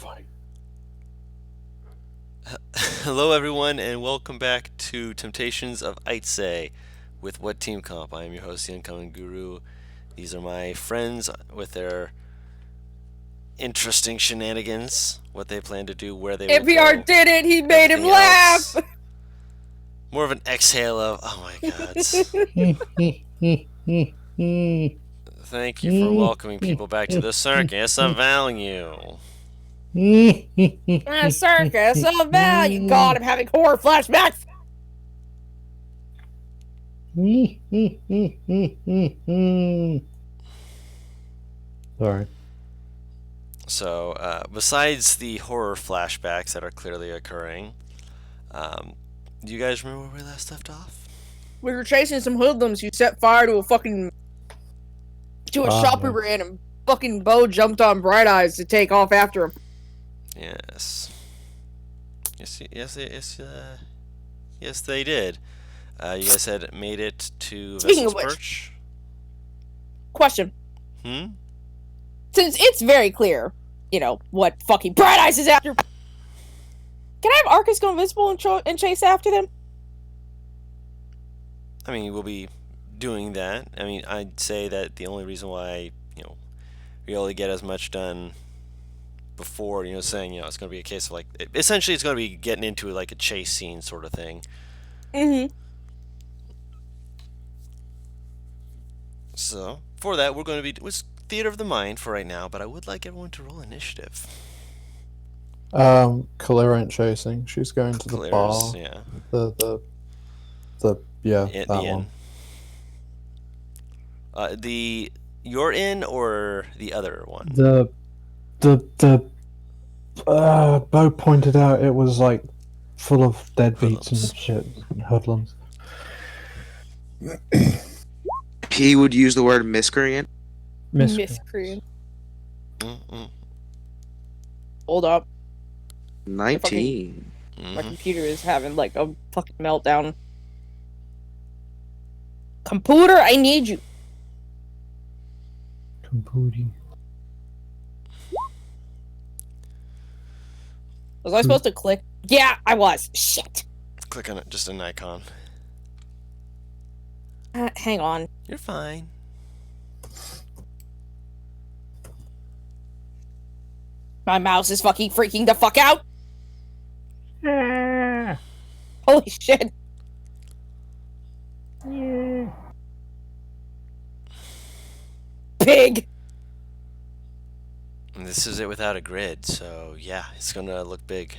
funny. Hello, everyone, and welcome back to Temptations of Ait'seh with WhatTeamComp. I am your host, the Incoming Guru. These are my friends with their interesting shenanigans, what they plan to do, where they will NPR go, did it! He made him everything laugh! else. More of an exhale of, oh my god. Thank you for welcoming people back to the circus of value. Circus of value! God, I'm having horror flashbacks! Sorry. So, besides the horror flashbacks that are clearly occurring, do you guys remember where we last left off? We were chasing some hoodlums who set fire to a shop we Yeah. were in, and fucking Bo jumped on Bright Eyes to take off after him. Yes. Yes, they did. You guys had made it to Speaking Vessel's of which- Perch. Question. Hmm? Since it's very clear, what fucking Bright Eyes is after, can I have Arcus go invisible and chase after them? I mean, we'll be doing that. I mean, I'd say that the only reason why, we only get as much done before, saying, it's going to be a case of, like, essentially it's going to be getting into, like, a chase scene sort of thing. Mm-hmm. So, for that, we're going to be, it's theater of the mind for right now, but I would like everyone to roll initiative. Kalira ain't chasing. She's going to the bar. Kalira's, yeah. That one. You're in or the other one? Bo pointed out it was like full of deadbeats Hoodlums. and shit and hoodlums. He would use the word miscreant. Miscreant. Mm-mm. Hold up. 19. My computer is having, like, a fucking meltdown. Computer, I need you. Compooty. Was I supposed to click? Yeah, I was. Shit. Click on it, just an icon. Hang on. You're fine. My mouse is fucking freaking the fuck out. Holy shit. Pig. And this is it without a grid, so yeah, it's gonna look big.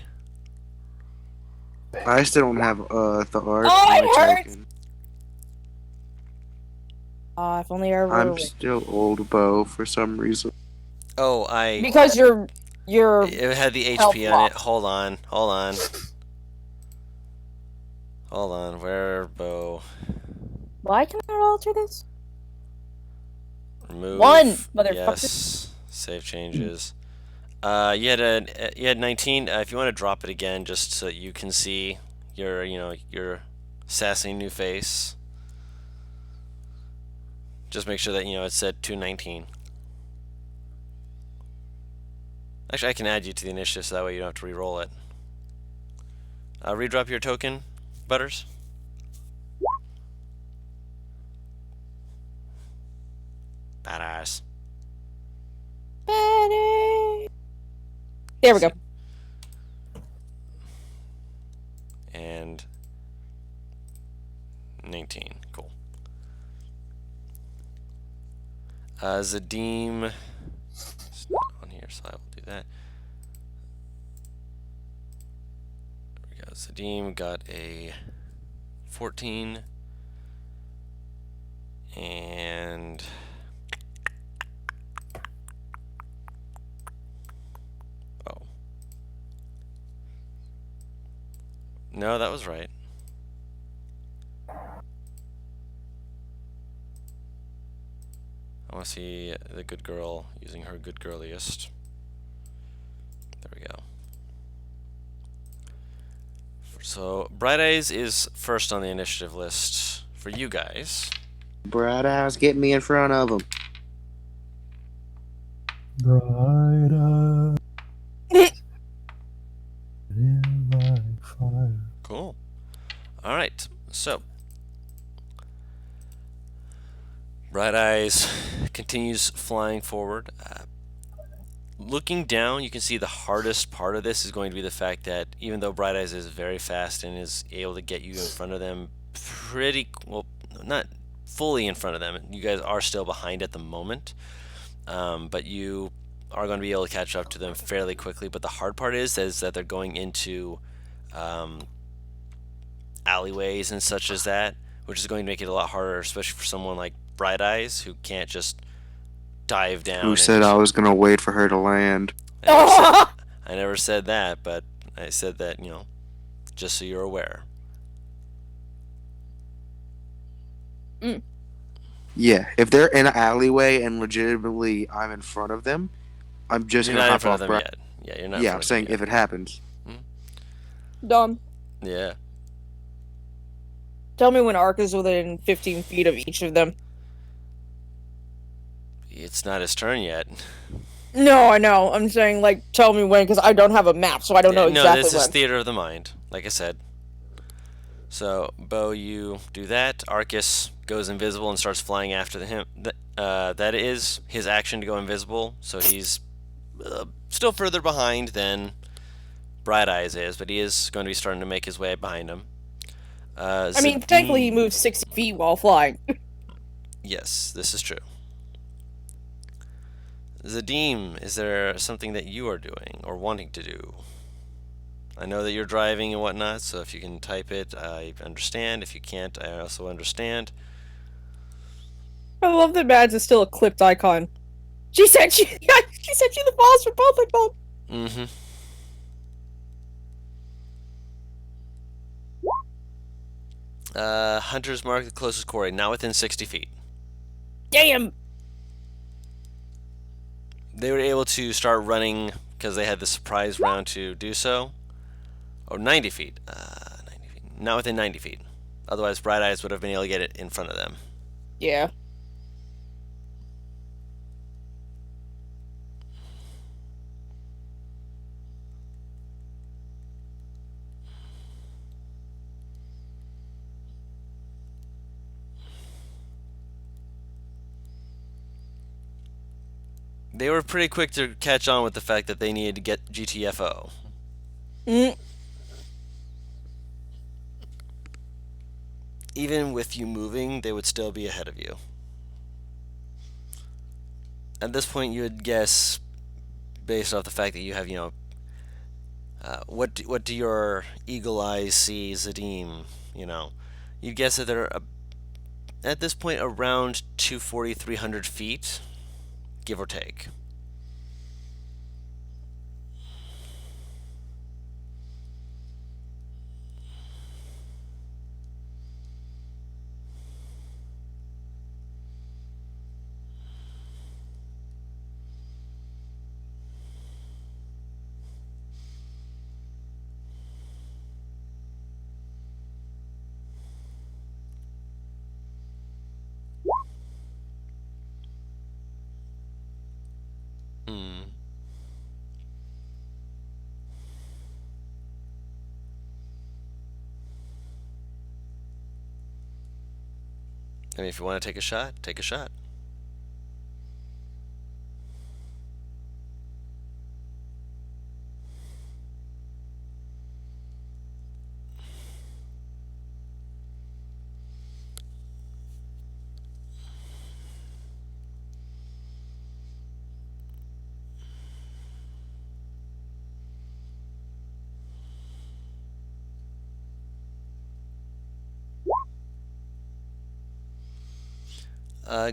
I still don't have the art. Oh, on it my hurts! token. If only I were. I'm still old Bo for some reason. Oh, Because you're. It had the Health HP on it. loss. Hold on. Where Bo? Why can I alter this? Remove. One, motherfucker. Yes. Save changes. You had 19. If you want to drop it again, just so you can see your sassy new face. Just make sure that it said 219. Actually, I can add you to the initiative so that way you don't have to re-roll it. Redrop your token, Butters. Badass. There we go. And 19. Cool. Zadim is on here, so I will do that. There we go. Zadim got a 14. And no, that was right. I want to see the good girl using her good girliest. There we go. So, Bright Eyes is first on the initiative list for you guys. Bright Eyes, get me in front of him. Bright eyes. So, Bright Eyes continues flying forward. Looking down, you can see the hardest part of this is going to be the fact that even though Bright Eyes is very fast and is able to get you in front of them pretty well, not fully in front of them. You guys are still behind at the moment, but you are going to be able to catch up to them fairly quickly. But the hard part is that they're going into alleyways and such as that, which is going to make it a lot harder, especially for someone like Bright Eyes who can't just dive down. Who said I was gonna wait for her to land? I never said that, but I said that, just so you're aware. Yeah, if they're in an alleyway and legitimately I'm in front of them, I'm just You're gonna not in hop front off. of them yet. Yeah, you're not. Yeah, in I'm front of saying them if it happens. Dumb. yet. Yeah. Tell me when Ark is within 15 feet of each of them. It's not his turn yet. No, I know. I'm saying, tell me when, because I don't have a map, so I don't know exactly No, this when. is theater of the mind, like I said. So, Bo, you do that. Arcus goes invisible and starts flying after him. That is his action to go invisible, so he's still further behind than Bright Eyes is, but he is going to be starting to make his way behind him. Thankfully he moves 60 feet while flying. Yes, this is true. Zadim, is there something that you are doing or wanting to do? I know that you're driving and whatnot, so if you can type it, I understand. If you can't, I also understand. I love that Mads is still a clipped icon. She sent you the files for both of them. Mm-hmm. Hunters mark the closest quarry, not within 60 feet. Damn! They were able to start running because they had the surprise round to do so. Oh, 90 feet. 90 feet. Not within 90 feet. Otherwise, Bright Eyes would have been able to get it in front of them. Yeah. They were pretty quick to catch on with the fact that they needed to get GTFO. Even with you moving, they would still be ahead of you. At this point, you would guess, based off the fact that you have, what do your eagle eyes see, Zadim? You'd guess that they're at this point around 240, 300 feet, give or take. I mean, if you want to take a shot, take a shot.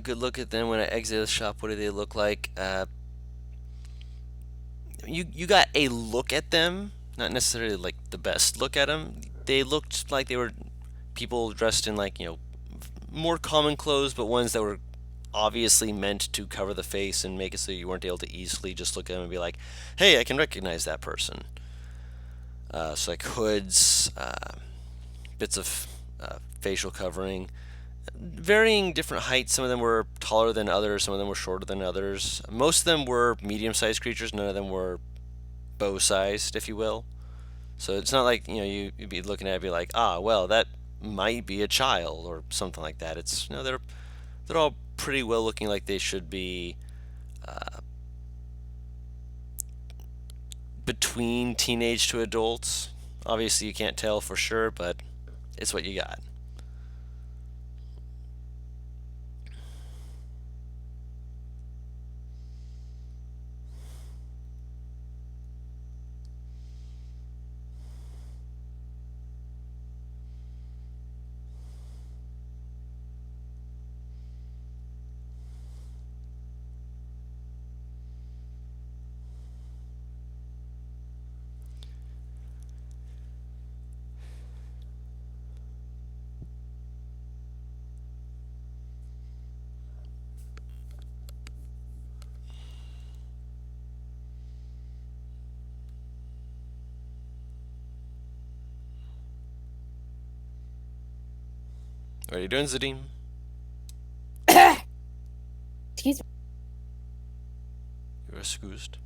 Good look at them when I exit the shop. What do they look like? You got a look at them, not necessarily like the best look at them. They looked like they were people dressed in more common clothes, but ones that were obviously meant to cover the face and make it so you weren't able to easily just look at them and be like, hey, I can recognize that person. So like hoods, bits of facial covering, varying different heights. Some of them were taller than others, some of them were shorter than others. Most of them were medium-sized creatures, none of them were bow-sized, if you will. So it's not like, you'd be looking at it and be like, well, that might be a child or something like that. It's they're all pretty well looking like they should be between teenage to adults. Obviously, you can't tell for sure, but it's what you got. What are you doing, Zadim? Excuse me. You're excused.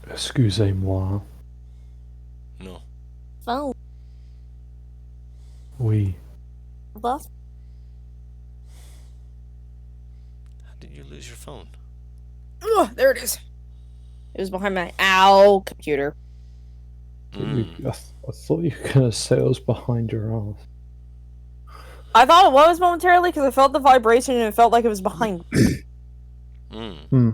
Excusez-moi. No. Phone. Oui. Buff. How did you lose your phone? Ugh, there it is. It was behind my computer. I thought you were gonna say it was behind your ass. I thought it was momentarily because I felt the vibration and it felt like it was behind. Hmm.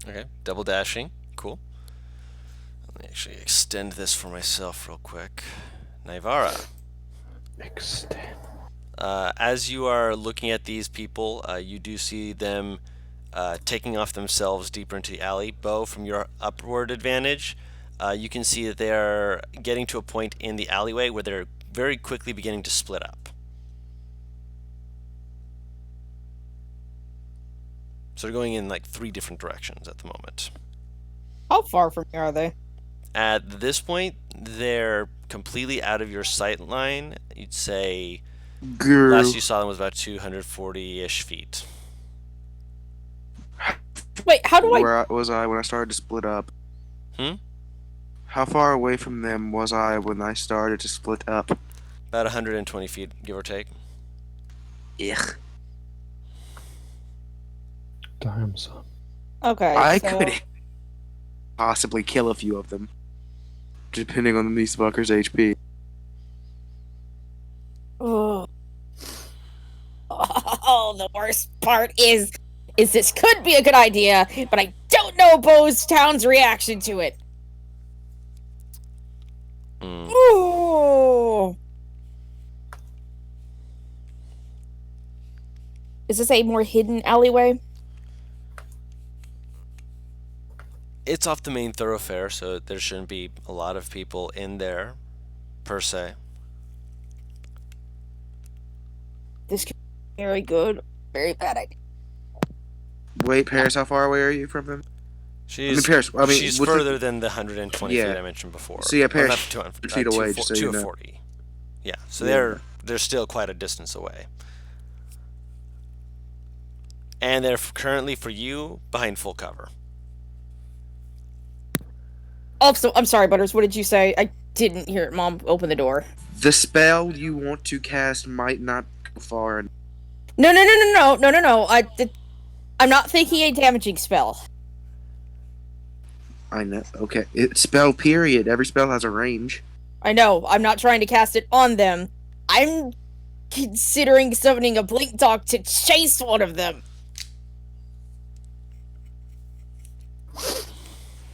Okay, double dashing. Cool. Let me actually extend this for myself real quick. Naivara. Extend. As you are looking at these people, you do see them taking off themselves deeper into the alley. Bo, from your upward advantage, you can see that they are getting to a point in the alleyway where they're very quickly beginning to split up. So they're going in like 3 different directions at the moment. How far from here are they? At this point, they're completely out of your sight line. You'd say Girl. last you saw them was about 240-ish feet. Wait, how do I? Where was I when I started to split up? Hmm? How far away from them was I when I started to split up? About 120 feet, give or take. Ugh. Damn, son. Okay, I so... could possibly kill a few of them, depending on these fuckers' HP. Ugh. Oh, the worst part is this could be a good idea, but I don't know Bo's town's reaction to it. Ooh. Is this a more hidden alleyway? It's off the main thoroughfare, so there shouldn't be a lot of people in there, per se. This could be very good, very bad idea. Wait, Paris, how far away are you from them? She's Paris, she's what's the- further than the 120 Yeah. feet I mentioned before. So, yeah, Or Paris, not 200 feet away, just so you know. 240. Yeah, so Yeah. they're still quite a distance away. And they're currently, for you, behind full cover. Also, I'm sorry, Butters, what did you say? I didn't hear it. Mom, open the door. The spell you want to cast might not go far. No. I'm not thinking a damaging spell. I know. Okay, it's spell period. Every spell has a range. I know. I'm not trying to cast it on them. I'm considering summoning a blink dog to chase one of them.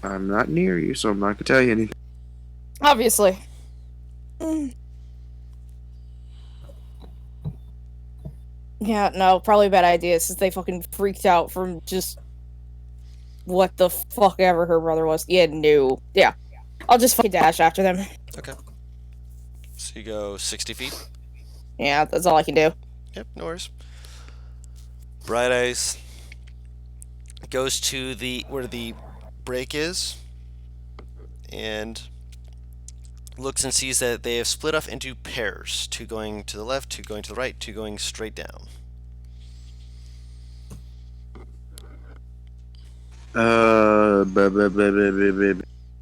I'm not near you, so I'm not gonna tell you anything. Obviously. Yeah, no, probably a bad idea since they fucking freaked out from just what the fuck ever her brother was. Yeah, no. Yeah. I'll just fucking dash after them. Okay. So you go 60 feet? Yeah, that's all I can do. Yep, no worries. Bright Eyes goes to where the break is, and looks and sees that they have split off into pairs. 2 going to the left, 2 going to the right, 2 going straight down.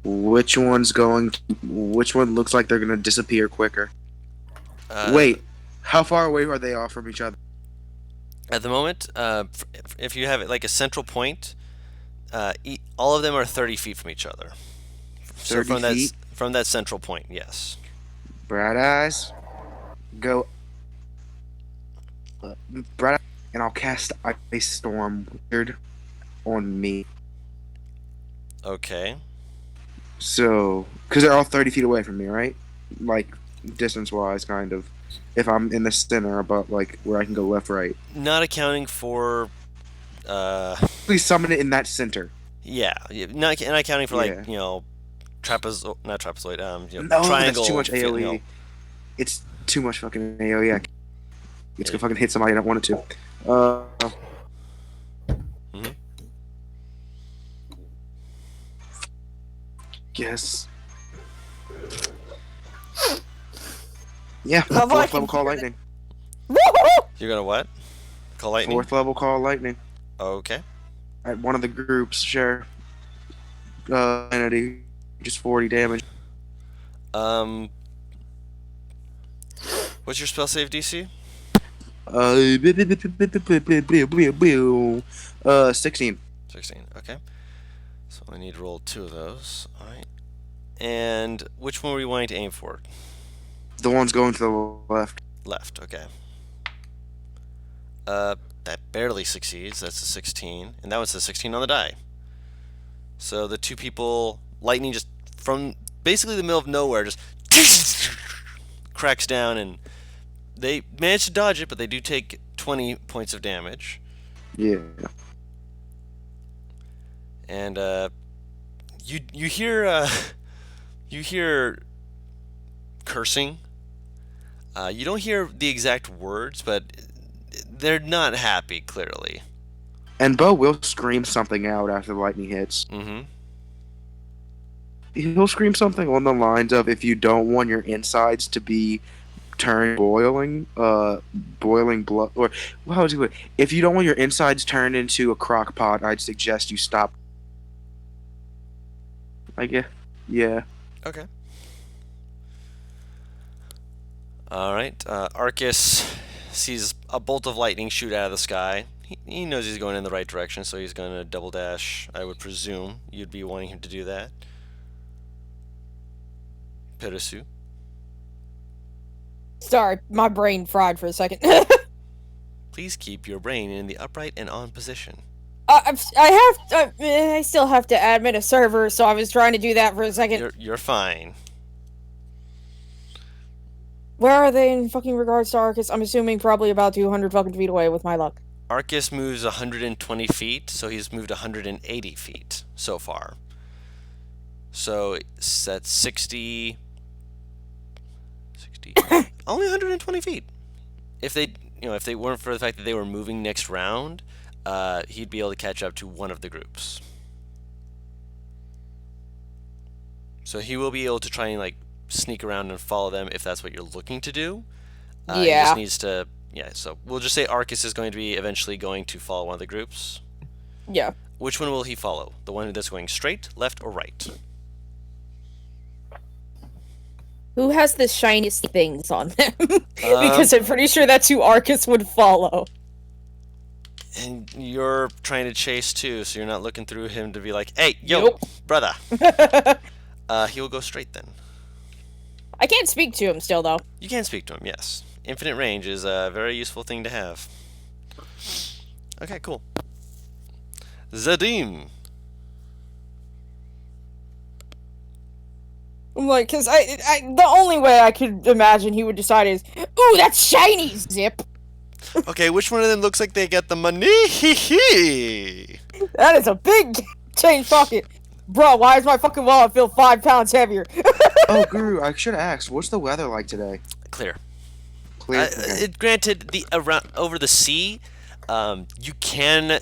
Which one's going? Which one looks like they're gonna disappear quicker? Wait, how far away are they all from each other? At the moment, if you have it like a central point, all of them are 30 feet from each other. So 30 feet? From that central point, yes. Bright Eyes, go. Bright Eyes, and I'll cast Ice Storm Wizard on me. Okay. So, because they're all 30 feet away from me, right? Like, distance-wise, kind of. If I'm in the center, about, like, where I can go left, right. Not accounting for... Please summon it in that center. Yeah, not accounting for, like, Yeah. you know, not trapezoid, No, triangle. that's too much AoE. You know. It's too much fucking AoE. It's gonna fucking hit somebody I don't want it to. Mhm. Yes. Yeah, How about I fourth can level call hear lightning. Woo-hoo! You're gonna what? Call lightning? Fourth level call lightning. Okay. At one of the groups, sure. Entity, just 40 damage. What's your spell save DC? 16. 16. Okay. So I need to roll 2 of those. All right. And which one were you wanting to aim for? The one's going to the left. Left. Okay. That barely succeeds. That's a 16, and that was a 16 on the die. So the 2 people, lightning just from basically the middle of nowhere, just cracks down, and they manage to dodge it, but they do take 20 points of damage. Yeah. And you hear cursing. You don't hear the exact words, but they're not happy, clearly. And Bo will scream something out after the lightning hits. Mm-hmm. He'll scream something on the lines of, if you don't want your insides to be turned boiling blood, or how would you put it? If you don't want your insides turned into a crock pot, I'd suggest you stop. I guess. Yeah. Okay. All right. Arcus sees a bolt of lightning shoot out of the sky. He knows he's going in the right direction, so he's going to double dash. I would presume you'd be wanting him to do that. Pirasu. Sorry, my brain fried for a second. Please keep your brain in the upright and on position. I still have to admin a server, so I was trying to do that for a second. You're fine. Where are they in fucking regards to Arcus? I'm assuming probably about 200 fucking feet away with my luck. Arcus moves 120 feet, so he's moved 180 feet so far. So that's 60, only 120 feet. If they weren't for the fact that they were moving next round, he'd be able to catch up to one of the groups. So he will be able to try and like sneak around and follow them if that's what you're looking to do. He Yeah. just needs to, so we'll just say Arcus is going to be eventually going to follow one of the groups. Yeah. Which one will he follow? The one that's going straight, left, or right? Who has the shiniest things on them? Because I'm pretty sure that's who Arcus would follow. And you're trying to chase too, so you're not looking through him to be like, hey, yo, Nope. brother. He will go straight then. I can't speak to him still, though. You can speak to him, yes. Infinite range is a very useful thing to have. Okay, cool. Zadim. I'm like, because the only way I could imagine he would decide is, ooh, that's shiny, zip. Okay, which one of them looks like they get the money? That is a big change pocket. Bro, why does my fucking wallet feel 5 pounds heavier? Oh, Guru, I should have asked, what's the weather like today? Clear. Clear. Okay. Granted, around over the sea, you can.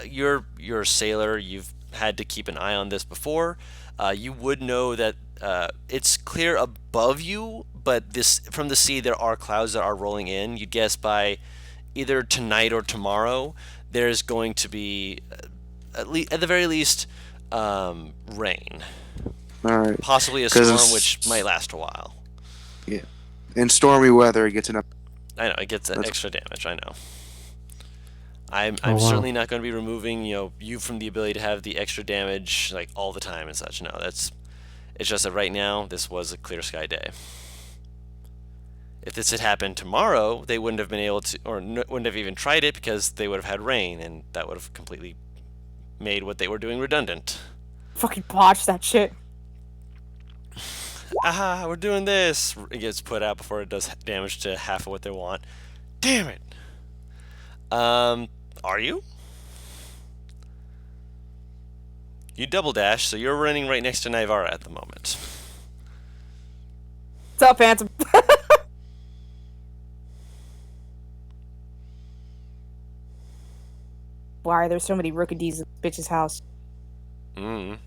You're a sailor. You've had to keep an eye on this before. you would know that it's clear above you, but this from the sea there are clouds that are rolling in. You'd guess by either tonight or tomorrow there's going to be at the very least rain, All right. possibly a 'Cause storm it's- which might last a while. Yeah. In stormy weather, it gets enough. I know it gets That's- extra damage. I know. I'm Oh, wow. certainly not going to be removing you from the ability to have the extra damage like all the time and such. No, it's just that right now this was a clear sky day. If this had happened tomorrow, they wouldn't have been able to, or wouldn't have even tried it because they would have had rain, and that would have completely made what they were doing redundant. Fucking botch that shit. Aha, we're doing this. It gets put out before it does damage to half of what they want. Damn it. Are you? You double dash, so you're running right next to Naivara at the moment. What's up, Phantom? Why are there so many rookies in this bitch's house? Mm.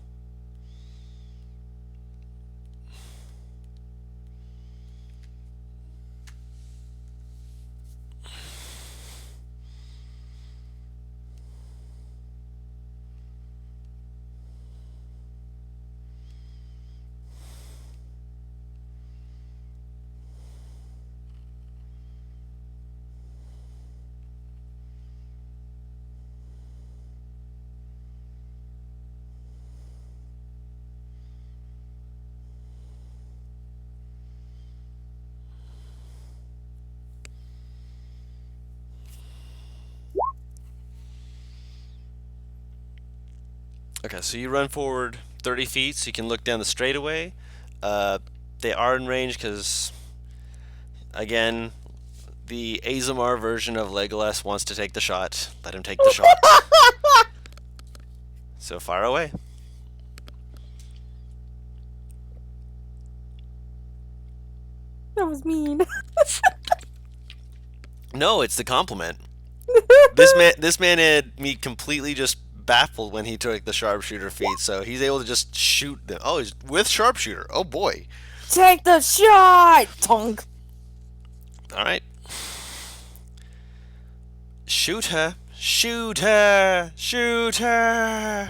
Okay, so you run forward 30 feet so you can look down the straightaway. They are in range because, again, the Azamar version of Legolas wants to take the shot. Let him take the shot. So far away. That was mean. No, it's the compliment. This man had me completely just baffled when he took the sharpshooter feat, so he's able to just shoot them. Oh, he's with sharpshooter. Oh boy. Take the shot! Tonk. Alright. Shoot her. Shoot her. Shoot her.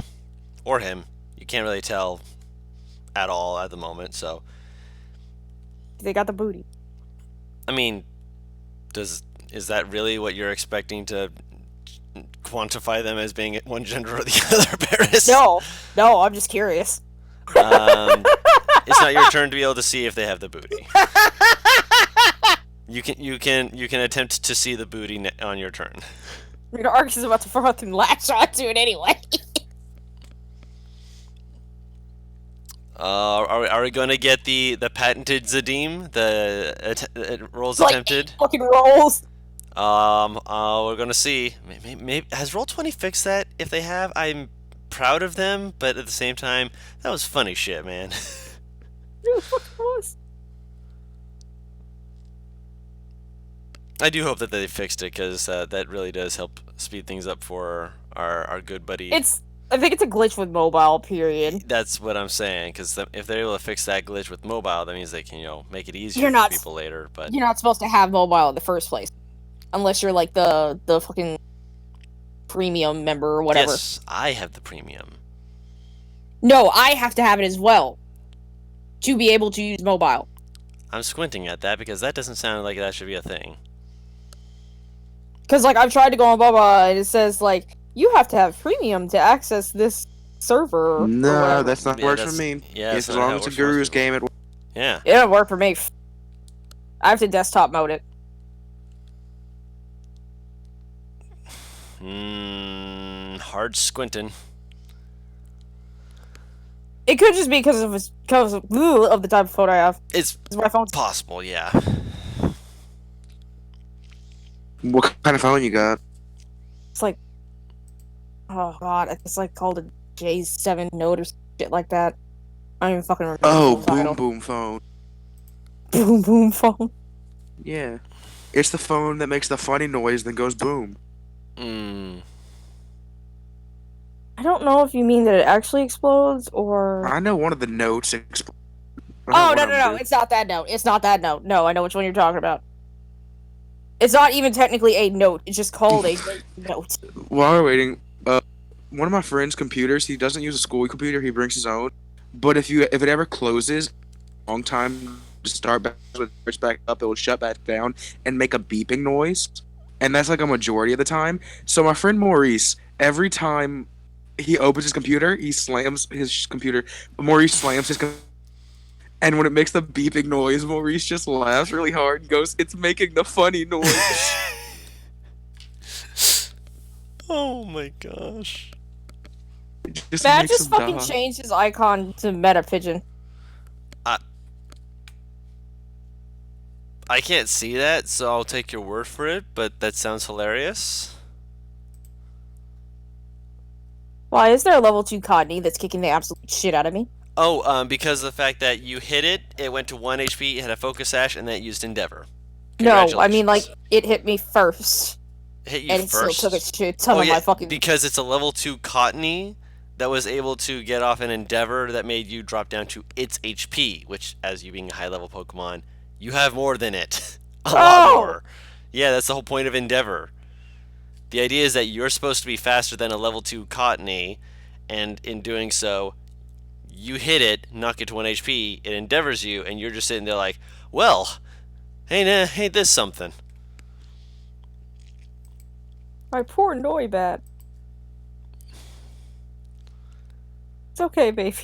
Or him. You can't really tell at all at the moment, so. They got the booty. I mean, is that really what you're expecting to quantify them as being one gender or the other, Paris? No, I'm just curious. It's not your turn to be able to see if they have the booty. You can attempt to see the booty on your turn. Argus is about to fucking latch onto it anyway. Are we going to get the patented Zadim? The rolls Like, attempted? fucking rolls. We're gonna see. Maybe has Roll20 fixed that? If they have, I'm proud of them, but at the same time, that was funny shit, man. It fucking was. I do hope that they fixed it because that really does help speed things up for our good buddy. I think it's a glitch with mobile, period. That's what I'm saying, because if they're able to fix that glitch with mobile, that means they can make it easier You're for not- people later. But You're not supposed to have mobile in the first place. Unless you're like the fucking premium member or whatever. yes, I have the premium. No, I have to have it as well. To be able to use mobile. I'm squinting at that because that doesn't sound like that should be a thing. Because, like, I've tried to go on mobile and it says, like, you have to have premium to access this server. or No, whatever. that's not Yeah, works for that's- me. yeah, Yes, that's as not long how as it it's works a for most Guru's people. game, it Yeah. It didn't work for me. I have to desktop mode it. Hard squinting. It could just be because of the type of phone I have. It's 'Cause my phone's possible, yeah. What kind of phone you got? it's like, oh god, it's like called a J7 Note or shit like that. I don't even fucking remember. Oh, the title. boom boom phone. Boom boom phone. Yeah. It's the phone that makes the funny noise then goes boom. Mm. I don't know if you mean that it actually explodes or. I know one of the notes. Oh, no. It's not that note. It's not that note. No, I know which one you're talking about. It's not even technically a note. It's just called a note. While we're waiting, one of my friend's computers, he doesn't use a school computer. He brings his own. But if it ever closes, long time to start back, when it starts back up, it will shut back down and make a beeping noise. And that's like a majority of the time. So my friend Maurice, every time he opens his computer, he slams his computer. Maurice slams his computer. And when it makes the beeping noise, Maurice just laughs really hard and goes, "It's making the funny noise." Oh my gosh. It just Matt makes just him fucking die. changed his icon to Meta Pigeon. I can't see that, so I'll take your word for it, but that sounds hilarious. Why is there a level 2 Codney that's kicking the absolute shit out of me? Oh, because of the fact that you hit it, it went to 1 HP, it had a focus sash, and then it used Endeavor. No, I mean, like, it hit me first. Hit you And it first? still took a shit ton of my fucking... Because it's a level 2 Cottony that was able to get off an Endeavor that made you drop down to its HP, which, as you being a high-level Pokemon, you have more than it. A lot more. Yeah, that's the whole point of Endeavor. The idea is that you're supposed to be faster than a level 2 Cottony, and in doing so, you hit it, knock it to 1 HP, it endeavors you, and you're just sitting there like, well, ain't this something? My poor Noibat. It's okay, baby.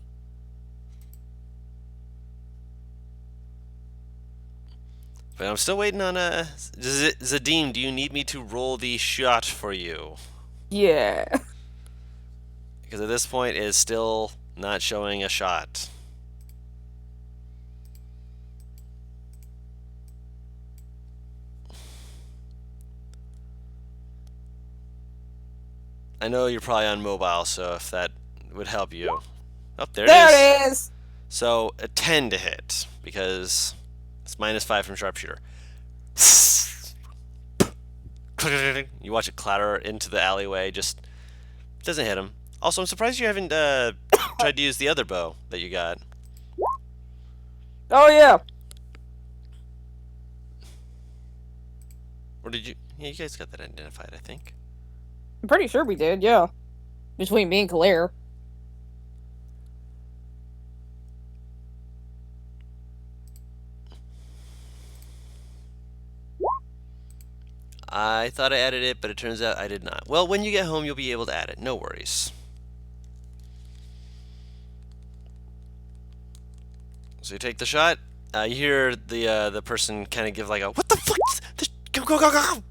But I'm still waiting on Zadim, do you need me to roll the shot for you? Yeah. Because at this point, it's still not showing a shot. I know you're probably on mobile, so if that would help you. Oh, there It is! So, a 10 to hit, because it's -5 from Sharpshooter. You watch it clatter into the alleyway, just doesn't hit him. Also, I'm surprised you haven't tried to use the other bow that you got. Oh, yeah. Or did you? Yeah, you guys got that identified, I think. I'm pretty sure we did, yeah. Between me and Claire. I thought I added it, but it turns out I did not. Well, when you get home, you'll be able to add it. No worries. So you take the shot. You hear the person kind of give like a "What the fuck? Go go go go!"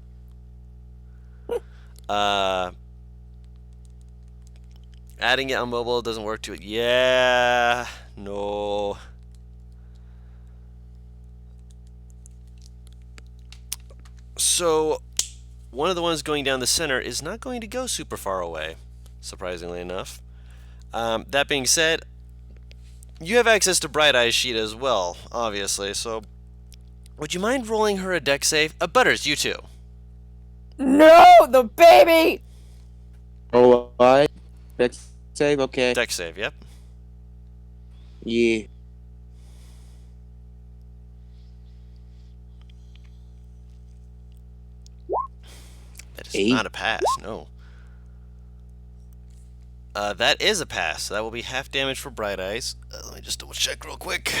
Adding it on mobile doesn't work to it. Yeah, no. So one of the ones going down the center is not going to go super far away, surprisingly enough. That being said, you have access to Bright Eyes sheet as well, obviously, so would you mind rolling her a deck save? Butters, you too. No! The baby! Oh, I deck save. Okay. Deck save, yep. Yeah. That is 8? not a pass, no. That is a pass, so that will be half damage for Bright Eyes. Let me just double check real quick.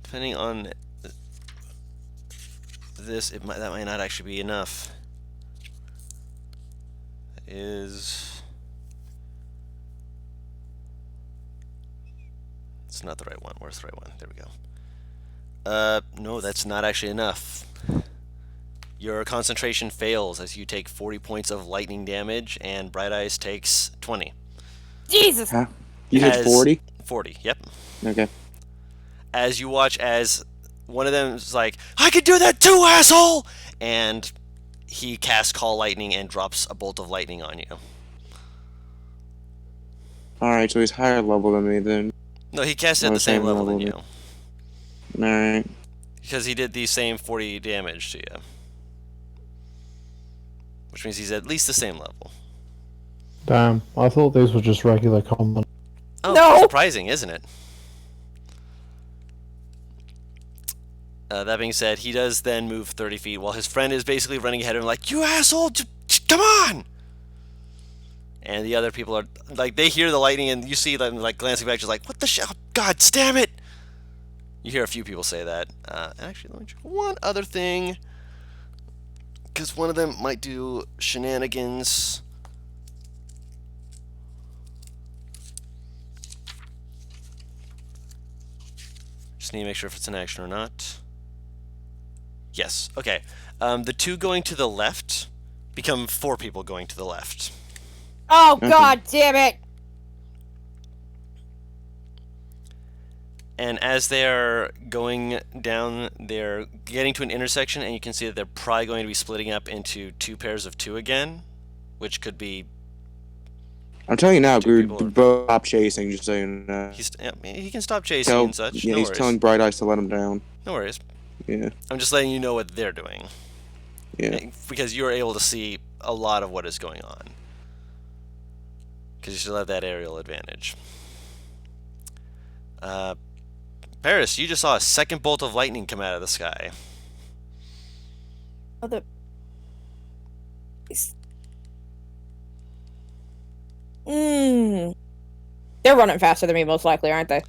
Depending on this, that might not actually be enough. That is... It's not the right one. Where's the right one? There we go. No, that's not actually enough. Your concentration fails as you take 40 points of lightning damage, and Bright Eyes takes 20. Jesus! Huh? You said 40? 40, yep. Okay. As you watch as one of them is like, "I can do that too, asshole!" And he casts Call Lightning and drops a bolt of lightning on you. Alright, so he's higher level than me then. No, he cast it at Oh, the same same level than level. you. Alright. Because he did the same 40 damage to you. Which means he's at least the same level. Damn, I thought these were just regular common. Oh, No! surprising, isn't it? That being said, he does then move 30 feet while his friend is basically running ahead of him like, you asshole, come on! And the other people are, like, they hear the lightning and you see them, like, glancing back just like, what the shit? Oh, God, damn it! You hear a few people say that. Actually, let me check one other thing. Because one of them might do shenanigans. Just need to make sure if it's an action or not. Yes, okay. The two going to the left become 4 people going to the left. Oh, Okay. God damn it! And as they're going down, they're getting to an intersection, and you can see that they're probably going to be splitting up into 2 pairs of 2 again, which could be. I'm telling you now, Two Groot, people are- both stop chasing, just so you know. He can stop chasing and such. Yeah, No he's worries. telling Bright Eyes to let him down. No worries. Yeah, I'm just letting you know what they're doing. yeah. Because you're able to see a lot of what is going on. Because you still have that aerial advantage. Paris, you just saw a second bolt of lightning come out of the sky. Oh, the... They're running faster than me, most likely, aren't they?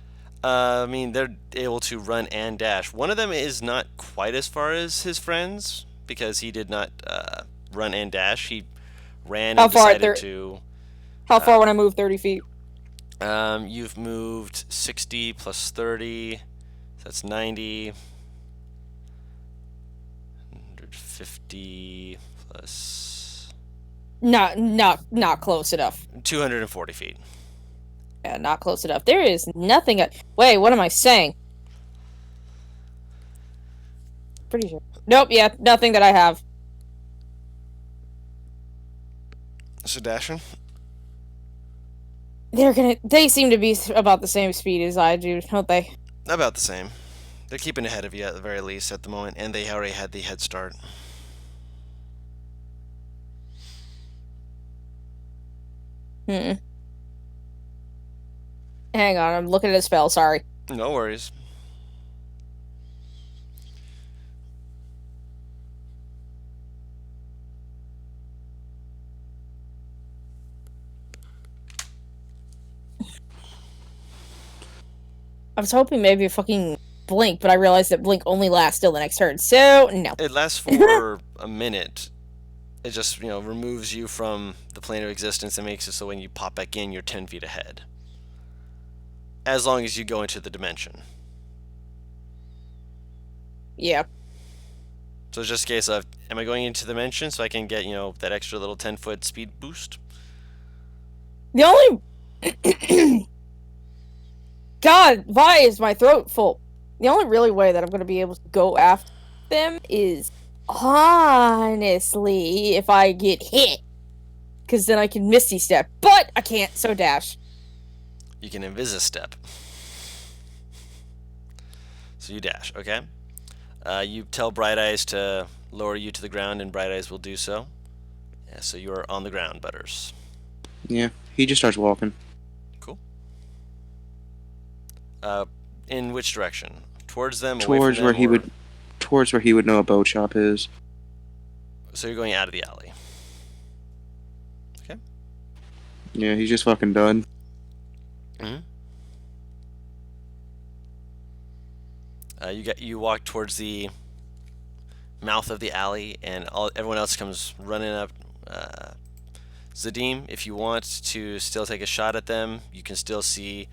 I mean, they're able to run and dash. One of them is not quite as far as his friends because he did not run and dash. He ran How and far? decided to. How far when I move 30 feet? You've moved 60 plus 30. So that's 90. 150 plus Not close enough. 240 feet. Yeah, not close enough. There is nothing. Wait, what am I saying? Pretty sure. Nope. Yeah, nothing that I have. So dashing? They seem to be about the same speed as I do, don't they? About the same. They're keeping ahead of you at the very least at the moment, and they already had the head start. Hmm. Hang on, I'm looking at a spell. Sorry. No worries. I was hoping maybe a fucking blink, but I realized that blink only lasts till the next turn. So no. It lasts for a minute. It just, removes you from the plane of existence and makes it so when you pop back in, you're 10 feet ahead. As long as you go into the dimension. Yeah. So it's just a case of, am I going into the dimension so I can get, that extra little 10-foot speed boost? The only God, why is my throat full? The only really way that I'm gonna be able to go after them is honestly if I get hit. Cause then I can Misty Step. But I can't, so dash. You can Invis-Step. So you dash, okay? You tell Bright Eyes to lower you to the ground, and Bright Eyes will do so. Yeah, so you are on the ground, Butters. Yeah, he just starts walking. Cool. In which direction? Towards them, away Towards from where them, he or- would towards where he would know a boat shop is. So you're going out of the alley. Okay. Yeah, he's just fucking done. Mm-hmm. You walk towards the mouth of the alley, and everyone else comes running up. Zadim, if you want to still take a shot at them, you can still see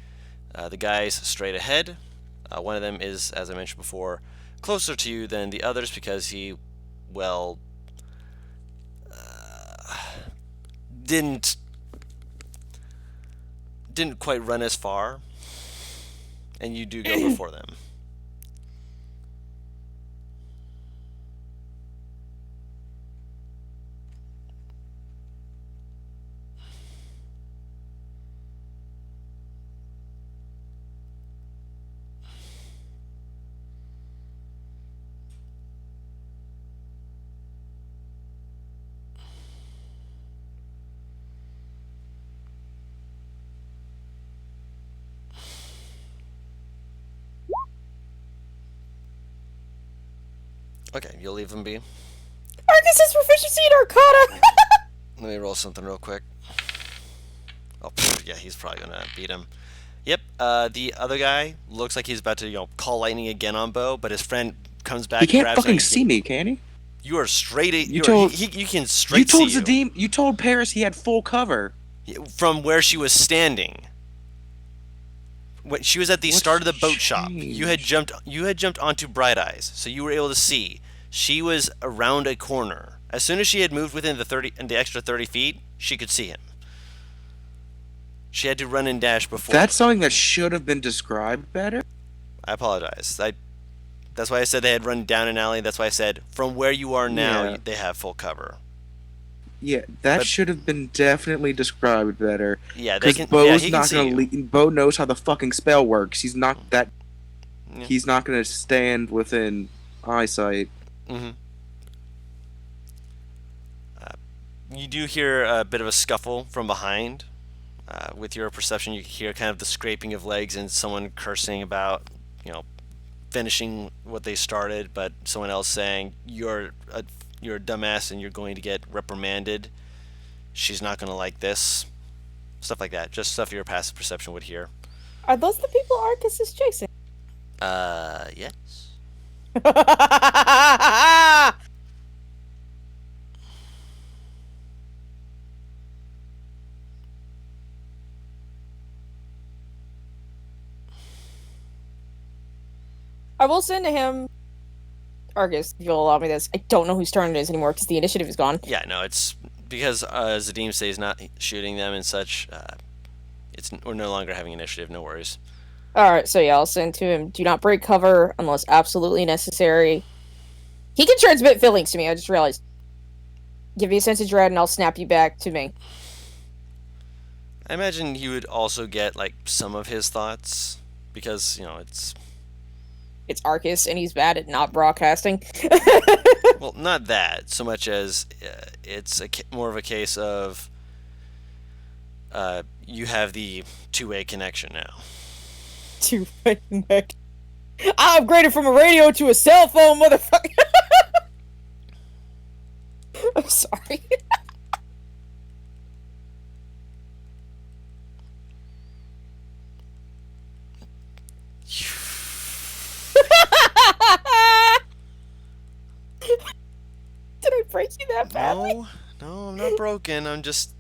the guys straight ahead. One of them is, as I mentioned before, closer to you than the others because he, didn't quite run as far, and you do go before them. Okay, you'll leave him be. Arcus has proficiency in Arcana! Let me roll something real quick. Oh, yeah, he's probably gonna beat him. Yep. The other guy looks like he's about to, call lightning again on Bo, but his friend comes back, He can't grabs him. fucking see me, can he? You are straight. You told- you can You straight told see Zadim. You told Paris he had full cover. you from where she was standing. When she was at the What's start of the boat shop, changed? you had jumped onto Bright Eyes, so you were able to see. She was around a corner. As soon as she had moved within the extra 30 feet, she could see him. She had to run and dash before. That's something that should have been described better. I apologize. That's why I said they had run down an alley. That's why I said from where you are now, Yeah. they have full cover. Yeah, that But- should have been definitely described better. Yeah, they Because can. Bo's he can not see gonna. you. Bo knows how the fucking spell works. He's not that. Yeah. He's not gonna stand within eyesight. Mm-hmm. You do hear a bit of a scuffle from behind. With your perception, you hear kind of the scraping of legs and someone cursing about, finishing what they started, but someone else saying you're a dumbass and you're going to get reprimanded. She's not going to like this. Stuff like that. Just stuff your passive perception would hear. Are those the people Arcus is chasing? Yes. I will send to him, Arcus, if you'll allow me this. I don't know whose turn it is anymore because the initiative is gone. Yeah, no, it's because Zadim says not shooting them and such. We're no longer having initiative. No worries. Alright, so yeah, I'll send to him. Do not break cover unless absolutely necessary. He can transmit feelings to me, I just realized. Give me a sense of dread and I'll snap you back to me. I imagine you would also get like some of his thoughts because It's Arcus and he's bad at not broadcasting. well, not that so much as it's more of a case of you have the two-way connection now. Two-way neck. I upgraded from a radio to a cell phone, motherfucker. I'm sorry. Did I break you that badly? No, I'm not broken. I'm just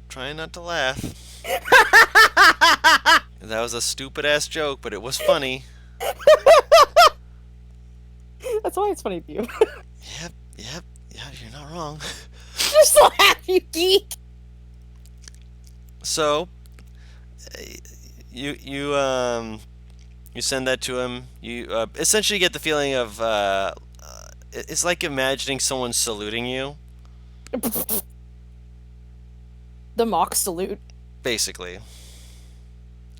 trying not to laugh. That was a stupid ass joke, but it was funny. That's why it's funny to you. Yep, yeah, you're not wrong. Just laugh, you geek. So, you send that to him. You essentially get the feeling of it's like imagining someone saluting you, The mock salute. basically.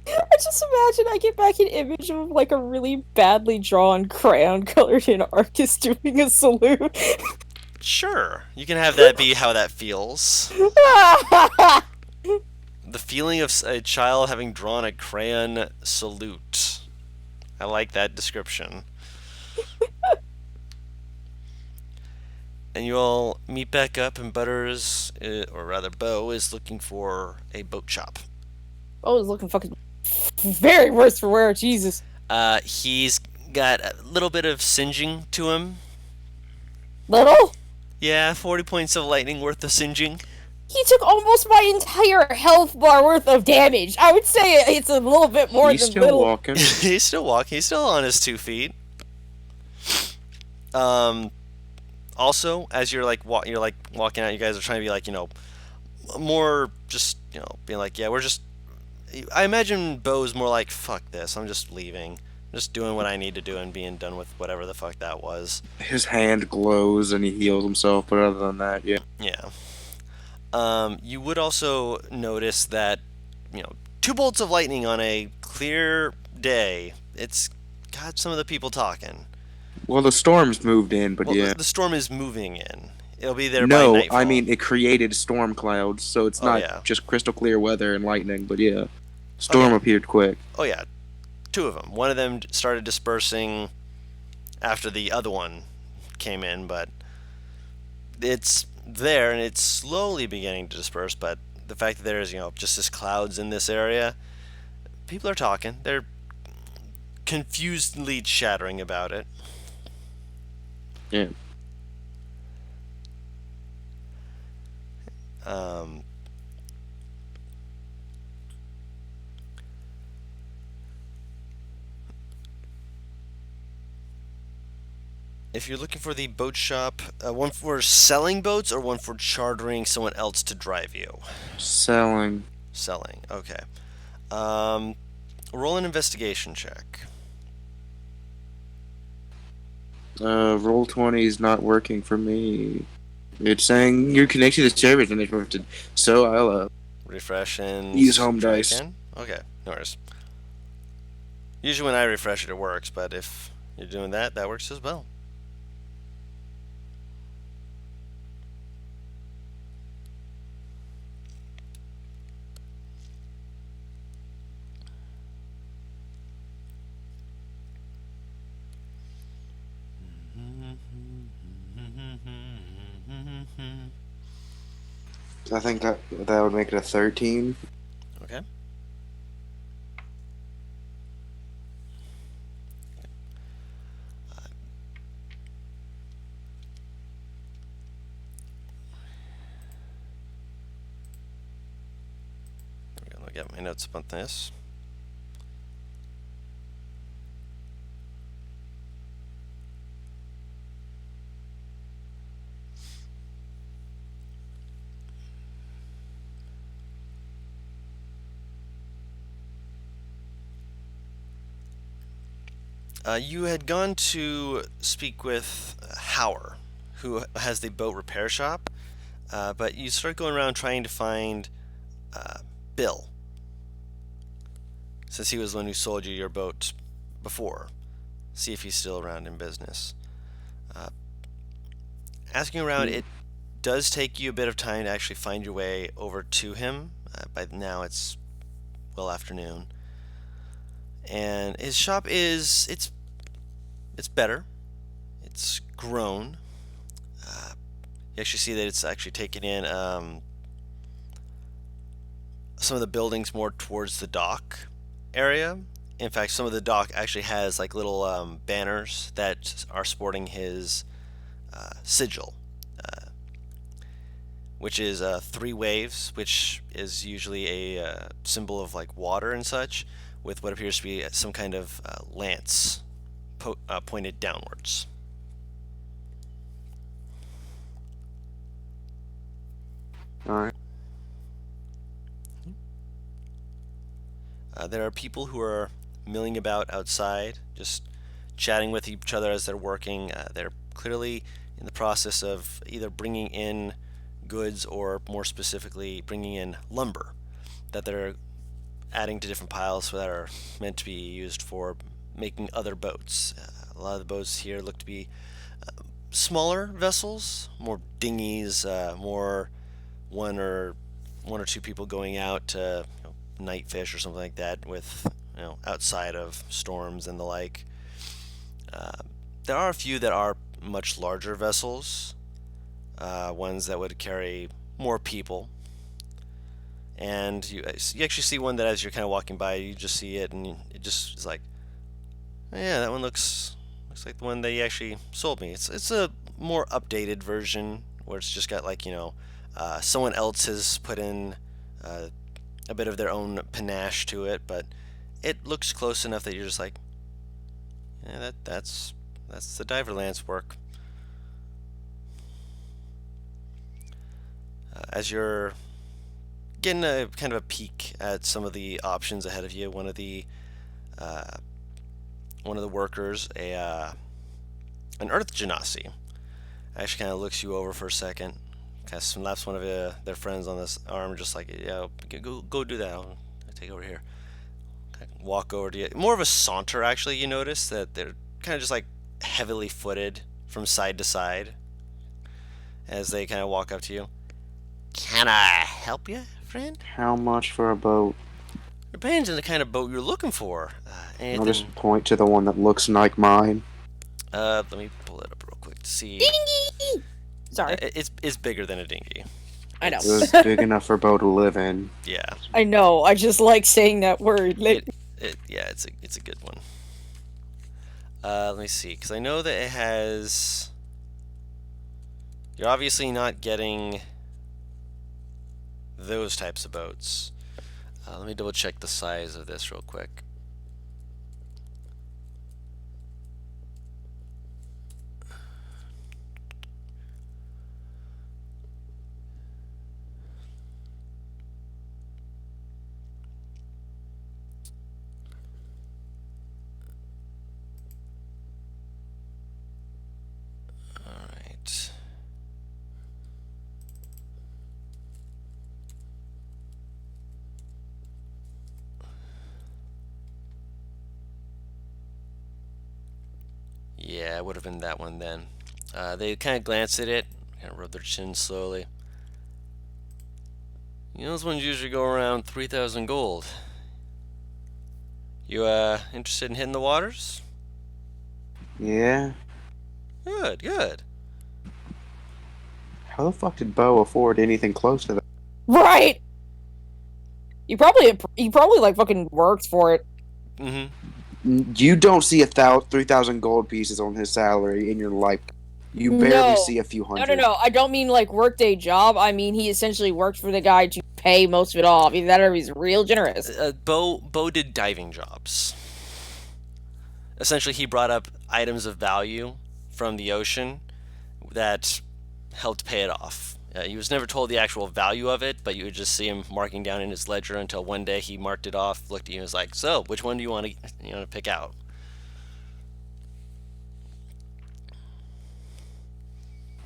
I just imagine I get back an image of like a really badly drawn crayon colored in Arcus doing a salute. Sure, you can have that be how that feels. The feeling of a child having drawn a crayon salute. I like that description. And you all meet back up, and Butters, or rather Bo, is looking for a boat shop. Oh, he's looking fucking very worse for wear. Jesus. He's got a little bit of singeing to him. Little? Yeah, 40 points of lightning worth of singeing. He took almost my entire health bar worth of damage. I would say it's a little bit more He's than still little. walking. He's still walking. He's still on his 2 feet. Also, as you're walking out, you guys are trying to be more just being like, yeah, we're just. I imagine Bo's more like, fuck this, I'm just leaving, I'm just doing what I need to do and being done with whatever the fuck that was. His hand glows and he heals himself, but other than that, yeah. Yeah. You would also notice that 2 bolts of lightning on a clear day. It's got some of the people talking. Well, the storm's moved in, but Well, yeah. the storm is moving in. It'll be there by No, nightfall. I mean it created storm clouds, so it's not yeah. just crystal clear weather and lightning, but yeah. Storm appeared quick. Oh yeah, 2 of them. One of them started dispersing after the other one came in, but it's there and it's slowly beginning to disperse. But the fact that there's just this clouds in this area, people are talking. They're confusedly chattering about it. Yeah. Um, if you're looking for the boat shop, one for selling boats or one for chartering someone else to drive you? Selling. Selling, okay. Roll an investigation check. Roll 20 is not working for me. It's saying your connection to servers interrupted. So I'll Refresh and use home try dice. again. Okay, no worries. Usually when I refresh it, it works, but if you're doing that, that works as well. I think that would make it a 13. Okay. Let me get my notes about this. You had gone to speak with Hauer, who has the boat repair shop, but you start going around trying to find Bill, since he was the one who sold you your boat before. See if he's still around in business. Asking around, it does take you a bit of time to actually find your way over to him. By now it's well afternoon. And his shop it's better. It's grown. You actually see that it's actually taken in some of the buildings more towards the dock area. In fact, some of the dock actually has like little banners that are sporting his sigil, which is 3 waves, which is usually a symbol of like water and such, with what appears to be some kind of lance pointed downwards. Alright. There are people who are milling about outside, just chatting with each other as they're working. They're clearly in the process of either bringing in goods or, more specifically, bringing in lumber that they're adding to different piles that are meant to be used for making other boats. A lot of the boats here look to be smaller vessels, more dinghies, more one or two people going out to night fish or something like that, with outside of storms and the like. There are a few that are much larger vessels, ones that would carry more people. And you actually see one that, as you're kind of walking by, you just see it, and it just is like, oh, yeah, that one looks like the one that he actually sold me. It's a more updated version where it's just got like someone else has put in a bit of their own panache to it, but it looks close enough that you're just like, yeah, that's the diver lance work. As you're getting a kind of a peek at some of the options ahead of you, one of the workers, an Earth Genasi, actually kind of looks you over for a second, kind of slaps one of their friends on this arm, just like, yeah, go do that. I'll take over here. Kind of walk over to you. More of a saunter, actually. You notice that they're kind of just like heavily footed from side to side as they kind of walk up to you. Can I help you, friend? How much for a boat? Depends on the kind of boat you're looking for. I'll just point to the one that looks like mine. Let me pull it up real quick to see. Dingy! Sorry. It's bigger than a dinghy. I know. It was big enough for Bo to live in. Yeah. I know. I just like saying that word. Yeah, it's a good one. Let me see, because I know that it has. You're obviously not getting those types of boats. Let me double check the size of this real quick. Alright. Yeah, it would have been that one then. They kind of glanced at it, kind of rubbed their chin slowly. You know, those ones usually go around 3,000 gold. You interested in hitting the waters? Yeah. Good, good. How the fuck did Bo afford anything close to that? Right. You probably like fucking worked for it. Mm-hmm. You don't see 3,000 gold pieces on his salary in your life. You barely No. see a few hundred. No. I don't mean like workday job. I mean he essentially worked for the guy to pay most of it off. Either that or he's real generous. Bo did diving jobs. Essentially, he brought up items of value from the ocean that helped pay it off. He was never told the actual value of it, but you would just see him marking down in his ledger until one day he marked it off, looked at you, and was like, "So, which one do you want to pick out?"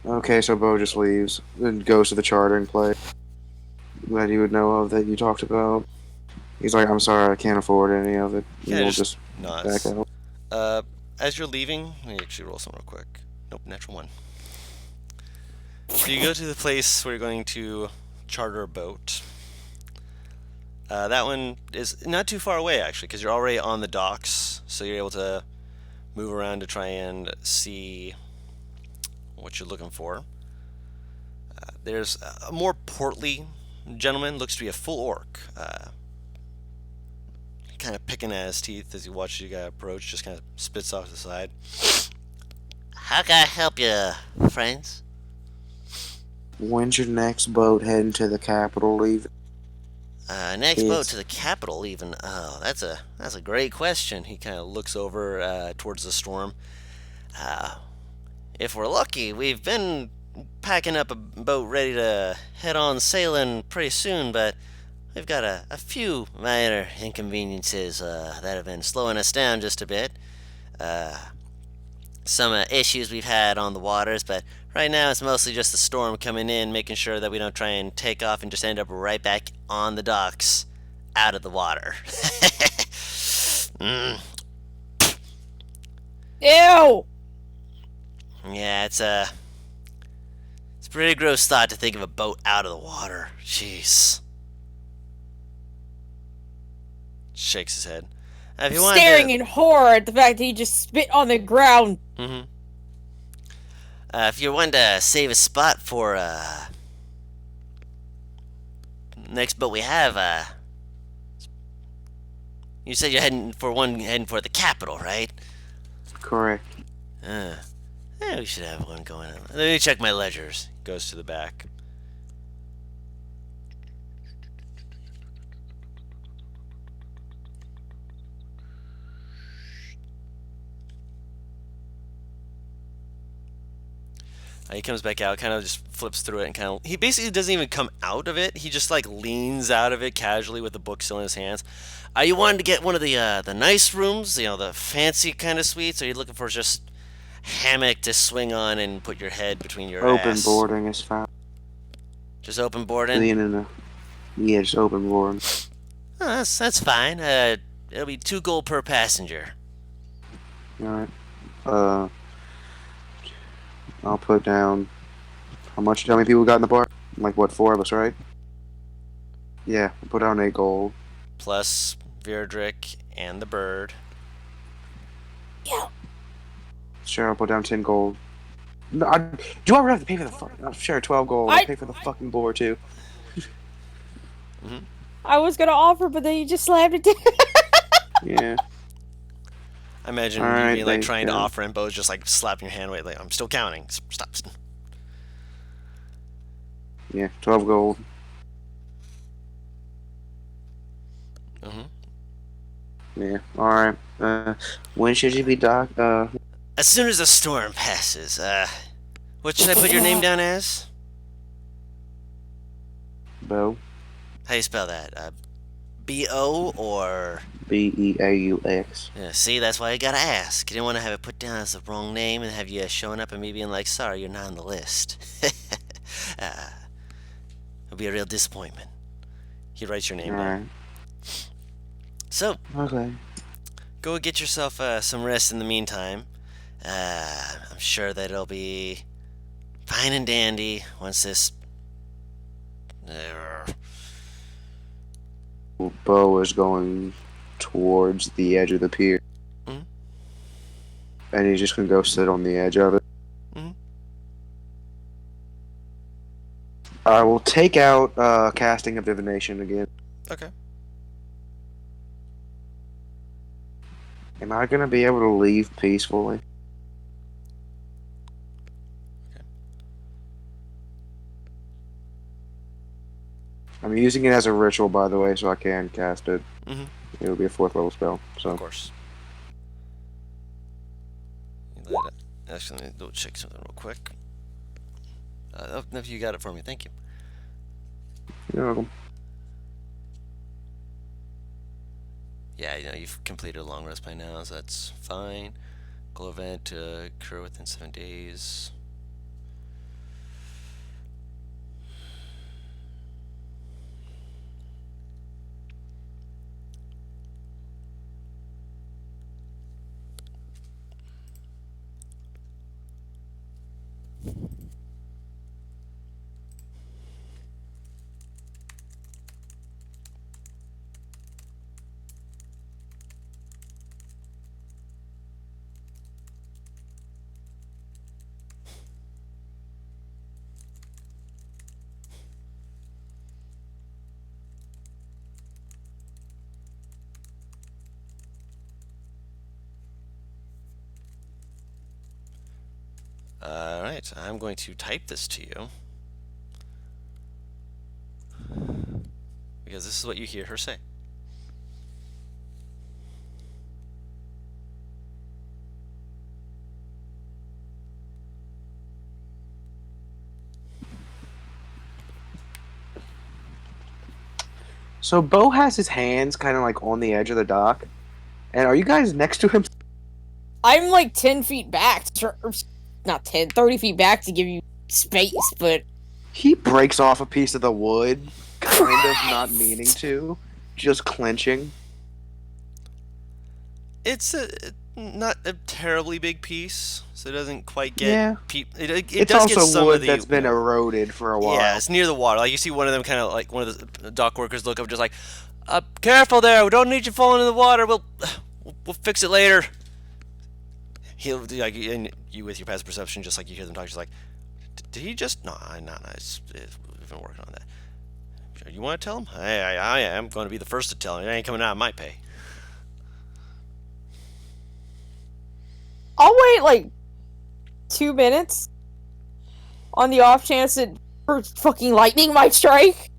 Okay, so Bo just leaves and goes to the chartering place that he would know of that you talked about. He's like, I'm sorry, I can't afford any of it. Yeah, And we'll just just nods. back out. As you're leaving, let me actually roll some real quick. Nope, natural one. So you go to the place where you're going to charter a boat. That one is not too far away, actually, because you're already on the docks, so you're able to move around to try and see what you're looking for. There's a more portly gentleman, looks to be a full orc. Kind of picking at his teeth as he watches you guys approach, just kind of spits off to the side. How can I help you, friends? When's your next boat heading to the capital leaving? Next boat to the capital, even. Oh, that's a great question. He kind of looks over towards the storm. If we're lucky, we've been packing up a boat ready to head on sailing pretty soon, but we've got a few minor inconveniences that have been slowing us down just a bit. Some issues we've had on the waters, but right now it's mostly just the storm coming in, making sure that we don't try and take off and just end up right back on the docks, out of the water. Ew! Yeah, it's a pretty gross thought to think of a boat out of the water. Jeez. Shakes his head. If you Staring in horror at the fact that he just spit on the ground. Mm-hmm. If you're wanting to save a spot for next boat we have, you said you're heading for the capital, right? Correct. Yeah, we should have one going on. Let me check my ledgers. Goes to the back. He comes back out, kind of just flips through it, and he basically doesn't even come out of it. He just like leans out of it casually with the book still in his hands. Are you wanting to get one of the nice rooms, the fancy kind of suites, or are you looking for just hammock to swing on and put your head between your Open ass? boarding is fine. Just open boarding? Yeah, just open boarding. Oh, that's fine. It'll be 2 gold per passenger. Alright. I'll put down... How many people got in the bar? Like, what, 4 of us, right? Yeah, I'll put down 8 gold. Plus Virdrick and the bird. Yeah. Sure, I'll put down 10 gold. No, do I really have to pay for the fucking? Oh, sure, 12 gold. I'll pay for the fucking boar too. I was gonna offer, but then you just slammed it down. Yeah. I imagine All you right, being like thanks, trying to guys. offer and Bo's just like slapping your hand away. Like, I'm still counting. Stop. Yeah, 12 gold. Yeah. All right. When should you be doc? As soon as the storm passes, what should I put your name down as? Bo. How do you spell that? B-O or... Beaux. Yeah, see, that's why I gotta ask. You didn't want to have it put down as the wrong name and have you showing up and me being like, sorry, you're not on the list. It'll be a real disappointment. He writes your name All down. right. So, Okay. go get yourself some rest in the meantime. I'm sure that it'll be fine and dandy once this... Bo is going towards the edge of the pier. Mhm. And he's just gonna go sit on the edge of it. Mhm. I will take out casting of divination again. Okay. Am I gonna be able to leave peacefully? I'm using it as a ritual, by the way, so I can cast it. Mhm. It'll be a 4th level spell. So Of course. Actually, let me go check something real quick. Oh, no, you got it for me. Thank you. you're welcome. Yeah, you've completed a long rest by now, so that's fine. Glow event to occur within 7 days. Alright, I'm going to type this to you. Because this is what you hear her say. So Bo has his hands kind of like on the edge of the dock. And are you guys next to him? I'm like 10 feet back. Not 10, 30 feet back to give you space, but He breaks off a piece of the wood, kind of not meaning to, just clenching. It's not a terribly big piece, so it doesn't quite get... Yeah. It It's does get also some wood of the... that's been eroded for a while. Yeah, it's near the water. Like, you see one of them kind of like, one of the dock workers look up just like, careful there, we don't need you falling in the water, we'll fix it later. He'll, like, and you with your passive perception, just like you hear them talk, just like, did he just... No, we've been working on that. You want to tell him? I am going to be the first to tell him. It ain't coming out of my pay. I'll wait like 2 minutes on the off chance that fucking lightning might strike,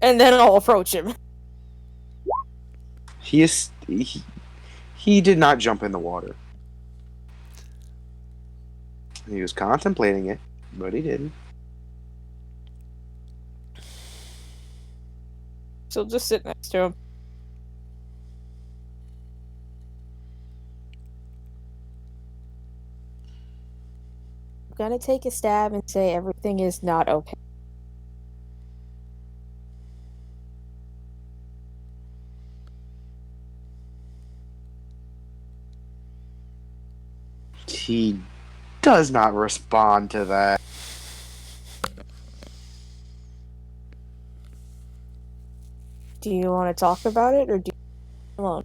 and then I'll approach him. He did not jump in the water. He was contemplating it, but he didn't. So just sit next to him. I'm gonna take a stab and say everything is not okay. He does not respond to that. Do you want to talk about it, or do you alone?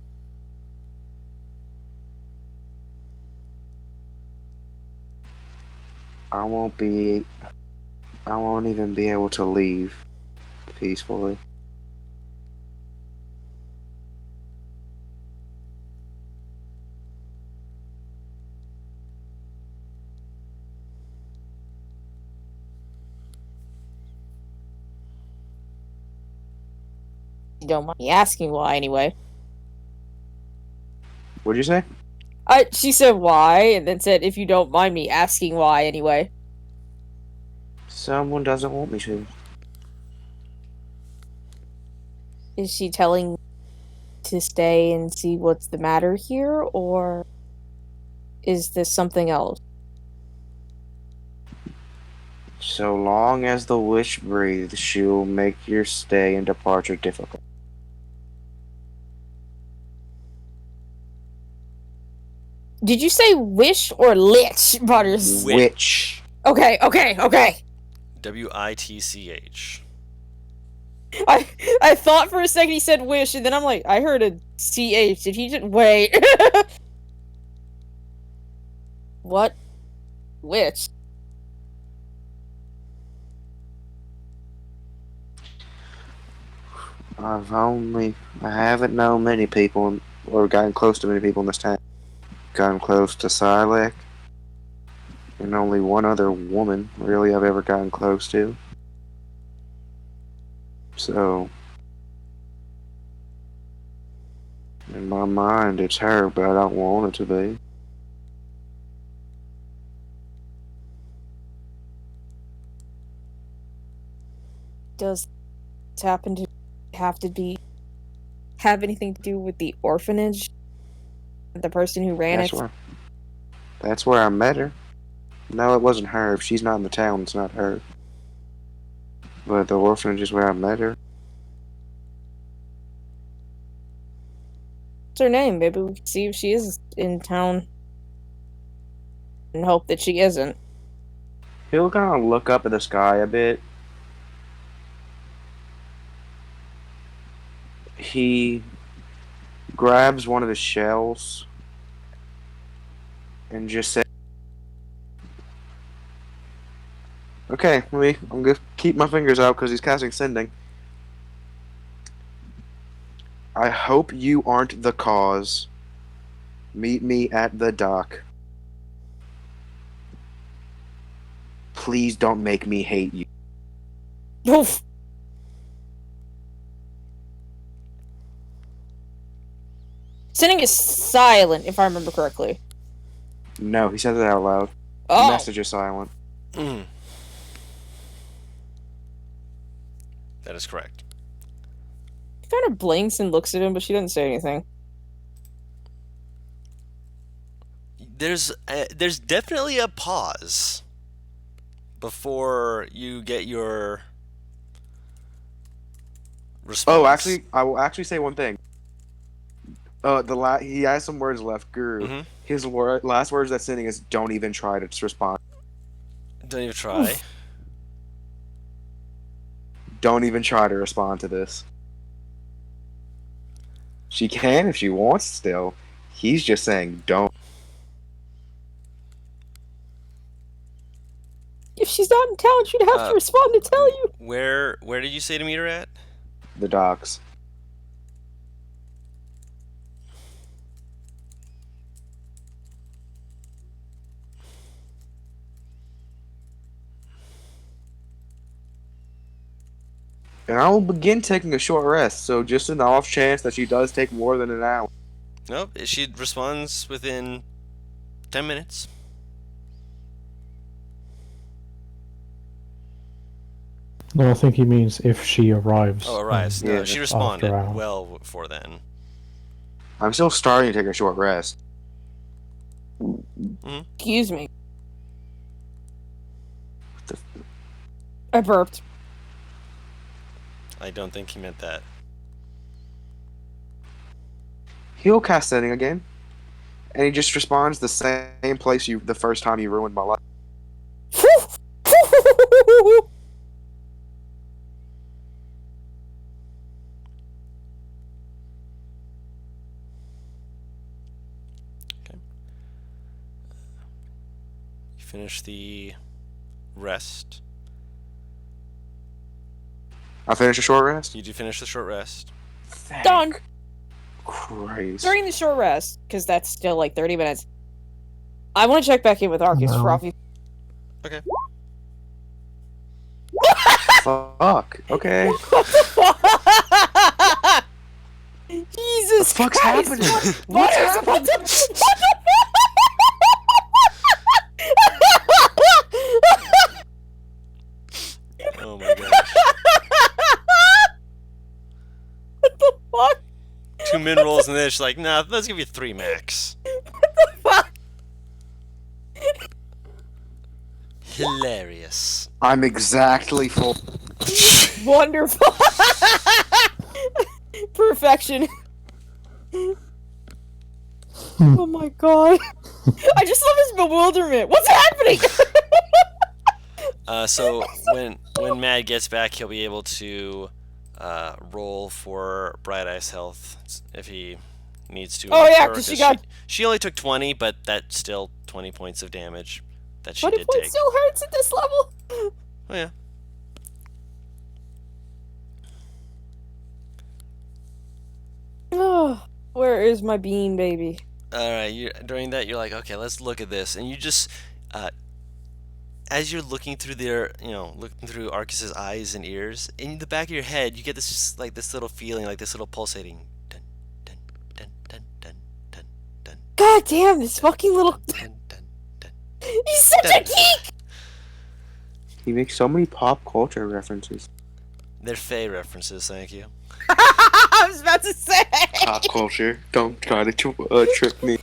I won't be. I won't even be able to leave peacefully. You don't mind me asking why, anyway. What'd you say? She said why, and then said, if you don't mind me asking why, anyway. Someone doesn't want me to. Is she telling to stay and see what's the matter here, or is this something else? So long as the witch breathes, she will make your stay and departure difficult. Did you say wish or lich, Butters? Witch. Okay. WITCH. I thought for a second he said wish, and then I'm like, I heard a CH. Did he just wait? What? Witch? I haven't known many people, or gotten close to many people in this town. Gotten close to Silek, and only one other woman, really, I've ever gotten close to. So, in my mind, it's her, but I don't want it to be. Does this happen to have anything to do with the orphanage? The person who ran it? That's where I met her. No, it wasn't her. If she's not in the town, it's not her. But the orphanage is where I met her. What's her name? Maybe we can see if she is in town. And hope that she isn't. He'll kind of look up at the sky a bit. He grabs one of the shells and just says, "Okay, I'm gonna keep my fingers out because he's casting sending. I hope you aren't the cause. Meet me at the dock. Please don't make me hate you." Oof. Sending is silent, if I remember correctly. No, he says it out loud. The Oh, message is silent. That is correct. she kind of blinks and looks at him, but she doesn't say anything. There's definitely a pause before you get your response. Oh, actually, I will actually say one thing. He has some words left. Guru. Mm-hmm. His last words that's sending is, "Don't even try to respond. Don't even try. Oof. Don't even try to respond to this." She can if she wants still. He's just saying, don't. If she's not in town, she'd have to respond to tell you. Where did you say to meet her at? The docks. And I will begin taking a short rest, so just an off chance that she does take more than an hour. Nope. She responds within 10 minutes. No, I think he means if she arrives. Oh, arrives. No, Yeah, she after responded hours. well before then. I'm still starting to take a short rest. Excuse me. The- I burped. I don't think he meant that. He'll cast sending again, and he just responds the same place the first time you ruined my life. You finish the rest. I finished a short rest. You do finish the short rest. Done. Christ. During the short rest, because that's still like 30 minutes, I want to check back in with Arcus for No. obvious. Okay. Fuck. Okay. What the fuck? Jesus The fuck's Christ! happening? What What's is happening? what the Oh my gosh. What the fuck? 2 min rolls and then it's like, nah, let's give you 3 max. Fuck. Hilarious. I'm exactly full. Wonderful. Perfection. Oh my god. I just love his bewilderment. What's happening? So when Mad gets back, he'll be able to roll for Bright Eyes health if he needs to. Oh, yeah, 'cause she got- she only took 20, but that's still 20 points of damage that she 20 did points take. still hurts at this level. Oh yeah. Oh, where is my bean, baby? All right. During that, you're like, okay, let's look at this, and you just, as you're looking through looking through Arcus's eyes and ears, in the back of your head, you get this this little feeling, like this little pulsating. Dun, dun, dun, dun, dun, dun, dun, God damn, this fucking little. dun, dun, dun. He's such a geek! He makes so many pop culture references. They're Faye references, thank you. I was about to say! Pop culture. Don't try to trick me. I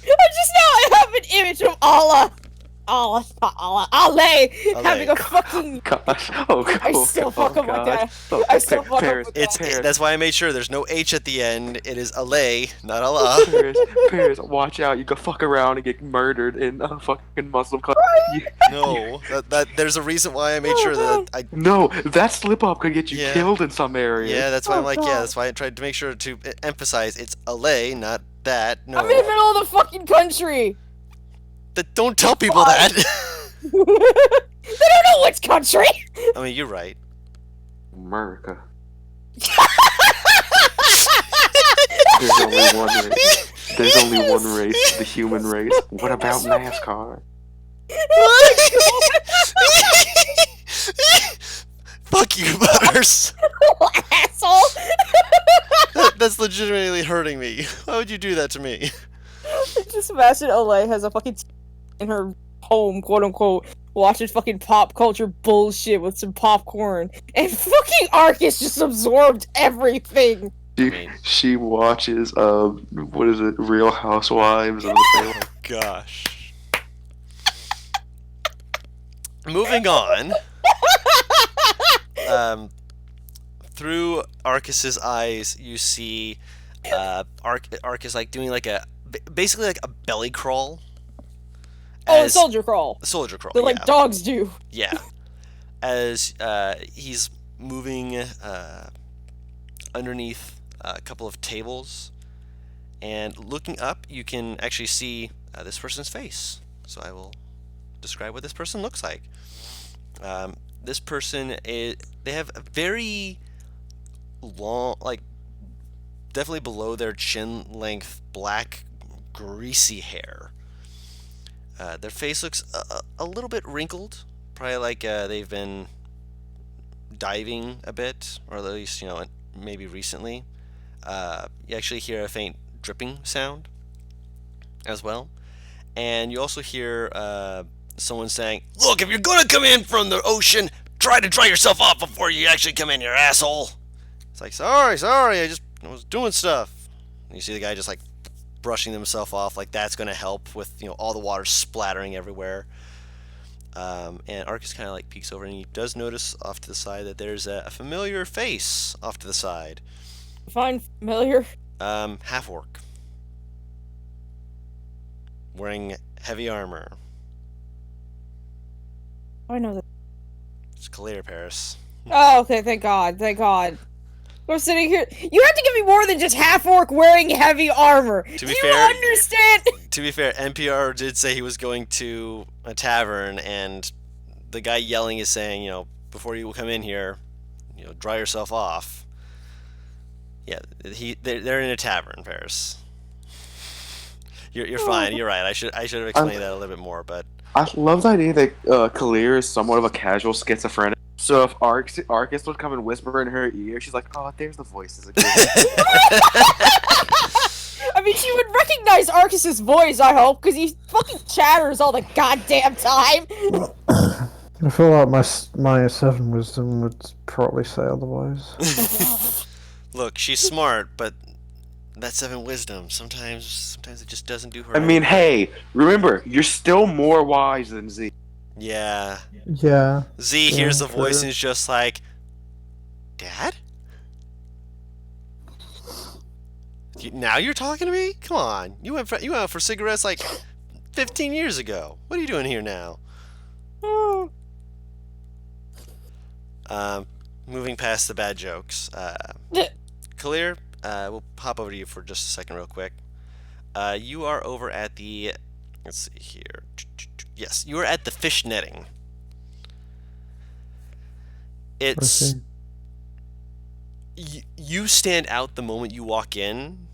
just now have an image of Allah, having a fucking. Gosh. Oh, God. I still fuck up with that. Oh, I still fuck up Paris, with that. Paris, That's why I made sure there's no H at the end. It is Alay, not Allah. Paris, watch out. You could fuck around and get murdered in a fucking Muslim country. No, that there's a reason why I made sure that I. No, that slip up could get you Yeah. killed in some areas. Yeah, that's why I'm Oh, like, God. yeah, that's why I tried to make sure to emphasize it's Alay, not that. No, I'm in the middle of the fucking country! Don't tell people that. They don't know which country! I mean, you're right. America. There's only one race. There's only one race, the human race. What about NASCAR? Fuck you, Butters. Asshole! That's legitimately hurting me. Why would you do that to me? Just imagine Olay has a fucking in her home, quote unquote, watching fucking pop culture bullshit with some popcorn, and fucking Arcus just absorbed everything. She watches what is it, Real Housewives of the Family. Gosh. Moving on. Through Arcus's eyes, you see Arcus like doing like basically like a belly crawl. Oh, a soldier crawl. A soldier crawl. They're like yeah. dogs do. Yeah. As he's moving underneath a couple of tables, and looking up, you can actually see this person's face. So I will describe what this person looks like. This person they have a very long, like definitely below their chin length, black, greasy hair. Their face looks a little bit wrinkled, probably like they've been diving a bit, or at least, maybe recently. You actually hear a faint dripping sound as well. And you also hear someone saying, "Look, if you're gonna come in from the ocean, try to dry yourself off before you actually come in, you asshole." It's like, sorry, I was doing stuff. And you see the guy just like brushing himself off, like that's gonna help with all the water splattering everywhere. And Arcus kind of like peeks over, and he does notice off to the side that there's a familiar face off to the side. Fine, familiar. Half orc, wearing heavy armor. I know that. It's clear, Paris. Oh, okay, thank God, thank God. I'm sitting here. You have to give me more than just half orc wearing heavy armor. To Do be you fair- understand? To be fair, NPR did say he was going to a tavern, and the guy yelling is saying, before you come in here, dry yourself off. Yeah, they're in a tavern, Paris. You're fine. You're right. I should have explained that a little bit more, but I love the idea that Kalir is somewhat of a casual schizophrenic. So if Arcus would come and whisper in her ear, she's like, "Oh, there's the voices again." I mean, she would recognize Arcus's voice, I hope, because he fucking chatters all the goddamn time. I feel like my 7 wisdom would probably say otherwise. look, she's smart, but that 7 wisdom sometimes it just doesn't do her. I mean, any hey, remember, you're still more wise than Z. good. Yeah. Yeah. Z hears the true. voice and is just like, Dad? Now you're talking to me? Come on. You went out for cigarettes like 15 years ago. What are you doing here now? Moving past the bad jokes. Kalir, we'll hop over to you for just a second real quick. You are over at the... Let's see here. Yes, you are at the fish netting. It's... You stand out the moment you walk in,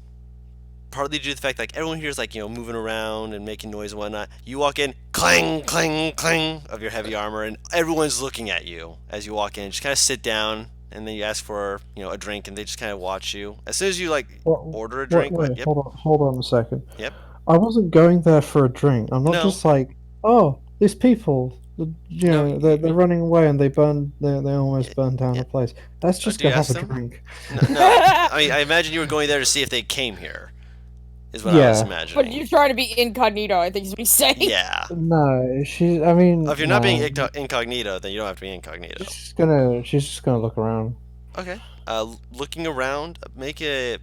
partly due to the fact like everyone here is like moving around and making noise and whatnot. You walk in, clang, clang, clang of your heavy armor, and everyone's looking at you as you walk in. Just kind of sit down, and then you ask for a drink, and they just kind of watch you. As soon as you order a drink, Wait, yep. hold on a second. Yep. I wasn't going there for a drink. I'm not No. just like, oh, these people, No, they're running away and they almost burned down yeah. the place. Let's just do go you have ask a them? drink. No, I mean, I imagine you were going there to see if they came here. Is what I was Yeah. imagining. But you're trying to be incognito, I think is what he's saying. Yeah. No, I mean, If you're not being no. incognito, then you don't have to be incognito. She's just gonna look around. Okay. Looking around, make a...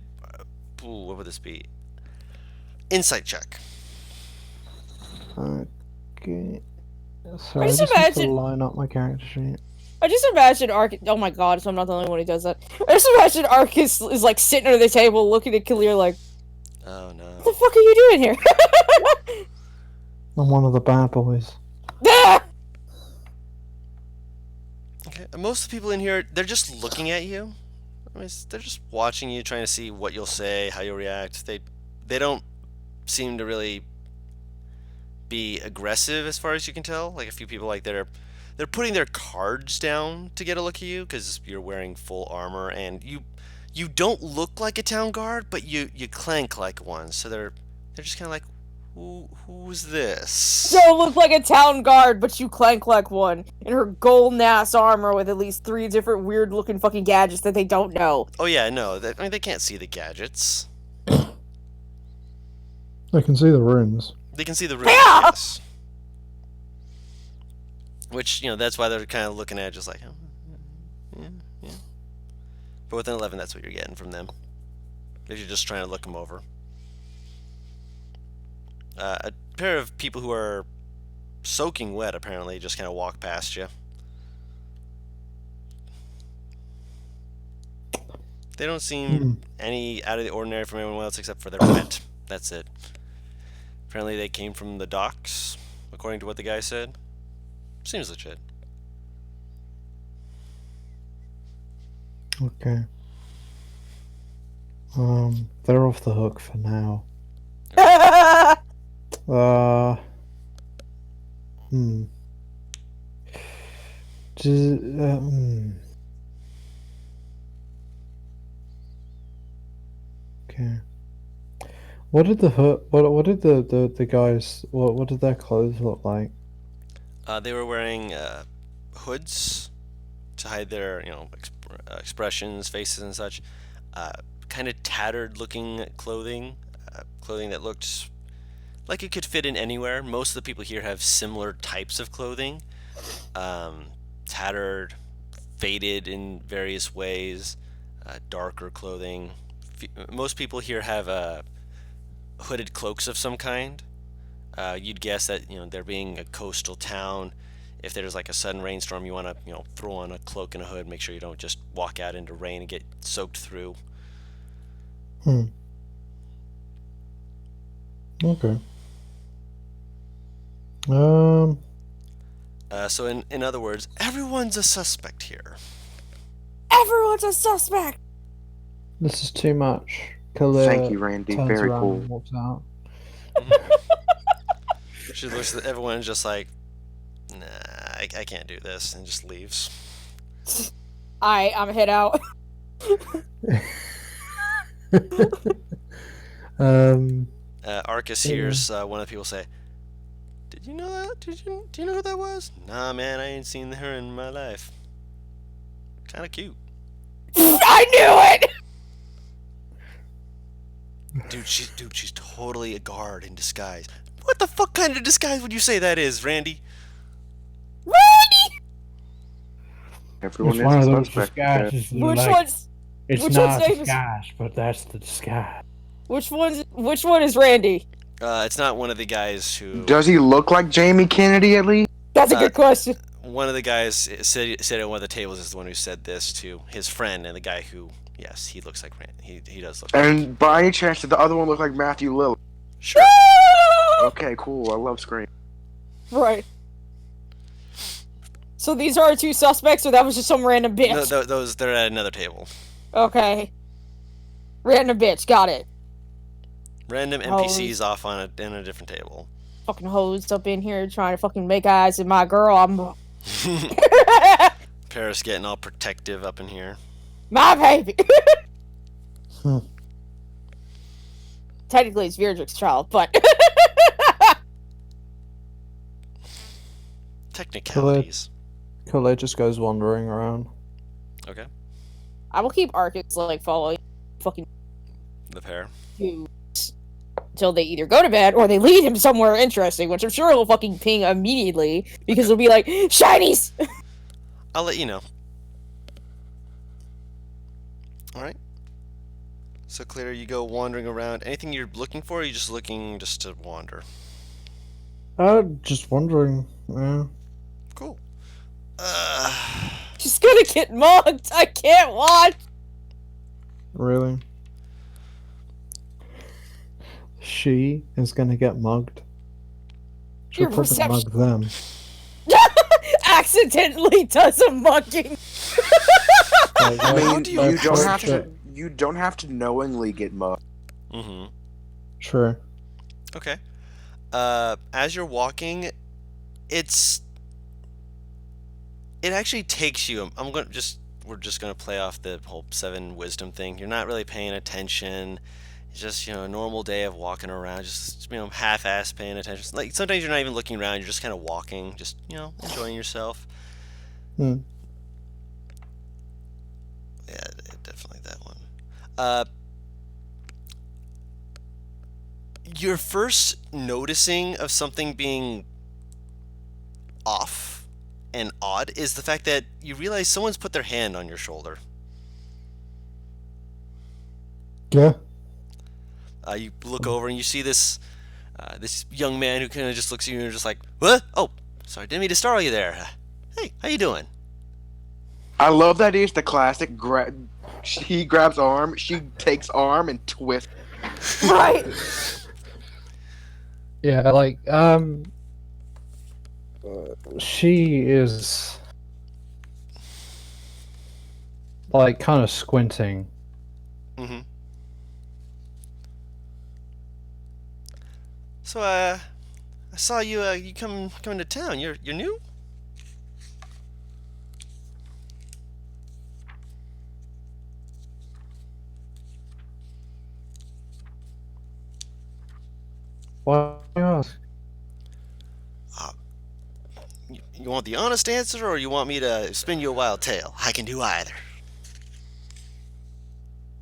what would this be? Insight check. Okay. So I I just just have to imagine- line up my character sheet. I just imagine Arcus. Oh my god, so I'm not the only one who does that. I just imagine Arcus is like sitting under the table looking at Kalir like, Oh no. what the fuck are you doing here? I'm one of the bad boys. Ah! Okay. Most of the people in here, they're just looking at you. I mean, they're just watching you, trying to see what you'll say, how you'll react. They don't seem to really be aggressive as far as you can tell. Like a few people, like they're putting their cards down to get a look at you because you're wearing full armor, and you don't look like a town guard, but you clank like one. So they're just kind of like, who's this? Don't look like a town guard, but you clank like one. In her golden ass armor with at least 3 different weird looking fucking gadgets that they don't know. Oh yeah, no. I mean, they can't see the gadgets. I can see the runes. They can see the runes, Yeah! yes. Which, that's why they're kind of looking at it just like, oh, yeah. But with an 11, that's what you're getting from them. If you're just trying to look them over. A pair of people who are soaking wet, apparently, just kind of walk past you. They don't seem any out of the ordinary from anyone else except for they're wet. That's it. Apparently they came from the docks, according to what the guy said. Seems legit. Okay. They're off the hook for now. Okay. What did the hook? What did the guys? What did their clothes look like? They were wearing hoods to hide their, expressions, faces, and such. Kind of tattered-looking clothing, clothing that looked like it could fit in anywhere. Most of the people here have similar types of clothing, tattered, faded in various ways, darker clothing. Most people here have hooded cloaks of some kind. You'd guess that there being a coastal town, if there's like a sudden rainstorm, you want to, throw on a cloak and a hood, make sure you don't just walk out into rain and get soaked through. Okay. So in other words, everyone's a suspect here. Everyone's a suspect. This is too much. Khalil Thank you, Randy. turns Very around cool. and walks out. She looks at everyone and just like, nah, I can't do this, and just leaves. I'm head out. Arcus hears one of the people say, "Did you know that? Do you know who that was?" "Nah, man, I ain't seen her in my life. Kind of cute." I knew it. Dude, she's totally a guard in disguise. What the fuck kind of disguise would you say that is, Randy? Randy. Everyone It's is one a of those suspect. disguises. Which like, one's? It's which not one's a name is- disguise, but that's the disguise. Which one is Randy? It's not one of the guys who. Does he look like Jamie Kennedy at least? That's a good question. One of the guys said at one of the tables is the one who said this to his friend, and the guy who, yes, he looks like Randy. He does look like. And by any chance, did the other one look like Matthew Lillard? Sure. Okay, cool. I love Scream. Right. So these are our two suspects, or that was just some random bitch? No, those they're at another table. Okay. Random bitch, got it. Random NPCs off in a different table. Fucking hoes up in here trying to fucking make eyes at my girl. I'm Paris getting all protective up in here. my baby. Hmm. Technically, it's Virdric's child, but Technicalities. Khalil just goes wandering around. Okay. I will keep Arcus like following fucking The pair. dudes until they either go to bed or they lead him somewhere interesting, which I'm sure he'll fucking ping immediately because he'll be like, "Shinies!" I'll let you know. Alright. So, Claire, you go wandering around. Anything you're looking for, or are you just looking just to wander? Just wondering. Yeah. Cool. She's gonna get mugged. I can't watch. Really? She is gonna get mugged. She'll Your probably perception- mug them. Accidentally does a mugging. Like, I How mean, do you you don't have approach to. it. You don't have to knowingly get mugged. Mm-hmm. True. Okay. As you're walking, it actually takes you. We're just gonna play off the whole 7 wisdom thing. You're not really paying attention. It's just, a normal day of walking around, just, half-ass paying attention. Like, sometimes you're not even looking around, you're just kind of walking, just, enjoying yourself. Hmm. Yeah, definitely that one. Your first noticing of something being off and odd is the fact that you realize someone's put their hand on your shoulder. Yeah. You look over and you see this young man who kind of just looks at you and you're just like, "What? Oh, sorry, didn't mean to startle you there. Hey, how you doing?" I love that it's the classic. He grabs arm, she takes arm and twists. Right. Yeah, like, she is, like, kind of squinting. Mm-hmm. So, I saw you, you coming to town. You're new? Why do you ask? You want the honest answer, or you want me to spin you a wild tale? I can do either.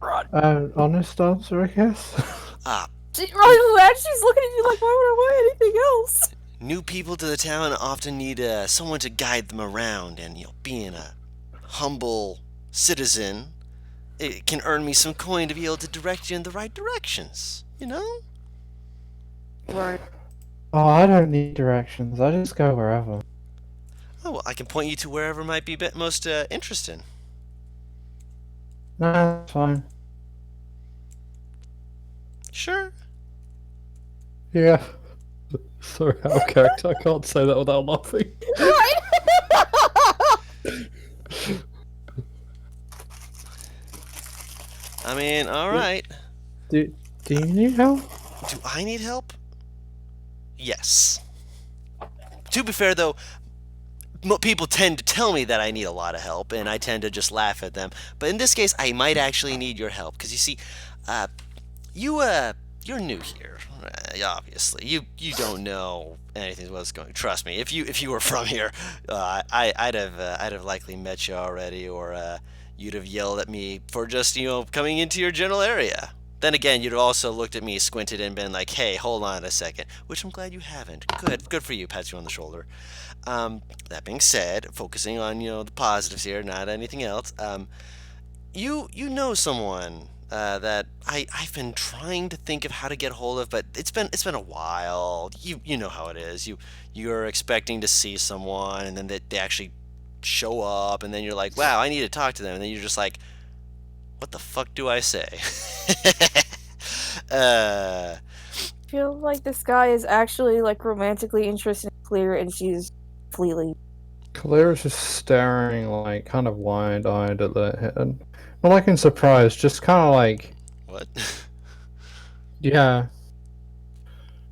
Honest answer, I guess. She's looking at you like, why would I want anything else? New people to the town often need someone to guide them around, and being a humble citizen, it can earn me some coin to be able to direct you in the right directions. Right. Oh, I don't need directions. I just go wherever. Oh, well, I can point you to wherever might be most interesting. Nah, that's fine. Sure. Yeah. Sorry, out of character. I can't say that without laughing. Right? I mean, all right. Do you need help? Do I need help? Yes. To be fair, though, people tend to tell me that I need a lot of help, and I tend to just laugh at them. But in this case, I might actually need your help, because you see, uh, you're new here. Obviously, you don't know anything what's going. Trust me, if you were from here, I'd have likely met you already, or you'd have yelled at me for just coming into your general area. Then again, you'd have also looked at me, squinted, and been like, "Hey, hold on a second," which I'm glad you haven't. Good for you. Pats you on the shoulder. That being said, focusing on the positives here, not anything else. You know someone that I've been trying to think of how to get hold of, but it's been a while. You know how it is. You're expecting to see someone, and then they actually show up, and then you're like, wow, I need to talk to them, and then you're just like, what the fuck do I say? I feel like this guy is actually like romantically interested in Clear, and she's completely. Kalira's just staring, like, kind of wide-eyed at the head. Not like in surprise, just kind of like, What? yeah.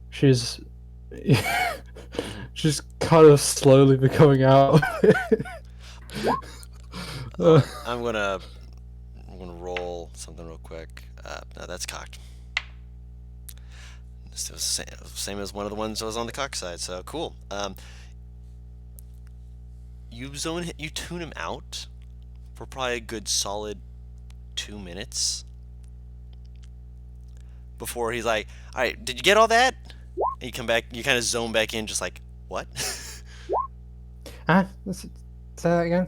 She's... she's kind of slowly becoming out. I'm gonna roll something real quick. No, that's cocked. It was same as one of the ones that was on the cock side. So cool. You tune him out for probably a good solid 2 minutes before he's like, "All right, did you get all that?" And you come back, you kind of zone back in, just like, "What?" Huh? Say that again?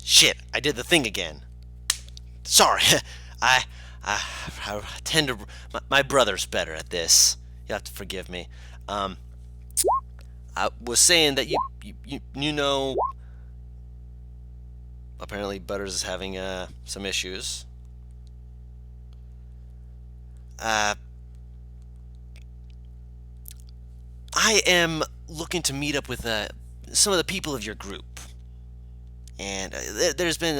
Shit! I did the thing again. Sorry, I tend to. My brother's better at this. You have to forgive me. I was saying that you know. Apparently, Butters is having some issues. I am looking to meet up with some of the people of your group, and there's been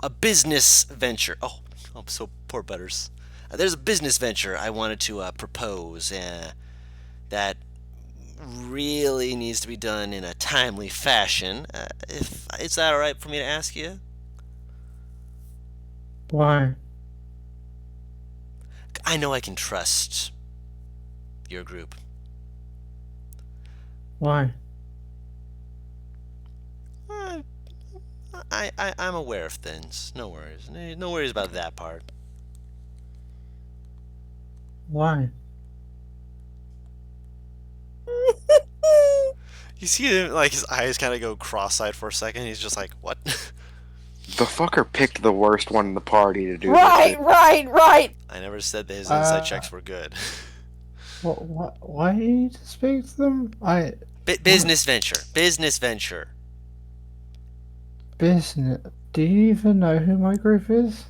a business venture. Oh, so poor Butters. There's a business venture I wanted to propose that really needs to be done in a timely fashion. If is that all right for me to ask you? Why? I know I can trust your group. Why? I'm aware of things. No worries. No worries about that part. Why? You see him, like, his eyes kind of go cross-eyed for a second. He's just like, what? The fucker picked the worst one in the party to do Right, this. right. I never said that his inside checks were good. What? Why do you need to speak to them? Business venture. Business venture. Business. Do you even know who my group is?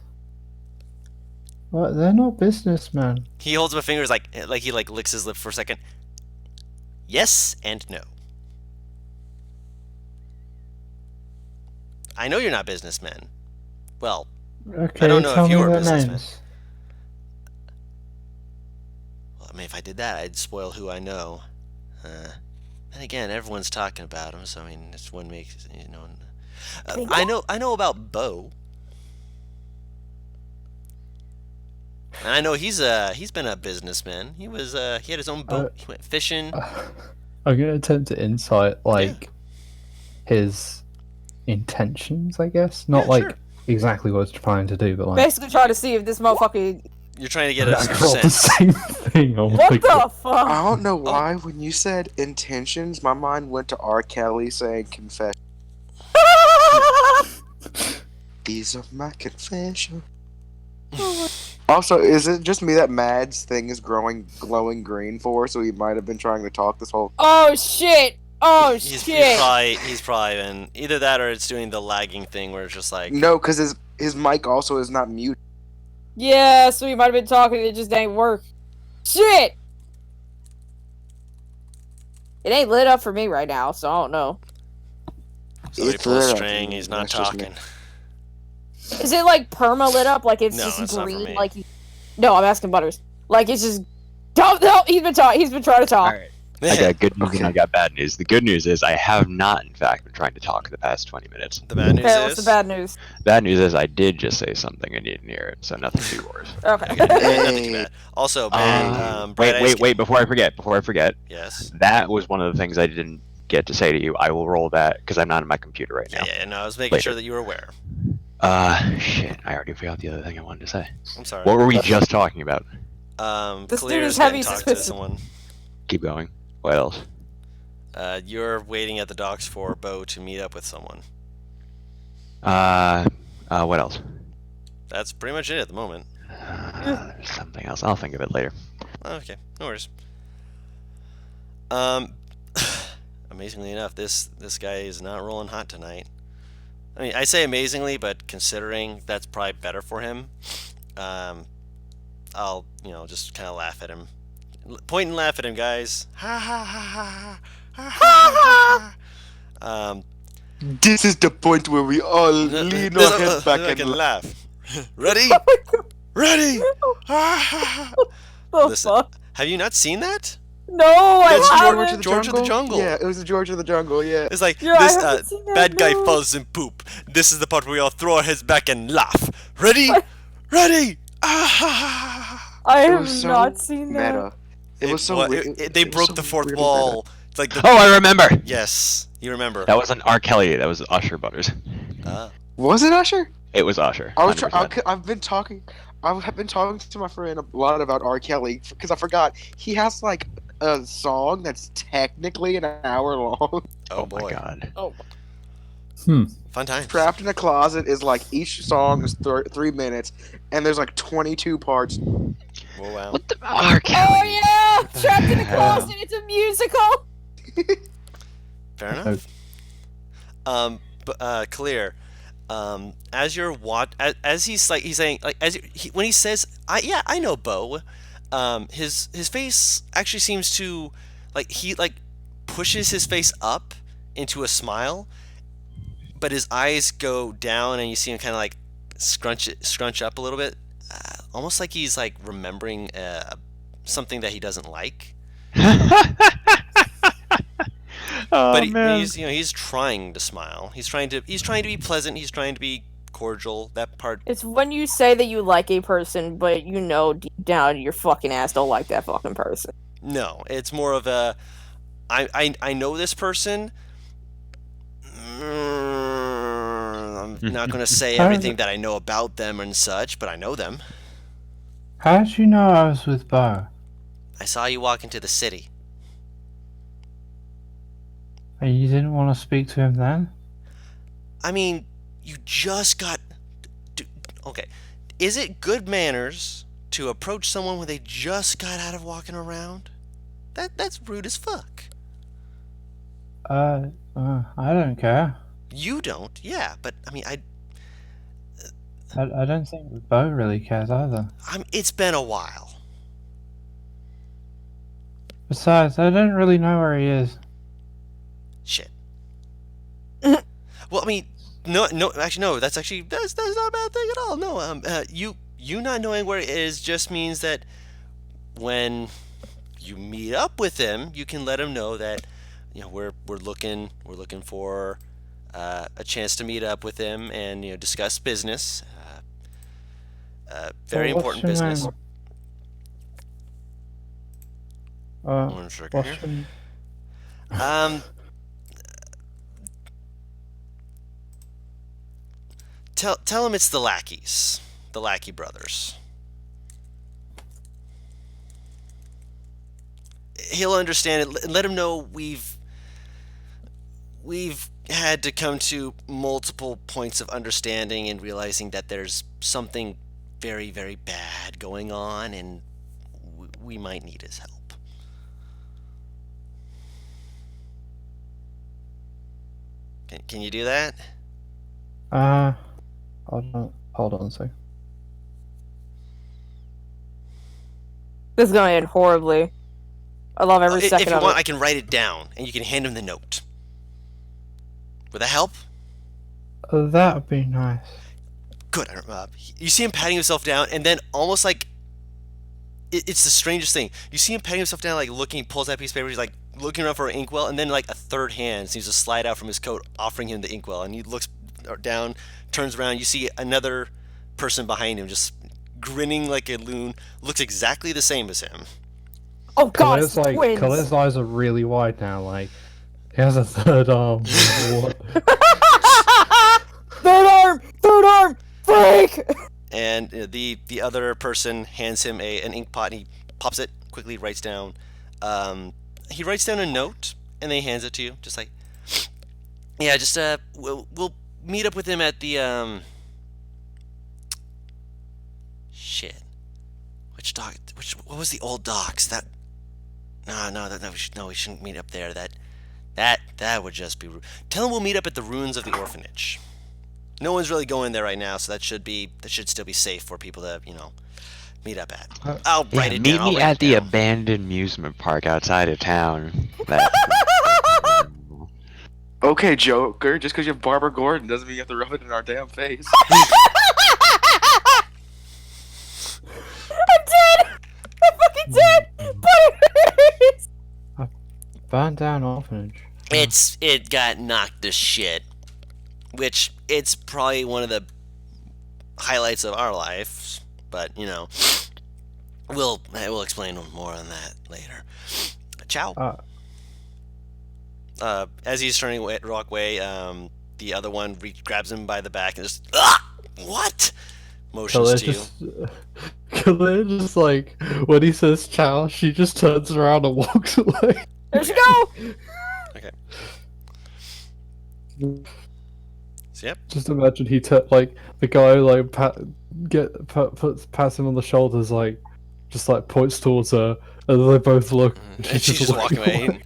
What? They're not businessmen. He holds my fingers like he like licks his lip for a second. Yes and no. I know you're not businessmen. Well, Okay, I don't know tell if you me were their businessmen. names. Well, I mean, if I did that, I'd spoil who I know. And again, everyone's talking about him, so I mean, it's one makes I know about Bo, and I know he's been a businessman. He had his own boat. He went fishing. I'm gonna attempt to insight his intentions, I guess. Not Yeah, sure. exactly what he's trying to do, but like Basically, trying to see if this motherfucker. You're trying to get a I got the sense. same thing. Oh What my God. the fuck? I don't know why when you said intentions, my mind went to R. Kelly saying confession. These are my confessions. Also, is it just me that Mad's thing is glowing green for? So he might have been trying to talk this whole. Oh shit! Oh He's shit! probably been either that or it's doing the lagging thing where it's just like No, because his mic also is not muted. Yeah, so we might have been talking. It just ain't work. Shit! It ain't lit up for me right now, so I don't know. somebody It's pull a lit up for string. me, He's not that's just me. talking. Is it like perma lit up? Like it's No, just it's not for green? me. Like no, I'm asking Butters. Like it's just. Don't no. He's been talking. He's been trying to All talk. right. I got good news and I got bad news. The good news is I have not, in fact, been trying to talk the past 20 minutes. The bad news Okay, what's the is bad news? Bad news is I did just say something and you didn't hear it, so nothing too worse. Okay. okay, nothing too Hey. bad. Also, Ben, Wait, before I forget. Yes. That was one of the things I didn't get to say to you. I will roll that because I'm not on my computer right now. Yeah. No, I was making sure that you were aware. Shit, I already forgot the other thing I wanted to say. I'm sorry. What were we just talking about? This Clear dude is is getting heavy talked to suspicious. someone. Keep going. What else? You're waiting at the docks for Bo to meet up with someone. What else? That's pretty much it at the moment. Something else. I'll think of it later. Okay, no worries. Amazingly enough, this guy is not rolling hot tonight. I mean, I say amazingly, but considering that's probably better for him, I'll just kind of laugh at him, point and laugh at him, guys. Ha ha ha ha ha ha ha. This is the point where we all lean our head back and laugh. Ready? Ready? The Listen, fuck? have you not seen that? No, I That's haven't. George of the Jungle. Yeah, it was the George of the Jungle. Yeah. It's like Yeah, I this haven't seen that, bad guy no. falls in poop. This is the part where we all throw our heads back and laugh. Ready? Ready? Ah! I It have was so not seen that. meta. It was so weird. They it was broke so the fourth weirdly wall. It's like the Oh, I remember. yes, you remember. That wasn't R. Kelly. That was Usher Butters. Ah. meta. Was it Usher? It was Usher. I was. 100%. I've been talking. I have been talking to my friend a lot about R. Kelly because I forgot he has like a song that's technically an hour long. Oh my boy. god. Oh, Fun times. Trapped in a Closet is like each song is 3 minutes, and there's like 22 parts. Oh wow. What the R. Kelly? oh yeah! Trapped in a hell? closet. It's a musical. Fair enough. Clear. As you're as he's saying like when he says I know Bo, his face actually seems to he pushes his face up into a smile, but his eyes go down and you see him kind of like scrunch up a little bit, almost like he's like remembering something that he doesn't like. Oh, But man. he's trying to smile. He's trying to be pleasant. He's trying to be cordial. That part. It's when you say that you like a person, but you know deep down your fucking ass don't like that fucking person. No, it's more of a I know this person. I'm not going to say everything that I know about them and such, but I know them. How did you know I was with Bo? I saw you walk into the city. And you didn't want to speak to him then? I mean, you just got. Okay, is it good manners to approach someone when they just got out of walking around? That's rude as fuck. I don't care. You don't, yeah, but I mean, I don't think Bo really cares either. it's been a while. Besides, I don't really know where he is. Shit. Well, I mean, no, actually, no. That's not a bad thing at all. No, you not knowing where it is just means that when you meet up with him, you can let him know that we're looking for a chance to meet up with him and discuss business. Very Well, what's important your business. name? One second What's here. your... Tell him it's the lackeys, the Lackey brothers. He'll understand it. Let him know we've had to come to multiple points of understanding and realizing that there's something very, very bad going on, and we might need his help. Can you do that? Hold on a second. This is gonna end horribly. I love every If second you of want, it. I can write it down, and you can hand him the note. Would that help? That'd be nice. Good. You see him patting himself down, and then almost like it's the strangest thing. You see him patting himself down, like looking. He pulls that piece of paper. He's like looking around for an inkwell, and then like a third hand seems to slide out from his coat, offering him the inkwell. And he looks down, turns around. You see another person behind him, just grinning like a loon. Looks exactly the same as him. Oh god, it's Khalid's twins! Khalid's eyes are really wide now. Like he has a third arm. What? Third arm, freak! And the other person hands him an ink pot, and he pops it quickly, writes down. He writes down a note, and then he hands it to you, just like, yeah, just we'll meet up with him at the shit. Which dock? What was the old docks? That we shouldn't meet up there. That would just be rude. Tell him we'll meet up at the ruins of the orphanage. No one's really going there right now, so that should still be safe for people to, meet up at. I'll write it down. Meet me at the abandoned amusement park outside of town. Okay, Joker, just because you have Barbara Gordon doesn't mean you have to rub it in our damn face. I'm dead! I'm fucking dead! Please! Burn down orphanage. It got knocked to shit, which it's probably one of the highlights of our lives, but we'll explain more on that later. Ciao. As he's turning away, to walk away, the other one grabs him by the back and just what? Motions to you. Khalid just like when he says ciao, she just turns around and walks away. There she go! Okay. So, yep. Just imagine like the guy like pats him on the shoulders, like just like points towards her, and they both look. And she's just walking away.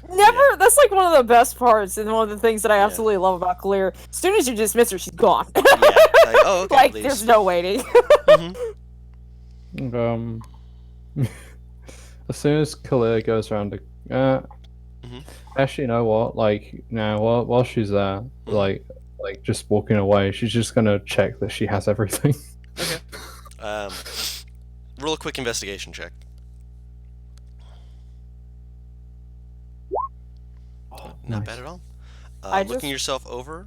Never. That's like one of the best parts, and one of the things that I absolutely love about Clear. As soon as you dismiss her, she's gone. Yeah. Like, oh, okay, like please. there's no waiting. As soon as Khalid goes around actually, you know what? Like now, while she's there, like just walking away, she's just gonna check that she has everything. Okay. Roll a quick investigation check. Not Nice. bad at all. I Looking yourself over,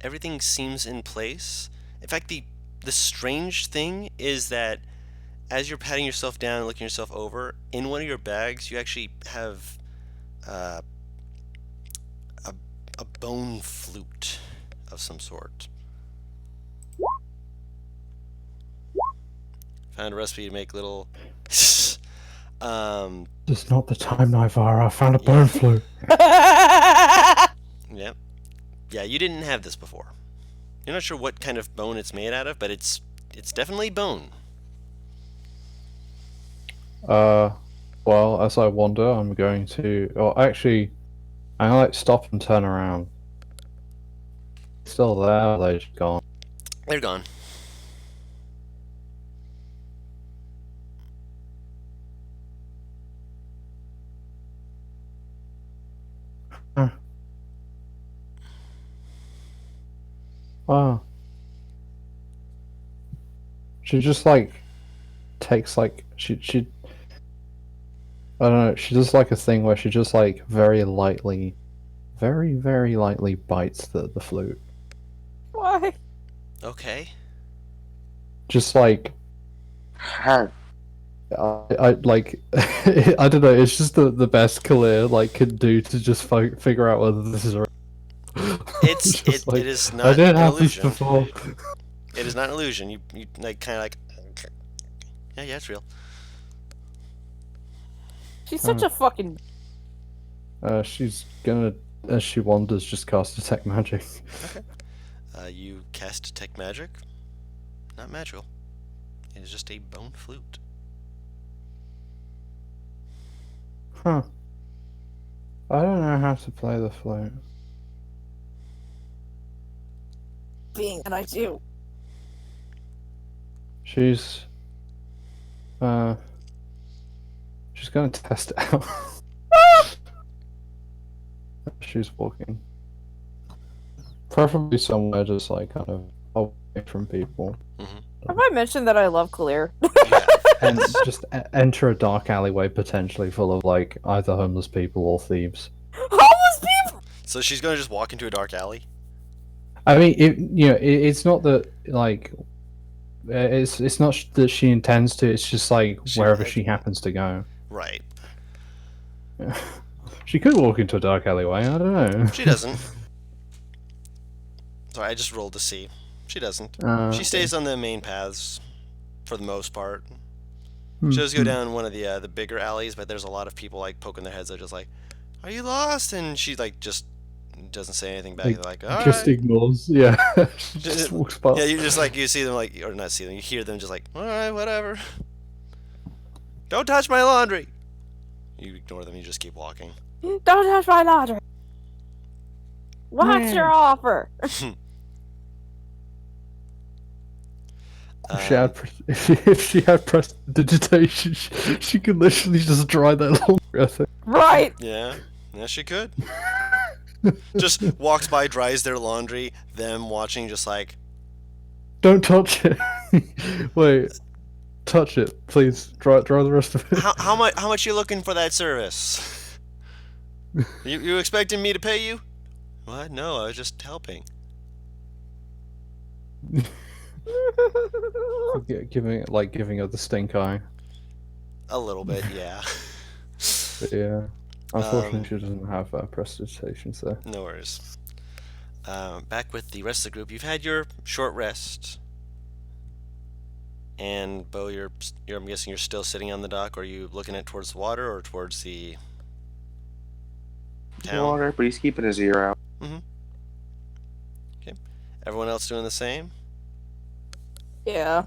everything seems in place. In fact, the strange thing is that as you're patting yourself down and looking yourself over, in one of your bags, you actually have a bone flute of some sort. Found a recipe to make little. It's not the time, Nivara. I found a bone flute. Yep. Yeah, you didn't have this before. You're not sure what kind of bone it's made out of, but it's definitely bone. Well, as I wander, I'm going to. Or actually, I'm gonna stop and turn around. Still there? Or they just gone? They're gone. Wow. She just like takes like she I don't know, she does like a thing where she just like very lightly bites the flute. Why? Okay. Just like How? I like I don't know, it's just the best Khalid like could do to just figure out whether this is right. It Like, is I not didn't an have these illusion. before. It is not an illusion. You like kind of like yeah, it's real. She's such a fucking. She's gonna, as she wanders, just cast detect magic. Okay. You cast detect magic. Not magical. It is just a bone flute. Huh. I don't know how to play the flute. being, and I do. She's gonna test it out. She's walking. Preferably somewhere just like kind of away from people. Have I mentioned that I love Clear? Yeah. And just enter a dark alleyway potentially full of like either homeless people or thieves. Homeless people! So she's gonna just walk into a dark alley. I mean, it's not that like it's not that she intends to. It's just like wherever she happens to go. Right. She could walk into a dark alleyway. I don't know. She doesn't. Sorry, I just rolled to see. She doesn't. She stays on the main paths for the most part. She does go down one of the bigger alleys, but there's a lot of people like poking their heads out, just like, "Are you lost?" And she like just doesn't say anything back. Like, all just right. ignores. Yeah, she just walks past. Yeah, you just like you see them like, or not see them. You hear them just like, "All right, whatever. Don't touch my laundry." You ignore them. You just keep walking. Don't touch my laundry. What's your offer? If she had prestidigitation, she could literally just dry that laundry. I think. Right. Yeah, she could. Just walks by, dries their laundry. Them watching, just like, don't touch it. Wait, touch it, please. Dry the rest of it. How much you looking for that service? You expecting me to pay you? What? No, I was just helping. Giving her the stink eye. A little bit, yeah. But yeah, unfortunately, she doesn't have prestidigitation, so. No worries. Back with the rest of the group. You've had your short rest, and Bo, I'm guessing you're still sitting on the dock. Or are you looking at towards the water or towards the town? Water, but he's keeping his ear out. Okay. Everyone else doing the same? Yeah.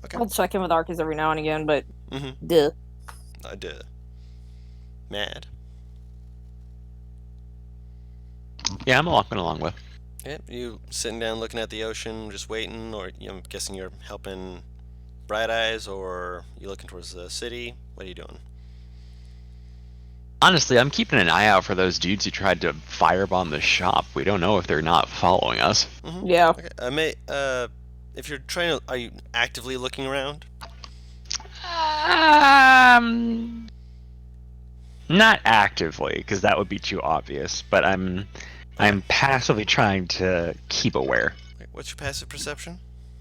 Okay. I'll check in with Arcus every now and again, but Mm-hmm. duh. Duh. Mad. Yeah, I'm walking along with. Yep. You sitting down looking at the ocean, just waiting, or I'm guessing you're helping Bright Eyes, or you looking towards the city? What are you doing? Honestly, I'm keeping an eye out for those dudes who tried to firebomb the shop. We don't know if they're not following us. Mm-hmm. Yeah. Okay. If you're trying to, are you actively looking around? Not actively, because that would be too obvious. But I'm passively trying to keep aware. Okay, what's your passive perception?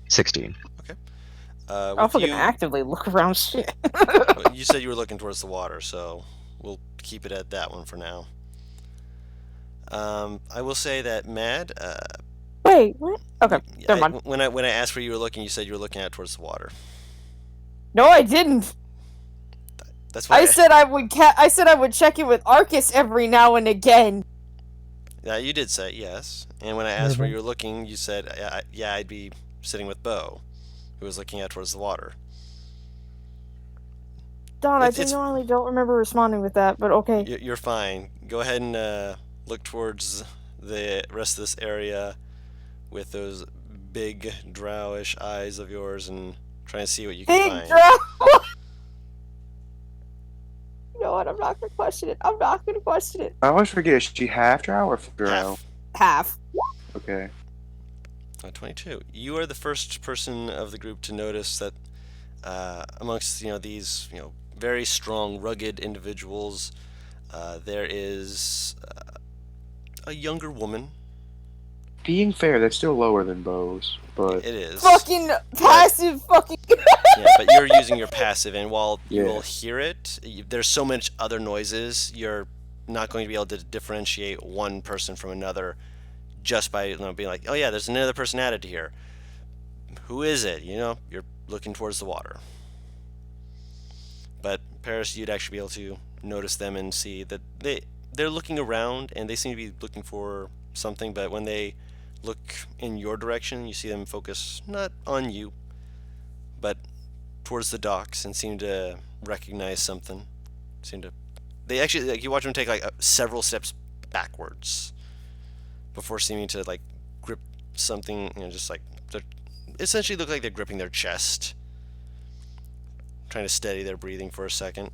16. Okay. I'll fucking actively look around shit. Well, you said you were looking towards the water, so we'll keep it at that one for now. I will say that Mad. Wait, what? Okay, never mind. When I asked where you were looking, you said you were looking out towards the water. No, I didn't. That's why I said I would. I said I would check in with Arcus every now and again. Yeah, you did say yes. And when I asked where you were looking, you said, "Yeah, I'd be sitting with Bo, who was looking out towards the water." Don, I genuinely don't remember responding with that, but okay. You're fine. Go ahead and look towards the rest of this area with those big drowish eyes of yours and try and see what you can find. Big drow. You know what? I'm not gonna question it. I always forget, is she half drow or full drow? Half. Okay. 22. You are the first person of the group to notice that amongst these very strong, rugged individuals, there is a younger woman. Being fair, that's still lower than Bo's, but It is. Fucking passive. Fucking. Yeah, but you're using your passive, and while you Yeah. will hear it, there's so much other noises, you're not going to be able to differentiate one person from another just by being like, oh yeah, there's another person added to here. Who is it? You're looking towards the water. But Paris, you'd actually be able to notice them and see that they're looking around, and they seem to be looking for something, but when they look in your direction, you see them focus not on you, but towards the docks and seem to recognize something. They actually, you watch them take several steps backwards before seeming to grip something, just like they essentially look like they're gripping their chest, trying to steady their breathing for a second.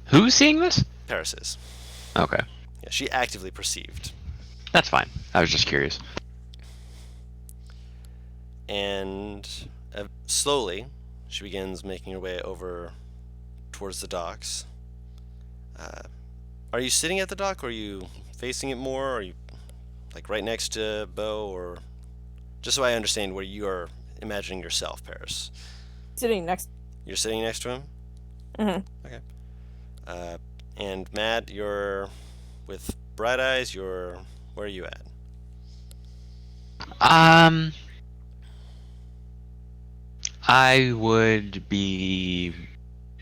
Who's seeing this? Paris is. Okay, Yeah, she actively perceived. that's fine. I was just curious. And slowly, she begins making her way over towards the docks. Are you sitting at the dock, or are you facing it more? Or are you like right next to Bo, or just so I understand where you are imagining yourself, Paris? Sitting next. You're sitting next to him. Okay. And Matt, you're with Bright Eyes. Where are you at? I would be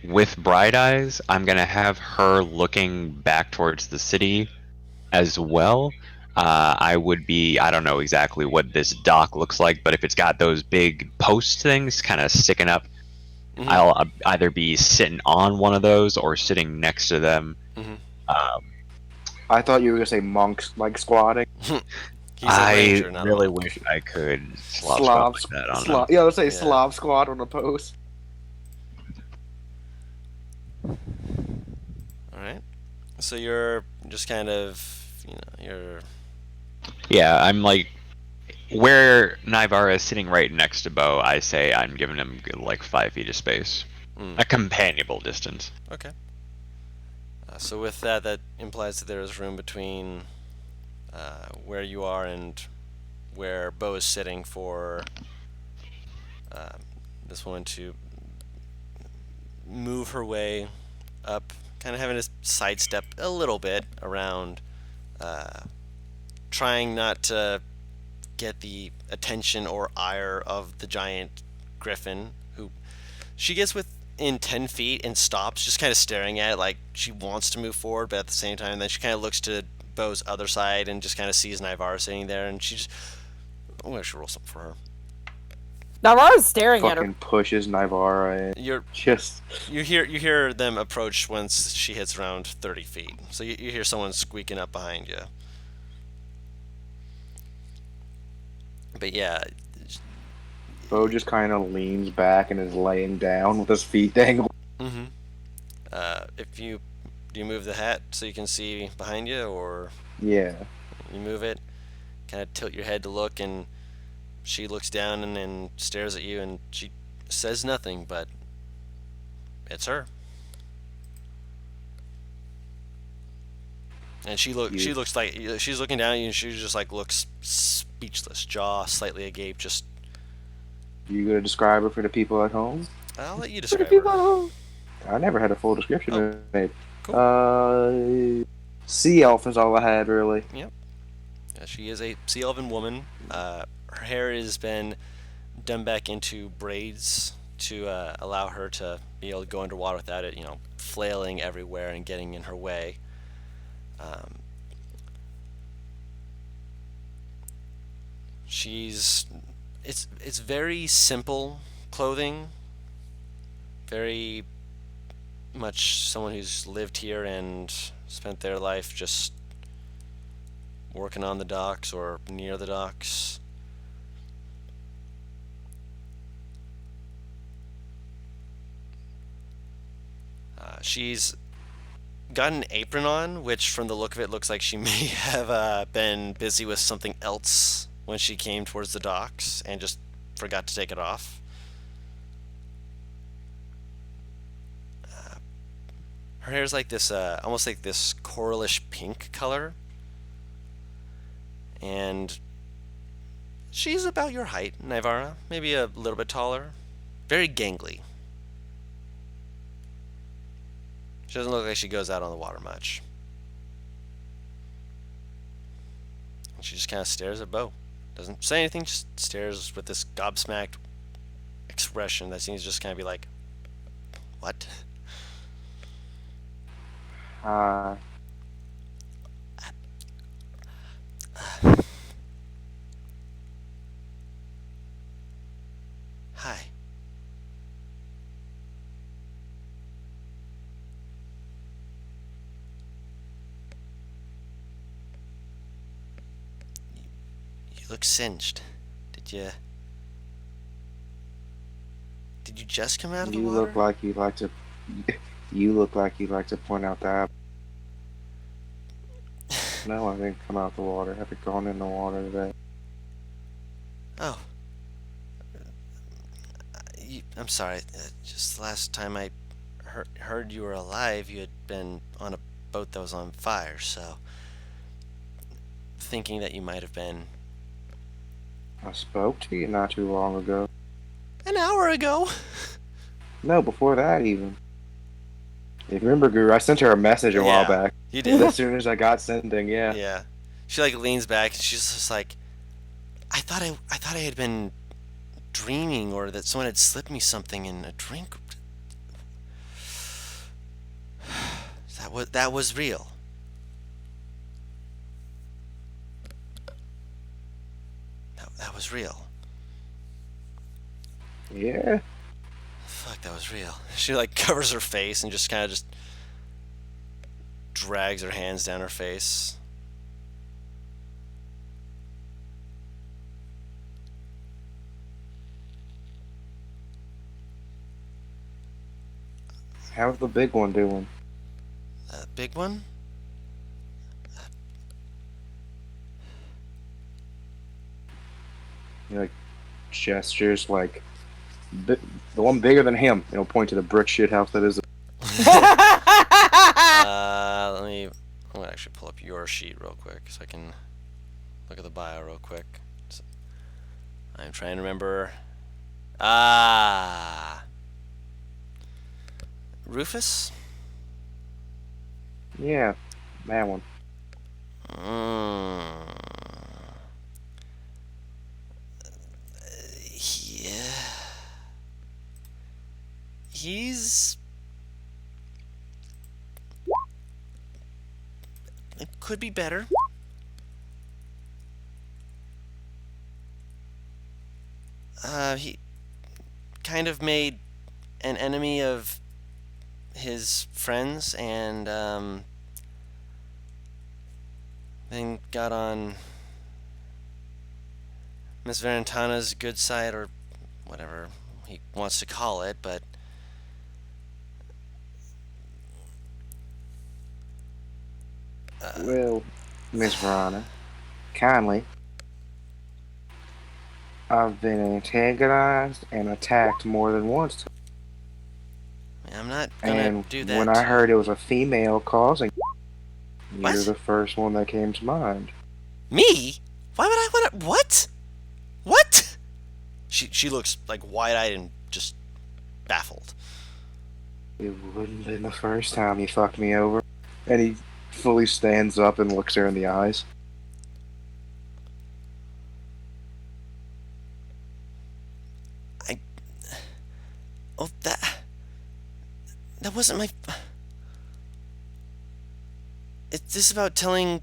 with Bright Eyes. I'm gonna have her looking back towards the city as well. I would be, I don't know exactly what this dock looks like, but if it's got those big post things kind of sticking up, I'll either be sitting on one of those or sitting next to them. I thought you were gonna say monks like squatting. He's a ranger, not really a monk. wish I could Slav squat like that on them. Yeah, let's say Slav squat on a post. All right. So you're just kind of, you're. Yeah, I'm like where Naivara is sitting right next to Bo. I say I'm giving him like 5 feet of space, a companionable distance. Okay. So with that, that implies that there is room between where you are and where Bo is sitting for this woman to move her way up, kind of having to sidestep a little bit around, trying not to get the attention or ire of the giant griffin, who she gets within 10 feet and stops, just kind of staring at it like she wants to move forward, but at the same time, then she kind of looks to Bo's other side and just kind of sees Naivara sitting there, and she just, I'm gonna roll something for her. Navarro's staring at her. Fucking pushes Naivara in. You hear them approach once she hits around 30 feet. So you hear someone squeaking up behind you. But yeah. Bo just kind of leans back and is laying down with his feet dangled. If do you move the hat so you can see behind you, or yeah, you move it, kind of tilt your head to look, and she looks down and stares at you, and she says nothing, but it's her. And she looks like she's looking down at you, and she just like looks speechless, jaw slightly agape. Just. You gonna describe her for the people at home? I'll let you describe her. I never had a full description made. Cool. Sea elf is all I had, really. Yep. She is a sea elven woman. Her hair has been done back into braids to allow her to be able to go underwater without it, flailing everywhere and getting in her way. It's very simple clothing, very much someone who's lived here and spent their life just working on the docks or near the docks. She's got an apron on, which from the look of it looks like she may have been busy with something else when she came towards the docks and just forgot to take it off. Her hair's like this, almost like this coralish pink color. And she's about your height, Naivara, maybe a little bit taller. Very gangly. She doesn't look like she goes out on the water much. And she just kind of stares at Bo. Doesn't say anything, just stares with this gobsmacked expression that seems to just kind of be like, what? Hi. You look singed. Did you just come out of the You water? look like you like to. You look like you like to point out that. No, I didn't come out the water. I've gone in the water today. Oh. I'm sorry. Just last time I heard you were alive, you had been on a boat that was on fire, so thinking that you might have been I spoke to you not too long ago. an hour ago. No, before that even. If you remember, Guru, I sent her a message a while back. You did. As soon as I got sending, yeah. Yeah. She like leans back and she's just like, I thought I had been dreaming, or that someone had slipped me something in a drink. That was real. That was real. Yeah. Fuck, that was real. She like covers her face and just kind of just drags her hands down her face. How's the big one doing? Big one? You know, like gestures like the one bigger than him. You know, point to the brick shit house that is. I'm gonna actually pull up your sheet real quick so I can look at the bio real quick. So, I'm trying to remember. Rufus? Yeah, that one. Yeah. He's... It could be better. He kind of made an enemy of his friends, and then got on Miss Valentana's good side, or whatever he wants to call it, but Well, Miss Verona, kindly. I've been antagonized and attacked more than once. I'm not gonna And do that. when I heard it was a female causing, What? you're the first one that came to mind. Me? Why would I want to? What? What? She looks like wide-eyed and just baffled. It wouldn't have been the first time you fucked me over. And he fully stands up and looks her in the eyes. Oh, that wasn't my... Is this about telling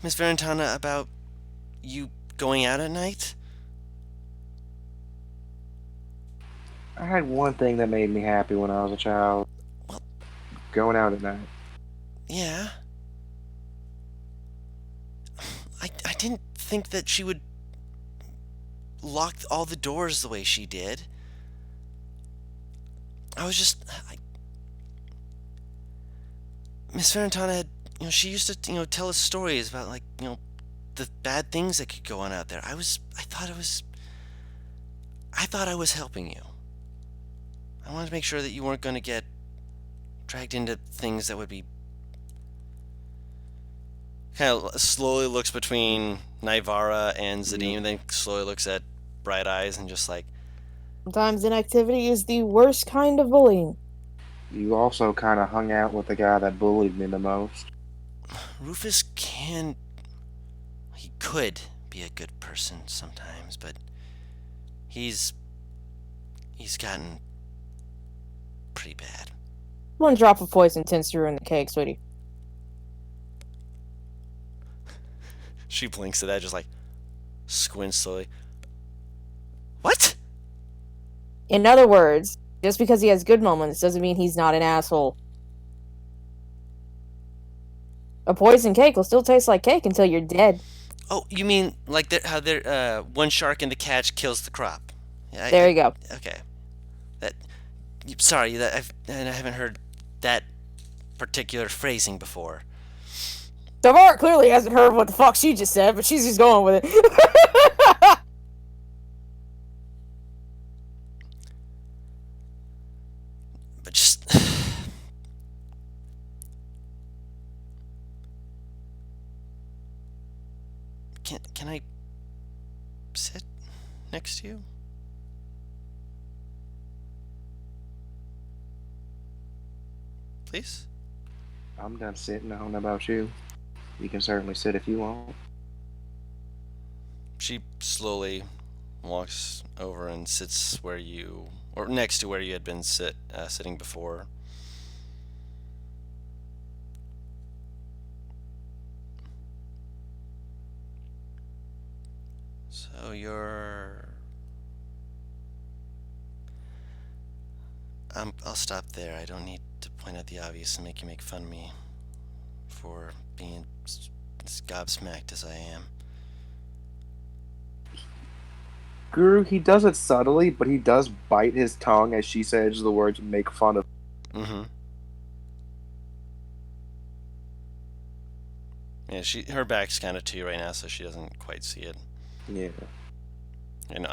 Miss Valentana about you going out at night? I had one thing that made me happy when I was a child. Well- Going out at night. Yeah. I didn't think that she would lock all the doors the way she did. I was just... Miss Valentana had... she used to, tell us stories about, like, the bad things that could go on out there. I thought I was helping you. I wanted to make sure that you weren't going to get dragged into things that would be... Kind of slowly looks between Naivara and Zadim, and then slowly looks at Bright Eyes and just like... Sometimes inactivity is the worst kind of bullying. You also kind of hung out with the guy that bullied me the most. Rufus he could be a good person sometimes, but he's gotten pretty bad. One drop of poison tends to ruin the cake, sweetie. She blinks at that, just like squints slowly. What? In other words, just because he has good moments doesn't mean he's not an asshole. A poison cake will still taste like cake until you're dead. Oh, you mean like how there one shark in the catch kills the crop? Yeah, There you go. Okay. That. Sorry, I haven't heard that particular phrasing before. Tamara clearly hasn't heard what the fuck she just said, but she's just going with it. But just. Can I sit next to you? Please? I'm done sitting. I don't know about you. You can certainly sit if you want. She slowly walks over and sits or next to where you had been sitting before. So I'll stop there. I don't need to point out the obvious and make you make fun of me for being as gobsmacked as I am. Guru, he does it subtly, but he does bite his tongue as she says the words make fun of. Mm-hmm. Yeah, her back's kind of to you right now, so she doesn't quite see it. Yeah. And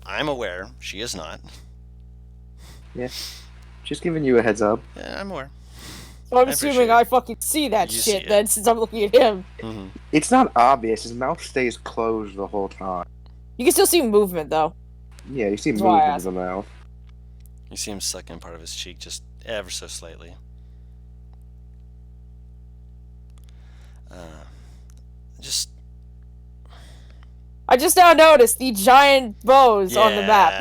I'm aware she is not. Yeah. Just giving you a heads up. Yeah, I'm aware. So I'm assuming I fucking see that You shit see then, since I'm looking at him. Mm-hmm. It's not obvious. His mouth stays closed the whole time. You can still see movement, though. Yeah, you see That's why I movement in the mouth. You see him sucking part of his cheek just ever so slightly. Just. I just now noticed the giant bows on the map.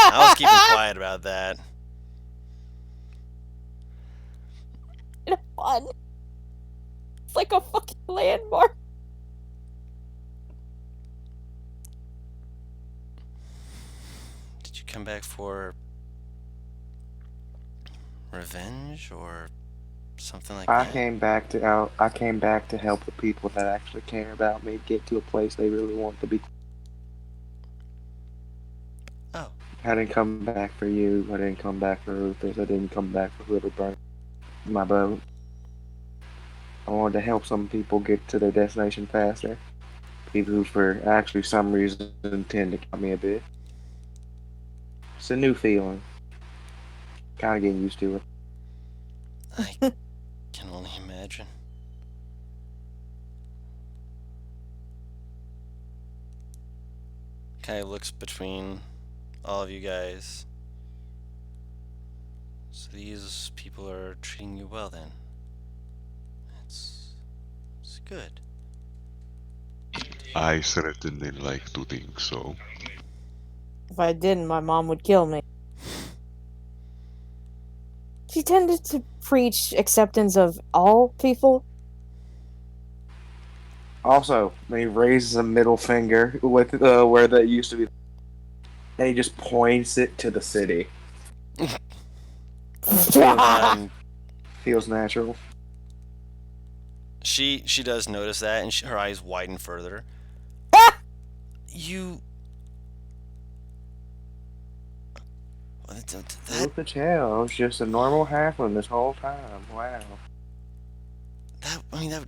I was keeping quiet about that. It's fun. It's like a fucking landmark. Did you come back for revenge or something like that? I came back to help the people that actually care about me get to a place they really want to be. Oh. I didn't come back for you. I didn't come back for Rufus. I didn't come back for whoever burned my boat. I wanted to help some people get to their destination faster. People who, for actually some reason, tend to cut me a bit. It's a new feeling. Kind of getting used to it. I can only imagine. Kind of looks between all of you guys. So these people are treating you well then. It's good. I certainly like to think so. If I didn't, my mom would kill me. She tended to preach acceptance of all people. Also, when he raises a middle finger with where that used to be, and he just points it to the city. Feels natural. She does notice that, and her eyes widen further. You. Look at hell. I was just a normal halfling this whole time. Wow. That when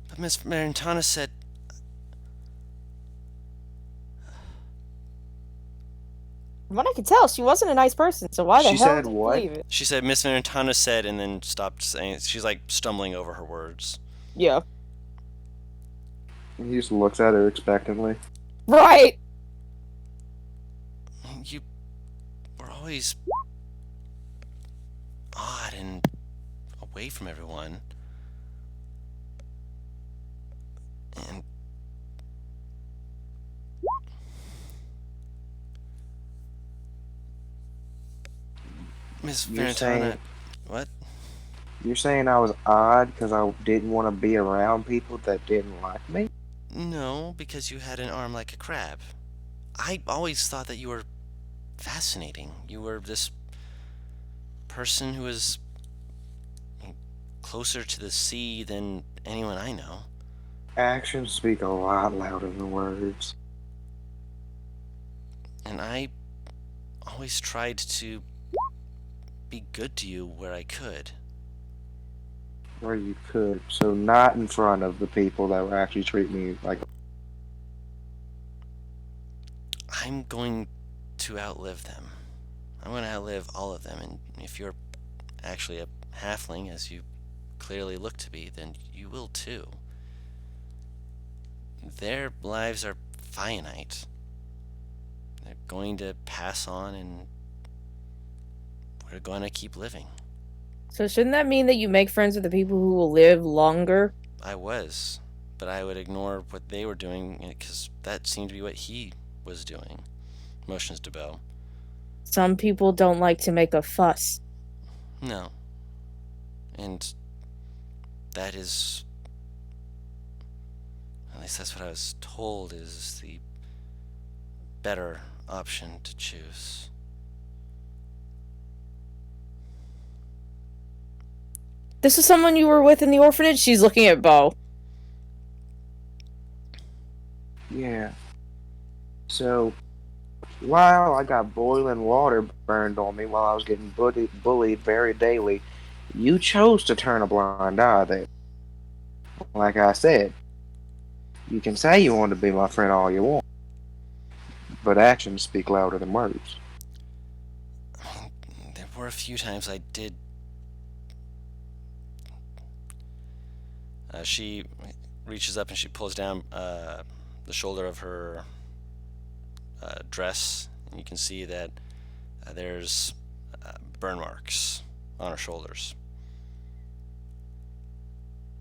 but Miss Marintana said. From what I can tell, she wasn't a nice person, so why the She hell said did you what? believe it? She said Miss Marintana said, and then stopped saying it. She's like stumbling over her words. Yeah. He just looks at her expectantly. Right! You were always odd and away from everyone. And Miss Marintana, what? You're saying I was odd because I didn't want to be around people that didn't like me? No, because you had an arm like a crab. I always thought that you were fascinating. You were this person who is closer to the sea than anyone I know. Actions speak a lot louder than words. And I always tried to be good to you where I could. Or you could. So not in front of the people that would actually treat me like. I'm going to outlive them. I'm going to outlive all of them. And if you're actually a halfling, as you clearly look to be, then you will too. Their lives are finite. They're going to pass on, and we're going to keep living. So shouldn't that mean that you make friends with the people who will live longer? I was, but I would ignore what they were doing because that seemed to be what he was doing. Motions to Bo. Some people don't like to make a fuss. No. And that is, at least that's what I was told, is the better option to choose. This is someone you were with in the orphanage? She's looking at Bo. Yeah. So, while I got boiling water burned on me while I was getting bullied very daily, you chose to turn a blind eye there. Like I said, you can say you want to be my friend all you want, but actions speak louder than words. There were a few times I did. She reaches up and she pulls down the shoulder of her dress, and you can see that there's burn marks on her shoulders.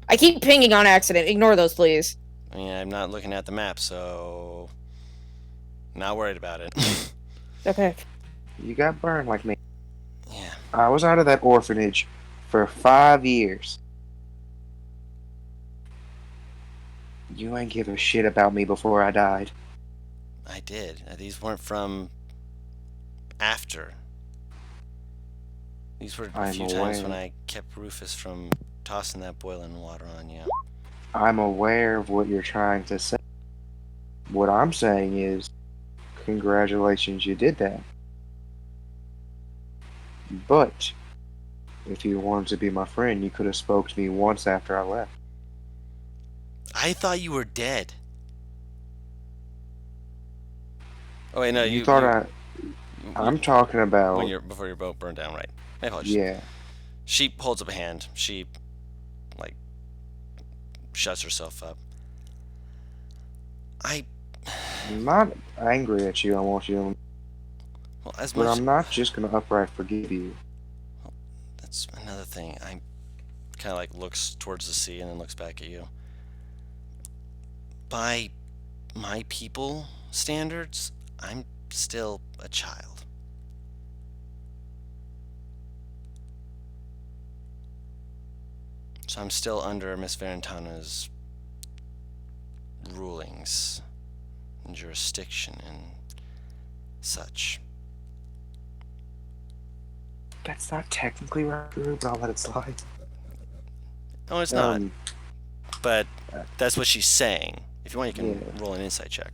I keep pinging on accident. Ignore those, please. I mean, I'm not looking at the map, so not worried about it. Okay. You got burned like me. Yeah. I was out of that orphanage for 5 years. You ain't give a shit about me before I died. I did. These weren't from after. These were a few times when I kept Rufus from tossing that boiling water on you. I'm aware of what you're trying to say. What I'm saying is, congratulations, you did that. But, if you wanted to be my friend, you could have spoke to me once after I left. I thought you were dead. Oh wait, no, you thought I'm talking about before your boat burned down, right? My apologies. Yeah. She holds up a hand. She shuts herself up. I'm not angry at you. I want you. Well, but I'm not just gonna upright forgive you. Well, that's another thing. I kind of looks towards the sea and then looks back at you. By my people standards, I'm still a child. So I'm still under Miss Varentana's rulings and jurisdiction and such. That's not technically right, but I'll let it slide. No, it's not. But that's what she's saying. If you want, you can roll an insight check.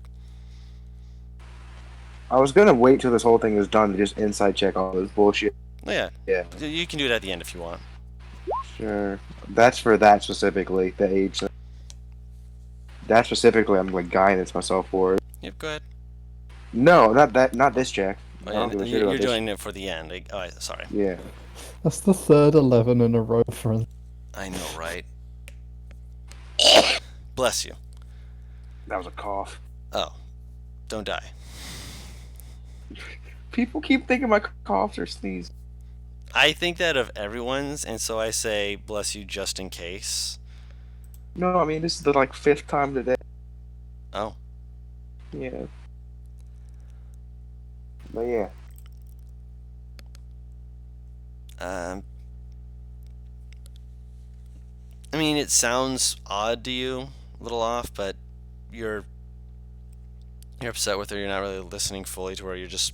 I was gonna wait till this whole thing was done to just insight check all this bullshit. Oh, yeah. Yeah. You can do it at the end if you want. Sure. That's for that specifically, the age. That specifically, I'm guiding myself for it. Yep, go ahead. No, not this check. Oh, yeah, you're doing it for the end. Sorry. Yeah. That's the third 11 in a row for us. I know, right? Bless you. That was a cough. Oh. Don't die. People keep thinking my coughs are sneezes. I think that of everyone's, and so I say bless you just in case. No, I mean, this is the 5th time today. Oh. Yeah. But yeah. I mean, it sounds odd to you, a little off, but you're upset with her. You're not really listening fully to her. You're just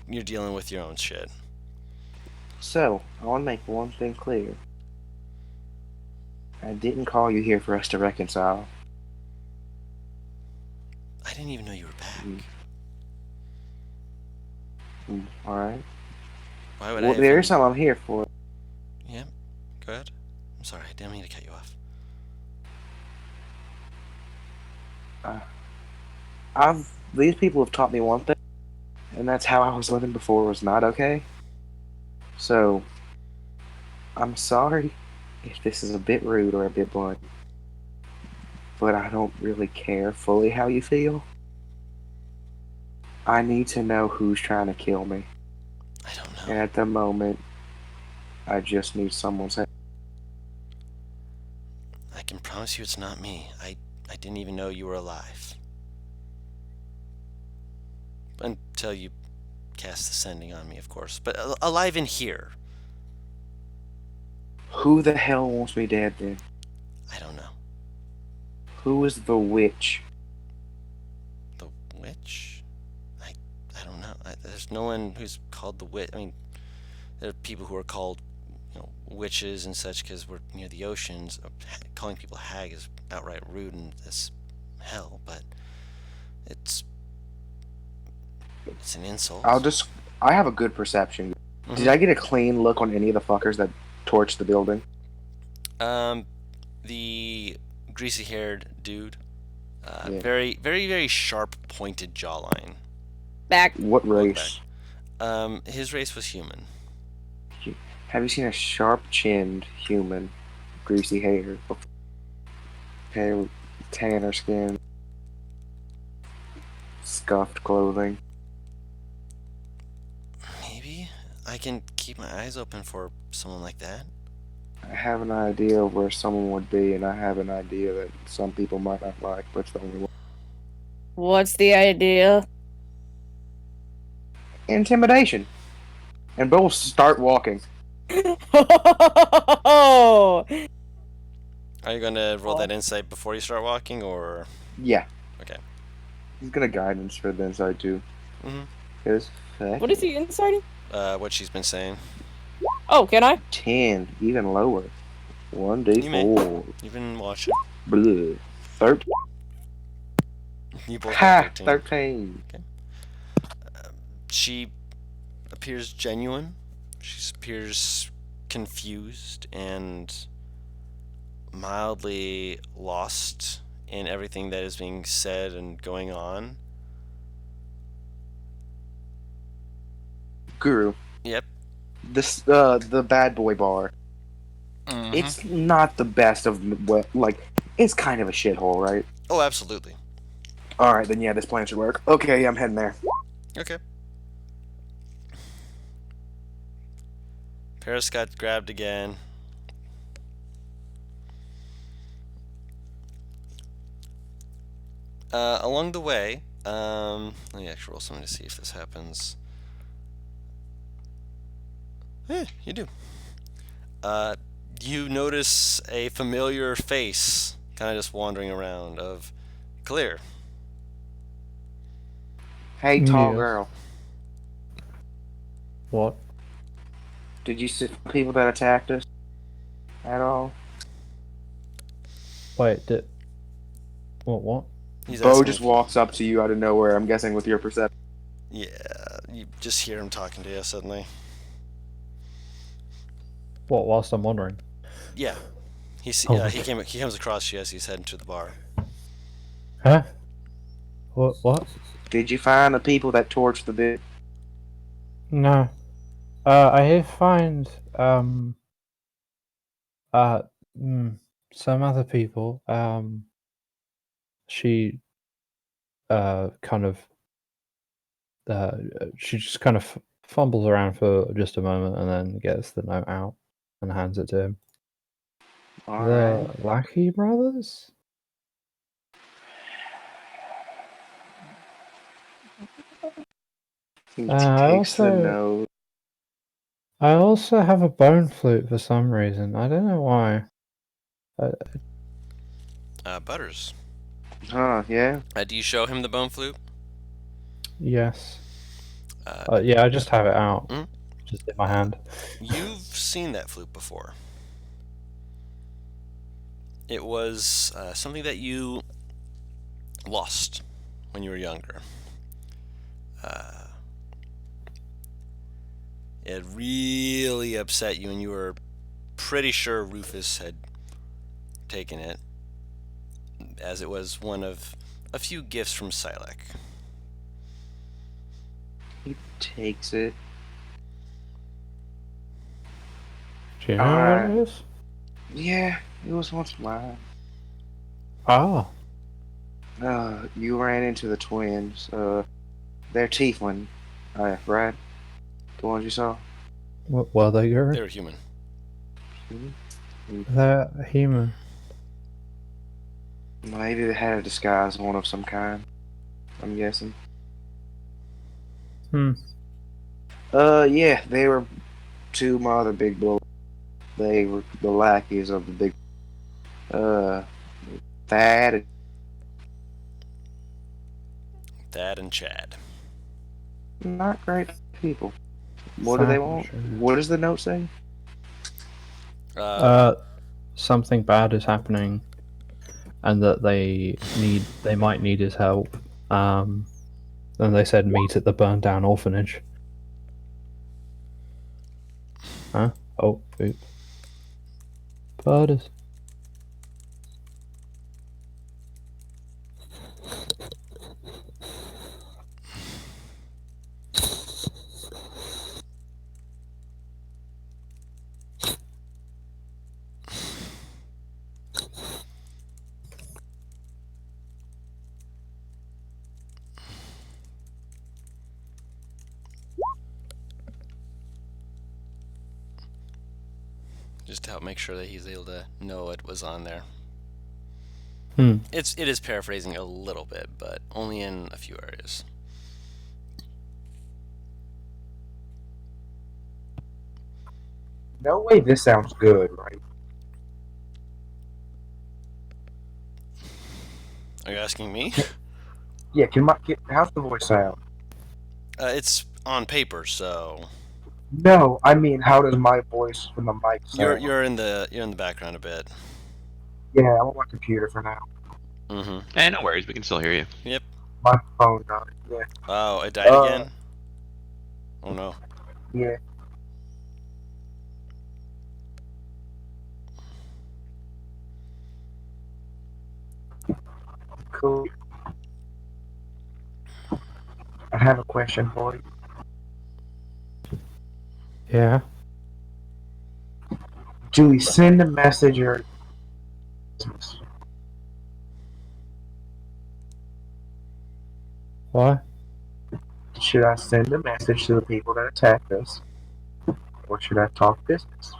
you're dealing with your own shit. So, I want to make one thing clear. I didn't call you here for us to reconcile. I didn't even know you were back. Alright? Why would Well, I there even... is something I'm here for. Yeah, go ahead. I'm sorry, I didn't mean to cut you off. These people have taught me one thing, and that's how I was living before was not okay. So, I'm sorry if this is a bit rude or a bit blunt, but I don't really care fully how you feel. I need to know who's trying to kill me. I don't know. And at the moment, I just need someone's help. I can promise you it's not me. I didn't even know you were alive. Until you cast the sending on me, of course. But alive in here. Who the hell wants me dead then? I don't know. Who is the witch? The witch? I don't know. There's no one who's called the witch. I mean, there are people who are called, witches and such because we're near the oceans. Calling people hag is outright rude and as hell, but it's an insult. I have a good perception. Mhm. Did I get a clean look on any of the fuckers that torched the building? The greasy-haired dude, Yeah. very, very, very sharp, pointed jawline. Back. What Look race? back. His race was human. Have you seen a sharp-chinned human, greasy hair, pale, tanner skin, scuffed clothing? Maybe I can keep my eyes open for someone like that. I have an idea of where someone would be, and I have an idea that some people might not like, but it's the only one. What's the idea? Intimidation. And both start walking. Oh! Are you gonna roll that insight before you start walking, or? Yeah. Okay. He's gonna guidance for the inside too. What is he inciting? What she's been saying. Oh, can I? 10, even lower. 1d4. You've been watching. Bleh. 13. You both Ha! have 13. 13. Okay. She appears genuine. She appears confused and mildly lost in everything that is being said and going on. Guru. Yep. This the bad boy bar. Mm-hmm. It's not the best of it's kind of a shithole, right? Oh, absolutely. All right, then yeah, this plan should work. Okay, I'm heading there. Okay. Paris got grabbed again. Along the way, let me actually roll something to see if this happens. You do. You notice a familiar face kind of just wandering around of Clear. Hey, tall Yes. girl. What? Did you see people that attacked us at all? Wait, did... What? He's Bo asking just if- walks up to you out of nowhere, I'm guessing with your perception. Yeah, you just hear him talking to you suddenly. What, whilst I'm wandering? Yeah. He Okay. comes across you as he's heading to the bar. Huh? What? Did you find the people that torched the bit? No. I did find, some other people. She, kind of, she just kind of fumbles around for just a moment and then gets the note out and hands it to him. All The right. Lackey brothers? He I takes the also- note. I also have a bone flute for some reason. I don't know why. Butters. Huh, yeah? Do you show him the bone flute? Yes. Uh, Yeah, I just have it out. Mhm. just in my hand. You've seen that flute before. It was something that you lost when you were younger. It really upset you, and you were pretty sure Rufus had taken it, as it was one of a few gifts from Silek. He takes it. Do you know what it is? Yeah, it was once mine. Oh. You ran into the twins. They're tiefling, right? The ones you saw? What were they, Gary? They were human. They're human. Maybe they had a disguise on of some kind. I'm guessing. Yeah, they were two of my other big brothers. They were the lackeys of the big. Thad. Thad and Chad. Not great people. What do they want? What does the note say? Something bad is happening, and that they might need his help. And they said meet at the burned down orphanage. Huh? Oh, oop. Birds. Just to help make sure that he's able to know what was on there. It is paraphrasing a little bit, but only in a few areas. No way this sounds good, right? Are you asking me? Yeah, how's the voice sound? It's on paper, so No, I mean, how does my voice from the mic sound? you're in the background a bit. Yeah, I'm on my computer for now. No worries, we can still hear you. Yep. My phone died. Yeah. Oh, it died again? Oh no. Yeah. Cool. I have a question for you. Yeah. Do we send a message or What? should I send a message to the people that attacked us? Or should I talk business?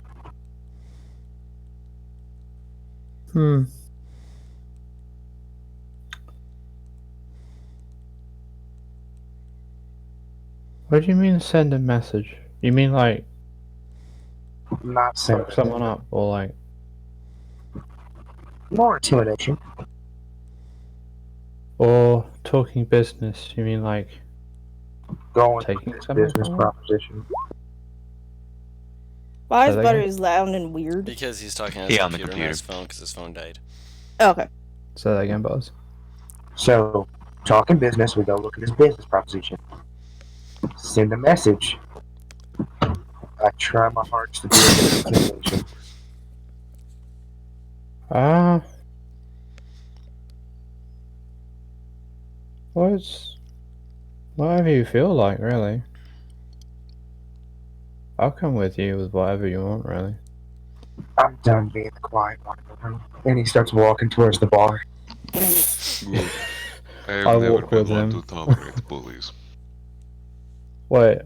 What do you mean send a message? You mean like Not sending fuck someone up, or like more intimidation. or talking business? You mean like Going taking with this something business from them? proposition. Why is Say that Butter again? is loud and weird? Because he's talking on Yeah, his on the computer, not his computer. phone, because his phone died. Okay. Say that again, Buzz. So, talking business, we go look at this business proposition. Send a message. I try my hardest to do a bit of intimidation. Whatever you feel like, really. I'll come with you with whatever you want, really. I'm done being the quiet one. And he starts walking towards the bar. Good. I've I never walk been with one him. to tolerate bullies. Wait,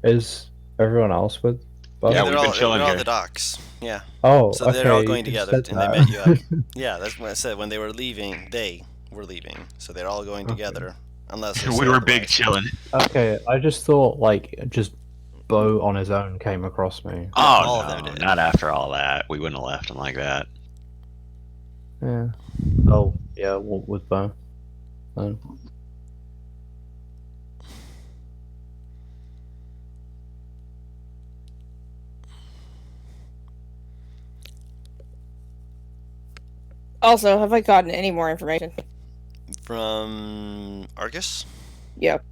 is everyone else with Buzz? Yeah, they're we've been all, chilling they're all here. at the docks. Yeah. Oh, So okay. they're all you going just together, said and they that. met you up. Yeah, that's what I said. When they were leaving, they were leaving. So they're all going together. Unless they We say were big otherwise. chilling. Okay, I just thought like just Bo on his own came across me. Oh all of no, them did. not after all that. We wouldn't have left him like that. Yeah. Oh, yeah, walk with Bo. Then. Also, have I gotten any more information? From Argus? Yep.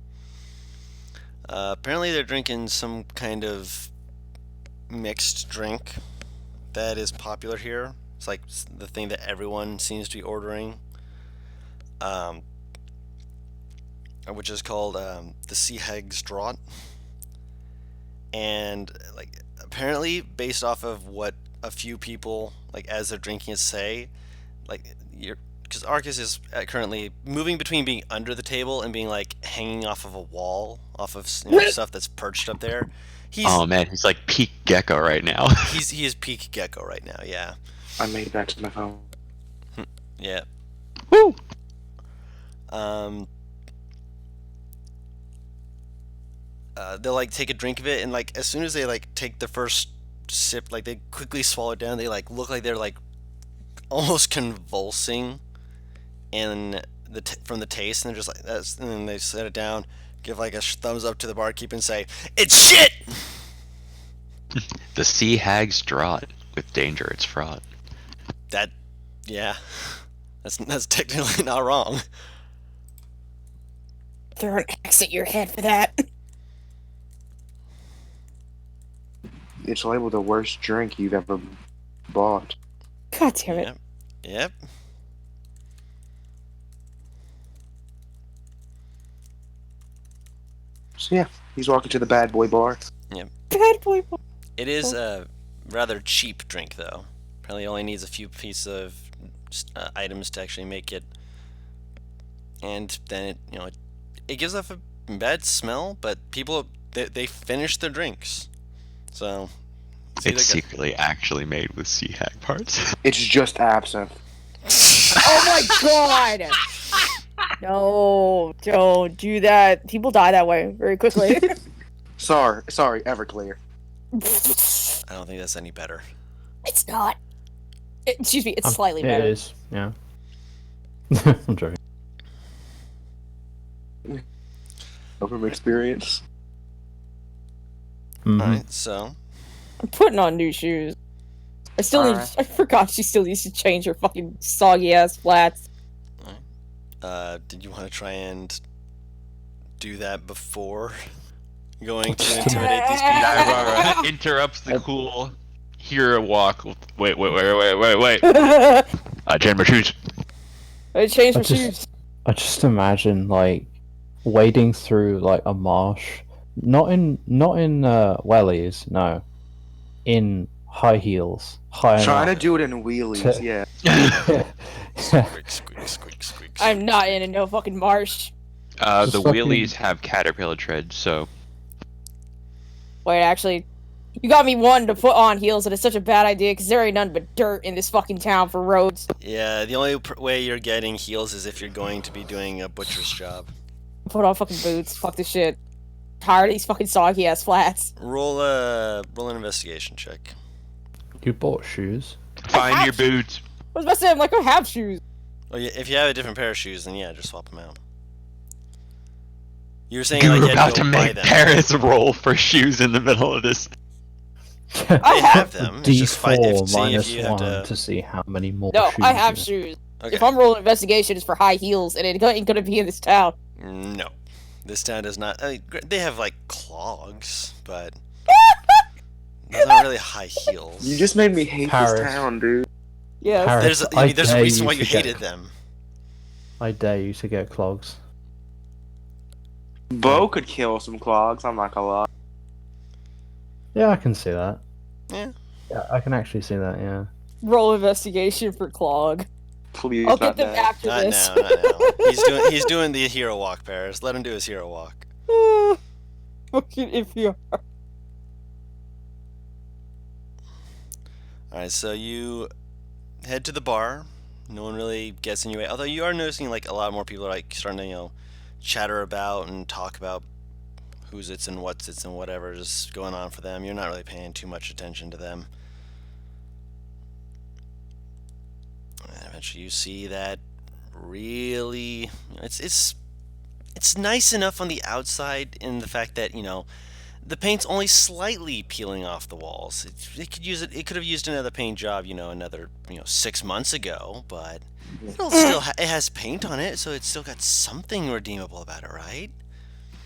Apparently they're drinking some kind of mixed drink that is popular here. It's like the thing that everyone seems to be ordering, which is called the Sea Hag's Draught. And like apparently, based off of what a few people like as they're drinking it say, like because Arcus is currently moving between being under the table and being like hanging off of a wall, off of stuff that's perched up there. Oh man, he's like peak gecko right now. he is peak gecko right now. Yeah. I made it back to my phone. Yeah. Woo! They'll like take a drink of it, and like as soon as they like take the first sip, like they quickly swallow it down. They like look like they're like almost convulsing, and from the taste, and they're just like that's. And then they set it down, give like a thumbs up to the barkeep, and say, "It's shit." The Sea Hag's Draught. With danger, it's fraught. That, yeah, that's technically not wrong. Throw an axe at your head for that. It's labeled the worst drink you've ever bought. God damn it. Yep. So yeah, he's walking to the bad boy bar. Bad boy. It is a rather cheap drink, though. Apparently, only needs a few pieces of items to actually make it, and then it gives off a bad smell. But people they finish their drinks, so It's secretly actually made with Sea Hag parts. It's just absinthe. Oh my god! No, don't do that. People die that way very quickly. Sorry, Everclear. I don't think that's any better. It's not. Excuse me, it's slightly It better. It is, yeah. I'm joking. From experience. Mhm. Alright, so I'm putting on new shoes. I still need. I forgot she still needs to change her fucking soggy ass flats. did you want to try and do that before going to intimidate these people? Naivara interrupts the cool hero walk. Wait. Change my shoes. I changed my I just- shoes. I just imagine like wading through like a marsh, not in wellies, no, in high heels, high Trying to enough. do it in wheelies, yeah. Squeak, squeak, squeak, squeak. I'm not in a no fucking marsh. The Just fucking- wheelies have caterpillar tread, so Wait, actually, you got me one to put on heels, and it's such a bad idea because there ain't none but dirt in this fucking town for roads. Yeah, the only way you're getting heels is if you're going to be doing a butcher's job. Put on fucking boots. Fuck this shit. Tired of these fucking soggy ass flats. Roll an investigation check. You bought shoes. find your boots. I was about to say, I'm like, I have shoes. Oh, yeah, if you have a different pair of shoes, then yeah, just swap them out. You were saying You're like you had about to to go buy make them. Paris roll for shoes in the middle of this. I They have. have them. It's just fight D4 see if minus you have 1 to. to see how many more No, shoes I have you shoes. Okay. If I'm rolling investigation, it's for high heels, and it ain't gonna be in this town. No, this town does not. I mean, they have like clogs, but they're not really high heels. You just made me hate Paris. this town, dude. Yes. Paris, There's a dare reason why you to get- hated them. I dare you to get clogs. Bo could kill some clogs, I'm not gonna lie. Yeah, I can see that. Yeah. Yeah, I can actually see that, yeah. Roll investigation for Clog. Please, I'll not get them that. after Not this. now, not now. He's doing the hero walk, Paris. Let him do his hero walk. Fucking if you are. Alright, so you head to the bar. No one really gets in your way. Although you are noticing like a lot more people are like starting to, chatter about and talk about who's it's and what's it's and whatever is going on for them. You're not really paying too much attention to them. And eventually you see that really it's nice enough on the outside in the fact that, The paint's only slightly peeling off the walls. It could use it. It could have used another paint job, another 6 months ago. But it has paint on it, so it's still got something redeemable about it, right?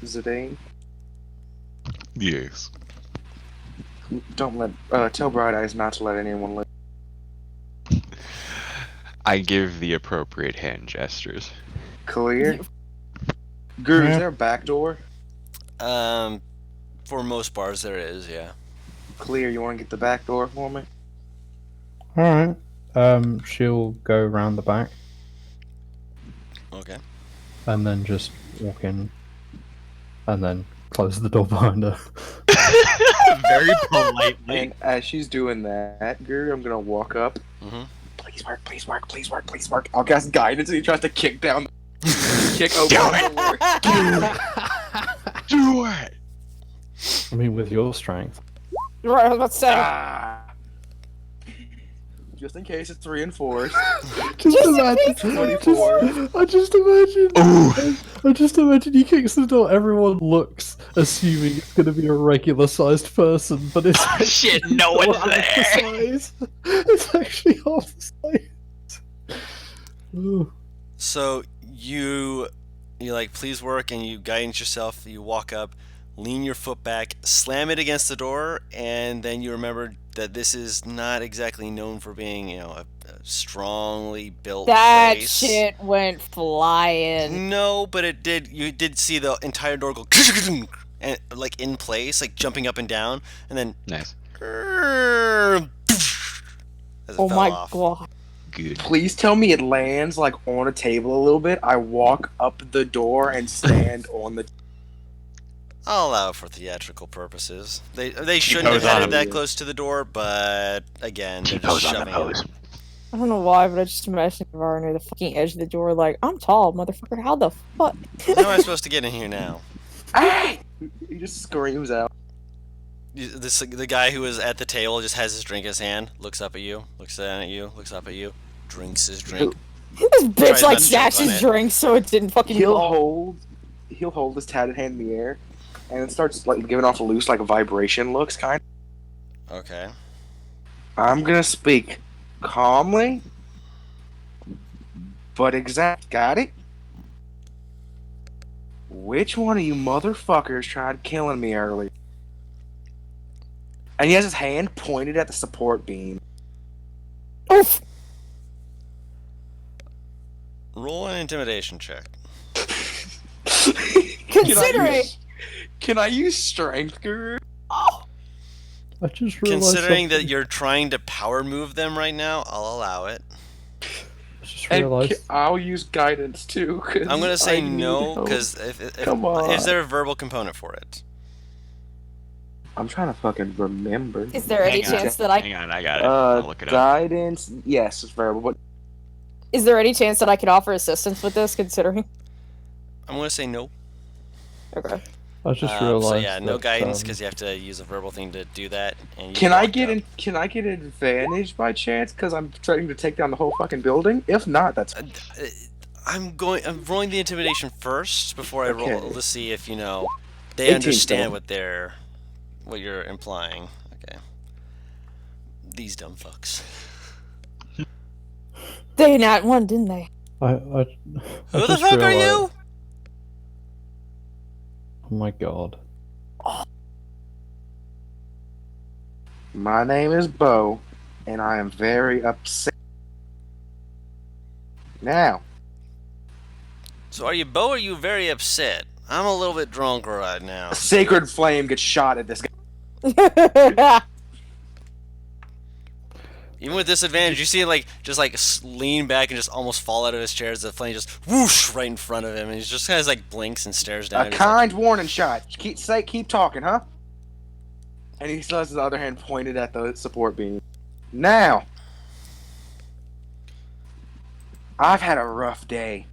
Zidane, Yes. don't tell Bright Eyes not to let anyone live. I give the appropriate hand gestures. Clear. Guru, Yeah. is there a back door? For most bars there is, yeah. Clear. You want to get the back door for me? All right. She'll go around the back Okay. and then just walk in, and then close the door behind her. Very politely. And as she's doing that, Guru, I'm gonna walk up. Mm-hmm. Please work, please work, please work, please work. I'll cast guidance, and he tries to kick down, kick open the door. Do it! I mean, with your strength. Right, I was about to say. Ah. Just in case it's reinforced. Just imagine. 24. I just imagine. Ooh. I just imagine he kicks the door. Everyone looks, assuming it's going to be a regular-sized person, but it's Shit, no one's half the there! size. It's actually half the size. Ooh. So you like, please work, and you guidance yourself. You walk up, lean your foot back, slam it against the door, and then you remember that this is not exactly known for being, a strongly built That place. shit went flying. No, but it did. You did see the entire door go and like in place, like jumping up and down, and then Nice. as it Oh fell my off. god. Good. Please tell me it lands like on a table a little bit. I walk up the door and stand on the. I'll allow it for theatrical purposes. They shouldn't have pose had on it him. that close to the door, but again, they're just Pose on the shoving pose. it. I don't know why, but I just imagine Navarro near the fucking edge of the door, like, I'm tall, motherfucker. How the fuck? How am I supposed to get in here now? Hey! He just screams out. The guy who was at the table just has his drink in his hand, looks up at you, looks down at you, looks up at you, drinks his drink. This bitch, Tries not like, to snatched choke on his it. drink so it didn't fucking He'll hold his tatted hand in the air, and it starts like giving off a loose like vibration looks kind. Okay. I'm gonna speak calmly, but exact. Got it? Which one of you motherfuckers tried killing me earlier? And he has his hand pointed at the support beam. Oof. Roll an intimidation check. Considering. Can I use strength, Guru? I just realized. Considering that something. you're trying to power move them right now, I'll allow it. I just And realized. I'll use guidance too. 'Cause I'm gonna say I need no help. because Come on. is there a verbal component for it? I'm trying to fucking remember. Is there any Hang on. chance that I Hang on, I got it. I'll look it up. Guidance. Yes, it's verbal. But is there any chance that I could offer assistance with this, considering? I'm gonna say no. Okay. I just So realized. yeah, no that, guidance because you have to use a verbal thing to do that. And you can I walked get up. in? Can I get an advantage by chance? Because I'm trying to take down the whole fucking building. If not, that's I'm rolling the intimidation first before I roll Okay. to see if they 18 understand then. what you're implying. Okay. These dumb fucks. They not one, didn't they? Who the fuck are you? Oh my god. My name is Bo, and I am very upset. Now, So are you Bo or are you very upset? I'm a little bit drunk right now. a sacred flame gets shot at this guy. Even with disadvantage, you see him just lean back and just almost fall out of his chair as the flame just whoosh right in front of him, and he just kind of blinks and stares down. A kind warning shot. Keep talking, huh? And he still has his other hand pointed at the support beam. Now, I've had a rough day.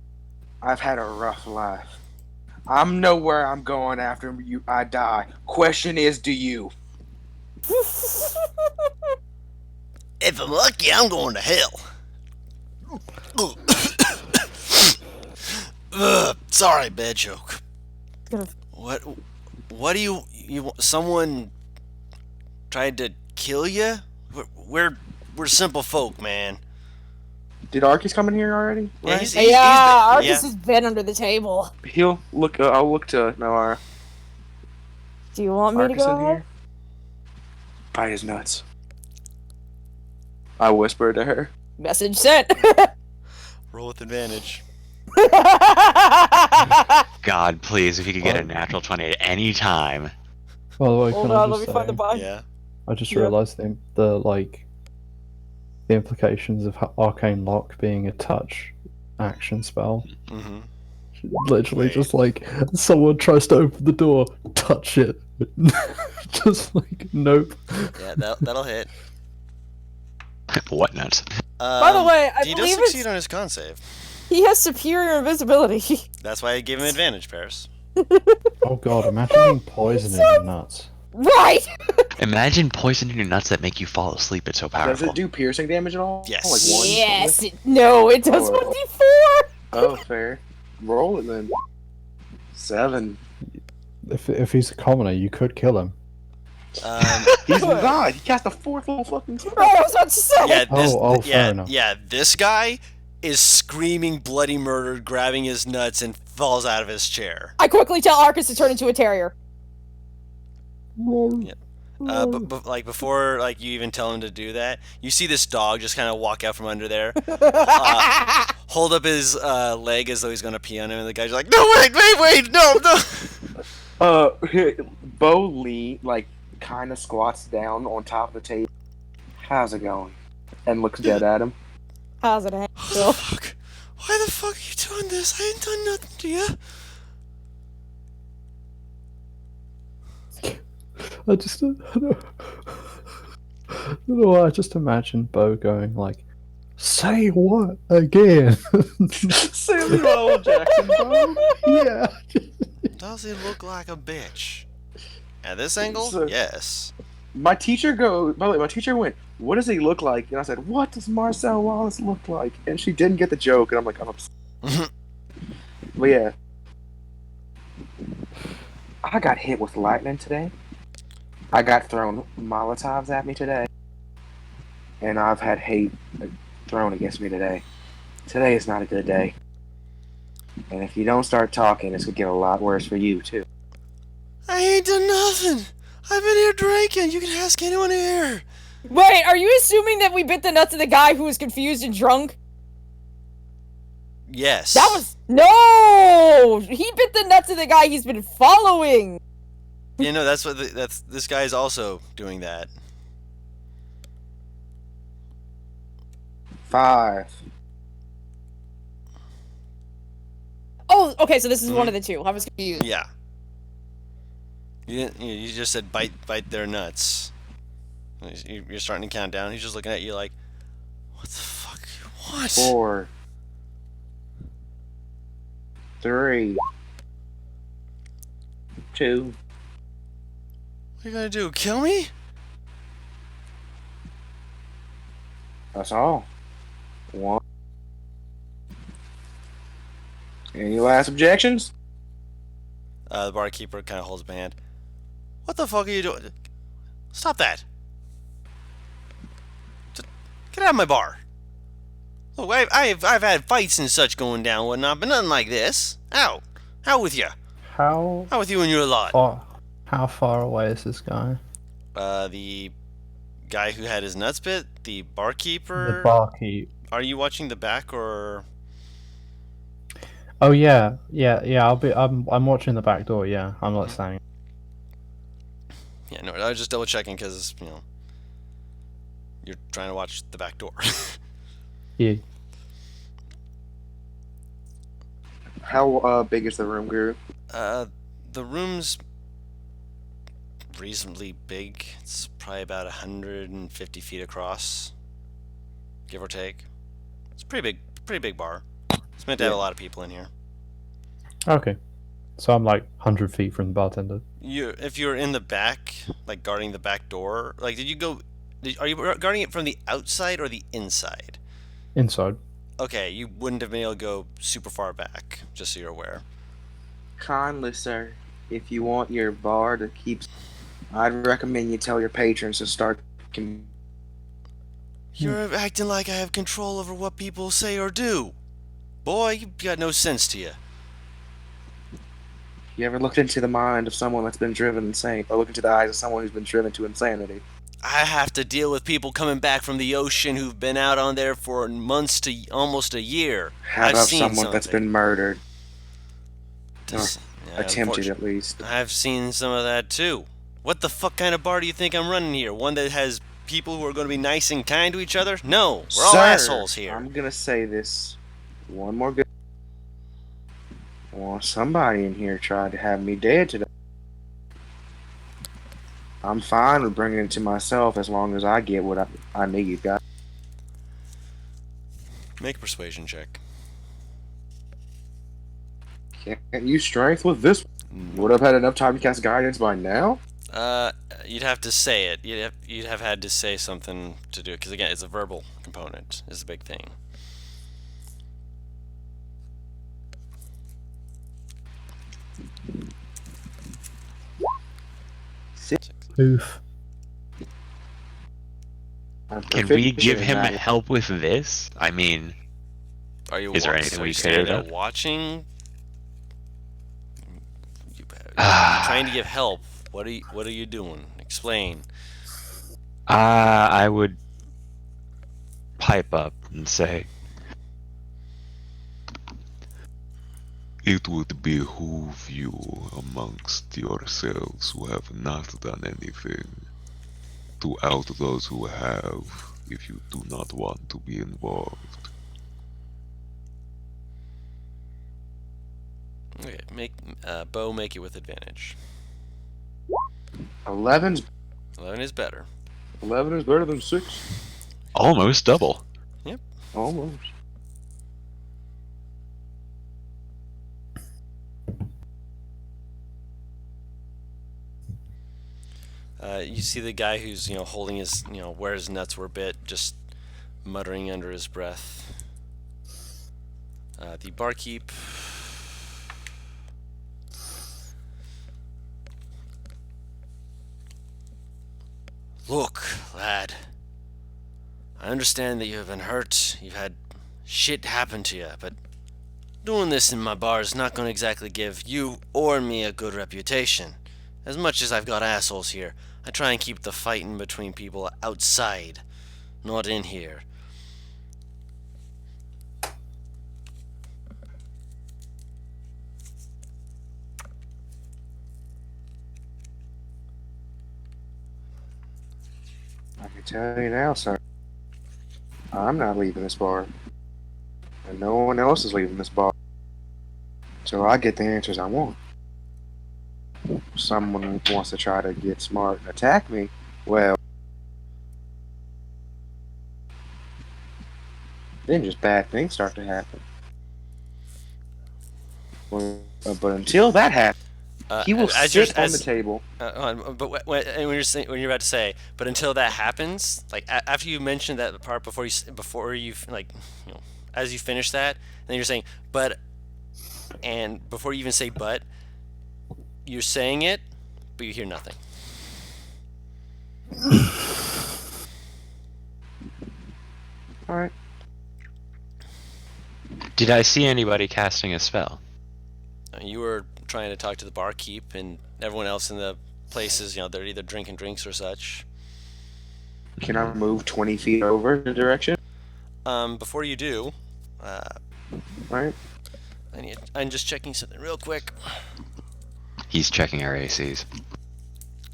I've had a rough life. I'm nowhere I'm going after I die. Question is, do you? If I'm lucky, I'm going to hell. Ugh, sorry, bad joke. What do you someone tried to kill you? We're simple folk, man. Did Arcus come in here already? Yeah, Right? he's Yeah, there. Arcus Yeah. has been under the table. He'll look. I'll look to Noara. Do you want me to Arcus go in ahead? here. Bite his nuts. I whispered to her. Message sent. Roll with advantage. God, please, if you could get a natural 20 at any time. By the way, Hold can I on, let just me find the say, body. Yeah. I just Yeah. realised the implications of Arcane Lock being a touch action spell. Mm-hmm. Literally, Wait. just like someone tries to open the door, touch it. Just like nope. Yeah, that'll hit. What nuts? By the way, I he does believe succeed it's, on his con save. he has superior invisibility. That's why I gave him advantage, Paris. Oh god, imagine being poisoned in your nuts. Right! Imagine poisoning your nuts that make you fall asleep. It's so Does powerful. it do piercing damage at all? Yes. Like one? Yes, no, it does Oh. 1d4! Oh, fair. Roll it then. 7. If he's a commoner, you could kill him. He's not. He cast a 4th level fucking spell. Right, I was about to say! Yeah, this, fair enough. yeah, this guy is screaming bloody murder, grabbing his nuts, and falls out of his chair. I quickly tell Arcus to turn into a terrier. But like before, like you even tell him to do that, you see this dog just kind of walk out from under there, hold up his leg as though he's gonna pee on him, and the guy's like, "No, wait, no." Bo Lee, like, kind of squats down on top of the table. How's it going? And looks dead at him. How's it What handle? the fuck? Why the fuck are you doing this? I ain't done nothing to you. I don't know why, I just imagine Bo going like, "Say what again?" Samuel L. Jackson, Bo. Yeah. Does he look like a bitch? At this angle, So- yes. My teacher my teacher went, "What does he look like?" And I said, "What does Marcel Wallace look like?" And she didn't get the joke, and I'm like, I'm upset. But yeah. I got hit with lightning today. I got thrown Molotovs at me today. And I've had hate thrown against me today. Today is not a good day. And if you don't start talking, it's going to get a lot worse for you, too. I ain't done nothing. I've been here drinking. You can ask anyone here. Wait, are you assuming that we bit the nuts of the guy who was confused and drunk? Yes. That was... No! He bit the nuts of the guy he's been following! You know, that's what this guy's also doing that. 5. Oh, okay, so this is one of the two. I was confused. Yeah. You didn't. You just said bite their nuts. You're starting to count down. He's just looking at you like, what the fuck? What? 4. 3. 2. What are you gonna do? Kill me? That's all. 1. Any last objections? The barkeeper kind of holds up a hand. What the fuck are you doing? Stop that! Just get out of my bar. Look, I've had fights and such going down and whatnot, but nothing like this. Out with you. How Out with you and your lot. how far away is this guy? The guy who had his nuts bit, the barkeeper. The barkeep. Are you watching the back or? Oh yeah. I'm watching the back door. Yeah, I'm not standing. Yeah, no, I was just double checking because you're trying to watch the back door. Yeah. How big is the room, Guru? The room's reasonably big. It's probably about 150 feet across, give or take. It's a pretty big bar. It's meant to have a lot of people in here. Okay. So I'm like 100 feet from the bartender. If you're in the back, like guarding the back door, like are you guarding it from the outside or the inside? Inside. Okay, you wouldn't have been able to go super far back, just so you're aware. Kindly, sir, if you want your bar to keep, I'd recommend you tell your patrons to start. You're acting like I have control over what people say or do. Boy, you got no sense to you. You ever looked into the mind of someone that's been driven insane, or look into the eyes of someone who's been driven to insanity? I have to deal with people coming back from the ocean who've been out on there for months to almost a year. How I've about seen someone something. that's been murdered? Yeah, Attempted, at least. I've seen some of that too. What the fuck kind of bar do you think I'm running here? One that has people who are going to be nice and kind to each other? No, we're all assholes here. I'm gonna say this one more good. Well, somebody in here tried to have me dead today. I'm fine with bringing it to myself as long as I get what I need, guys. Make a persuasion check. Can't use strength with this. Would I've had enough time to cast guidance by now? You'd have to say it. You'd have had to say something to do it, because again, it's a verbal component. Is the big thing. Oof. Can we give him help with this? I mean, Are you? Is there anything we standing could there have done? watching? You're trying to give help. What are you doing? Explain. I would pipe up and say, It would behoove you amongst yourselves who have not done anything to out those who have, if you do not want to be involved. Okay, Bo make it with advantage. 11's 11 is better. 11 is better than 6. almost double. Almost. You see the guy who's holding his where his nuts were bit, just muttering under his breath. The barkeep. Look, lad. I understand that you have been hurt. You've had shit happen to you, but doing this in my bar is not going to exactly give you or me a good reputation. As much as I've got assholes here, I try and keep the fighting between people outside, not in here. I can tell you now, sir. I'm not leaving this bar. And no one else is leaving this bar. So I get the answers I want. If someone wants to try to get smart and attack me, well, then just bad things start to happen. But until that happens, he will sit on the table. But when you're about to say, but until that happens, like after you mentioned that part before you as you finish that, then you're saying but, and before you even say but, you're saying it, but you hear nothing. All right. Did I see anybody casting a spell? You were trying to talk to the barkeep, and everyone else in the places, they're either drinking drinks or such. Can I move 20 feet over the direction? Before you do, Right. I'm just checking something real quick. He's checking our ACs.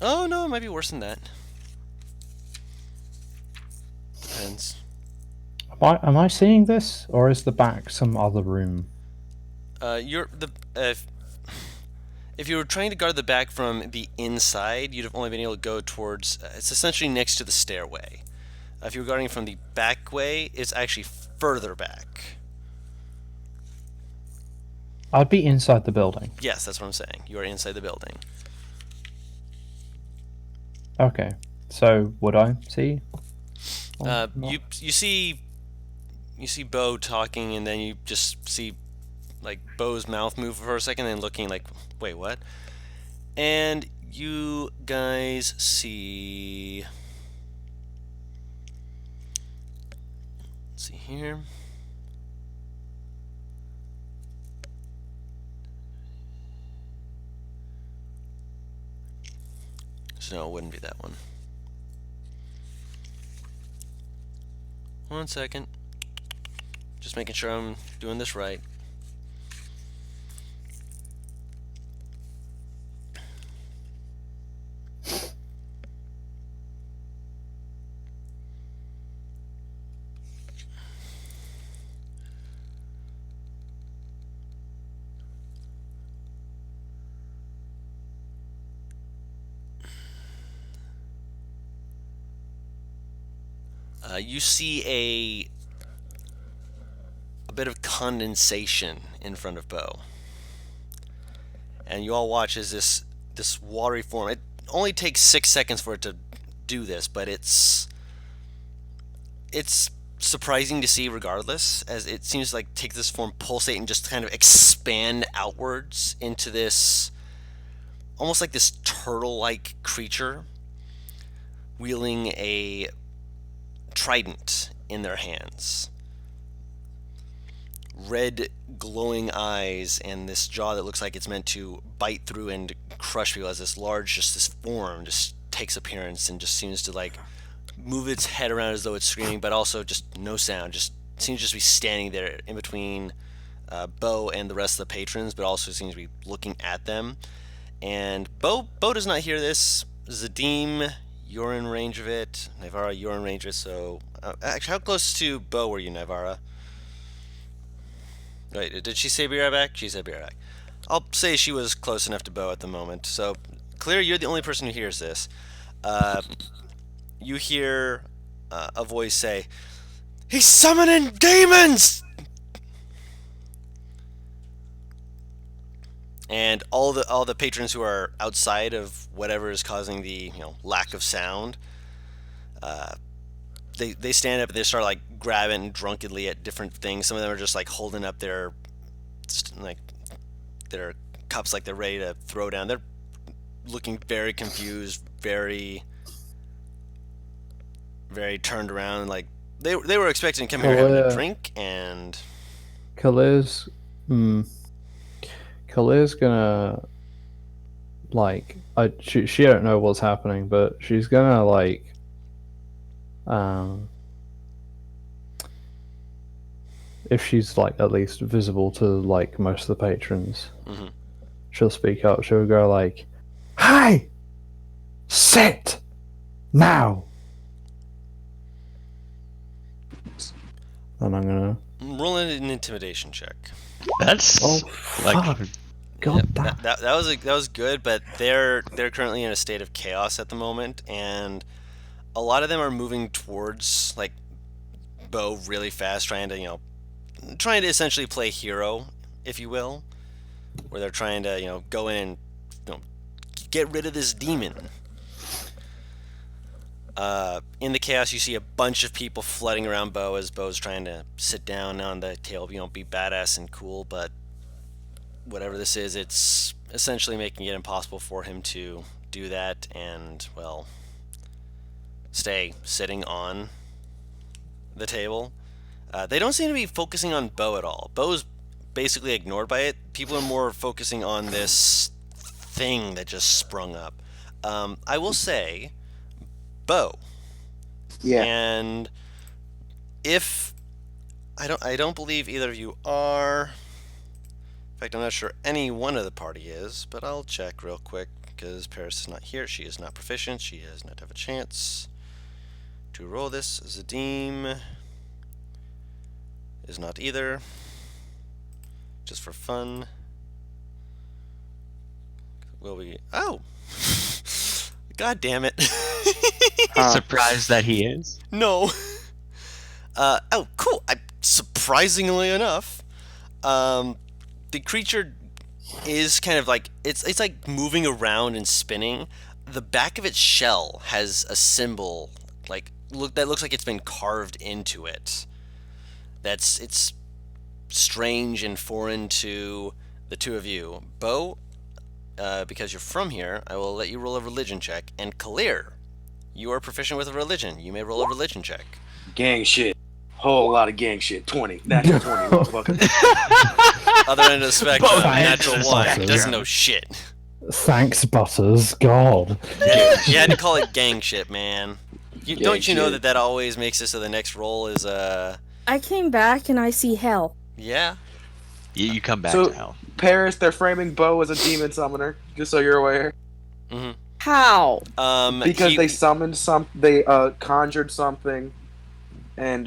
Oh no, it might be worse than that. Depends. Am I seeing this, or is the back some other room? If you were trying to guard the back from the inside, you'd have only been able to go towards. It's essentially next to the stairway. If you were guarding from the back way, it's actually further back. I'd be inside the building. Yes, that's what I'm saying. You are inside the building. Okay, so would I see? You see Bo talking, and then you just see like Bo's mouth move for a second, and looking like, wait, what? And you guys see... Let's see here. So no, it wouldn't be that one. One second. Just making sure I'm doing this right. You see a bit of condensation in front of Bo, and you all watch as this watery form. It only takes 6 seconds for it to do this, but it's surprising to see regardless, as it seems like take this form, pulsate, and just kind of expand outwards into this almost like this turtle-like creature wielding a trident in their hands. Red glowing eyes and this jaw that looks like it's meant to bite through and crush people, as this large, just this form just takes appearance and just seems to like move its head around as though it's screaming, but also just no sound, just seems to just be standing there in between Bo and the rest of the patrons, but also seems to be looking at them. And Bo does not hear this. Zadim, you're in range of it. Nivara, you're in range of it. So, actually, how close to Bo were you, Nivara? Wait, did she say be right back? She said be right back. I'll say she was close enough to Bo at the moment. So, Clear, you're the only person who hears this. You hear a voice say, "He's summoning demons!" And all the patrons who are outside of whatever is causing the lack of sound, they stand up and they start like grabbing drunkenly at different things. Some of them are just like holding up their cups like they're ready to throw down. They're looking very confused, very turned around, like they were expecting to come here having a drink. And Khalil's gonna like she don't know what's happening, but she's gonna like if she's like at least visible to like most of the patrons, she'll speak up. She'll go like, "Hi, sit now," and I'm gonna roll an intimidation check. That's God damn. That was good, but they're currently in a state of chaos at the moment, and a lot of them are moving towards like Bo really fast, trying to essentially play hero, if you will, where they're trying to go in and get rid of this demon. In the chaos, you see a bunch of people flooding around Bo as Bo's trying to sit down on the table, be badass and cool, but whatever this is, it's essentially making it impossible for him to do that and, well, stay sitting on the table. They don't seem to be focusing on Bo at all. Bo's basically ignored by it. People are more focusing on this thing that just sprung up. I will say, Bo. Yeah. And if I don't believe either of you are. In fact, I'm not sure any one of the party is, but I'll check real quick because Paris is not here. She is not proficient. She does not have a chance to roll this. Zadim is not either. Just for fun. Will we? Oh! God damn it. surprised that he is. No. Oh, cool. Surprisingly enough, the creature is kind of like it's like moving around and spinning. The back of its shell has a symbol that looks like it's been carved into it. It's strange and foreign to the two of you. Bo, because you're from here, I will let you roll a religion check. And Kalir, you are proficient with a religion. You may roll a religion check. Gang shit. Whole lot of gang shit. 20. Natural 20, motherfucker. Other end of the spectrum, Both natural ends of the 1. spectrum. Doesn't know shit. Thanks, Butters. God. You had to call it gang shit, man. Don't you know shit. that always makes it so the next roll is, I came back and I see hell. Yeah. You come back So- to hell. Paris, they're framing Bo as a demon summoner, just so you're aware. How? Because they summoned they conjured something, and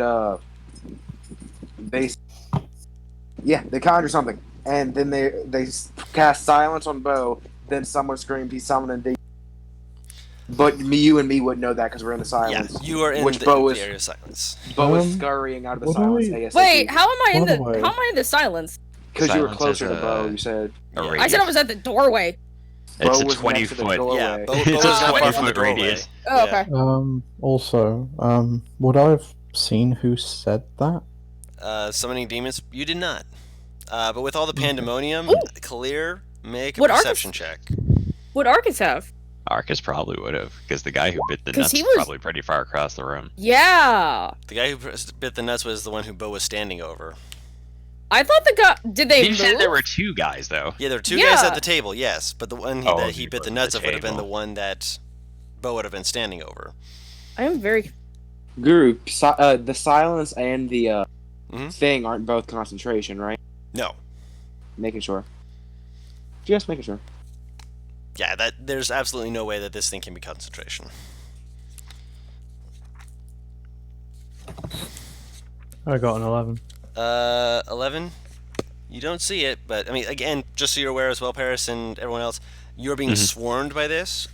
they conjured something, and then they cast silence on Bo. Then someone screamed, "He's summoning demons." But you and me wouldn't know that because we're in the Yeah, silence. you are in Which the Bo is- area of silence. Bo is scurrying out of the what silence. do we- ASAP. Wait, how am I in By the the way- how am I in the silence? Because you were Silence closer is to Bo, a- you said. A Yeah. I radius. said I was at the doorway. Bo It's a was 20 next to the foot. doorway. Yeah, Bo It's was a not far 20 from the foot doorway. radius. Oh, Yeah. okay. Also, would I have seen who said that? Summoning demons, you did not. But with all the pandemonium, Ooh. Kalir, make a What perception check. What Arcus have? Arcus probably would have, because the guy who bit the 'Cause nuts he is was- probably pretty far across the room. Yeah. The guy who bit the nuts was the one who Bo was standing over. I thought the guy. Did they You move? said there were two guys, though. Yeah, there were two guys Yeah. at the table, yes, but the one Oh, that he he bit the was nuts at of the would have been the table. one that Bo would have been standing over. I am very. Guru, the silence and the Mhm. thing aren't both concentration, right? No. Making sure. Just making sure. Yeah, there's absolutely no way that this thing can be concentration. I got an 11. 11? You don't see it, but, I mean, again, just so you're aware as well, Paris and everyone else, you're being swarmed by this.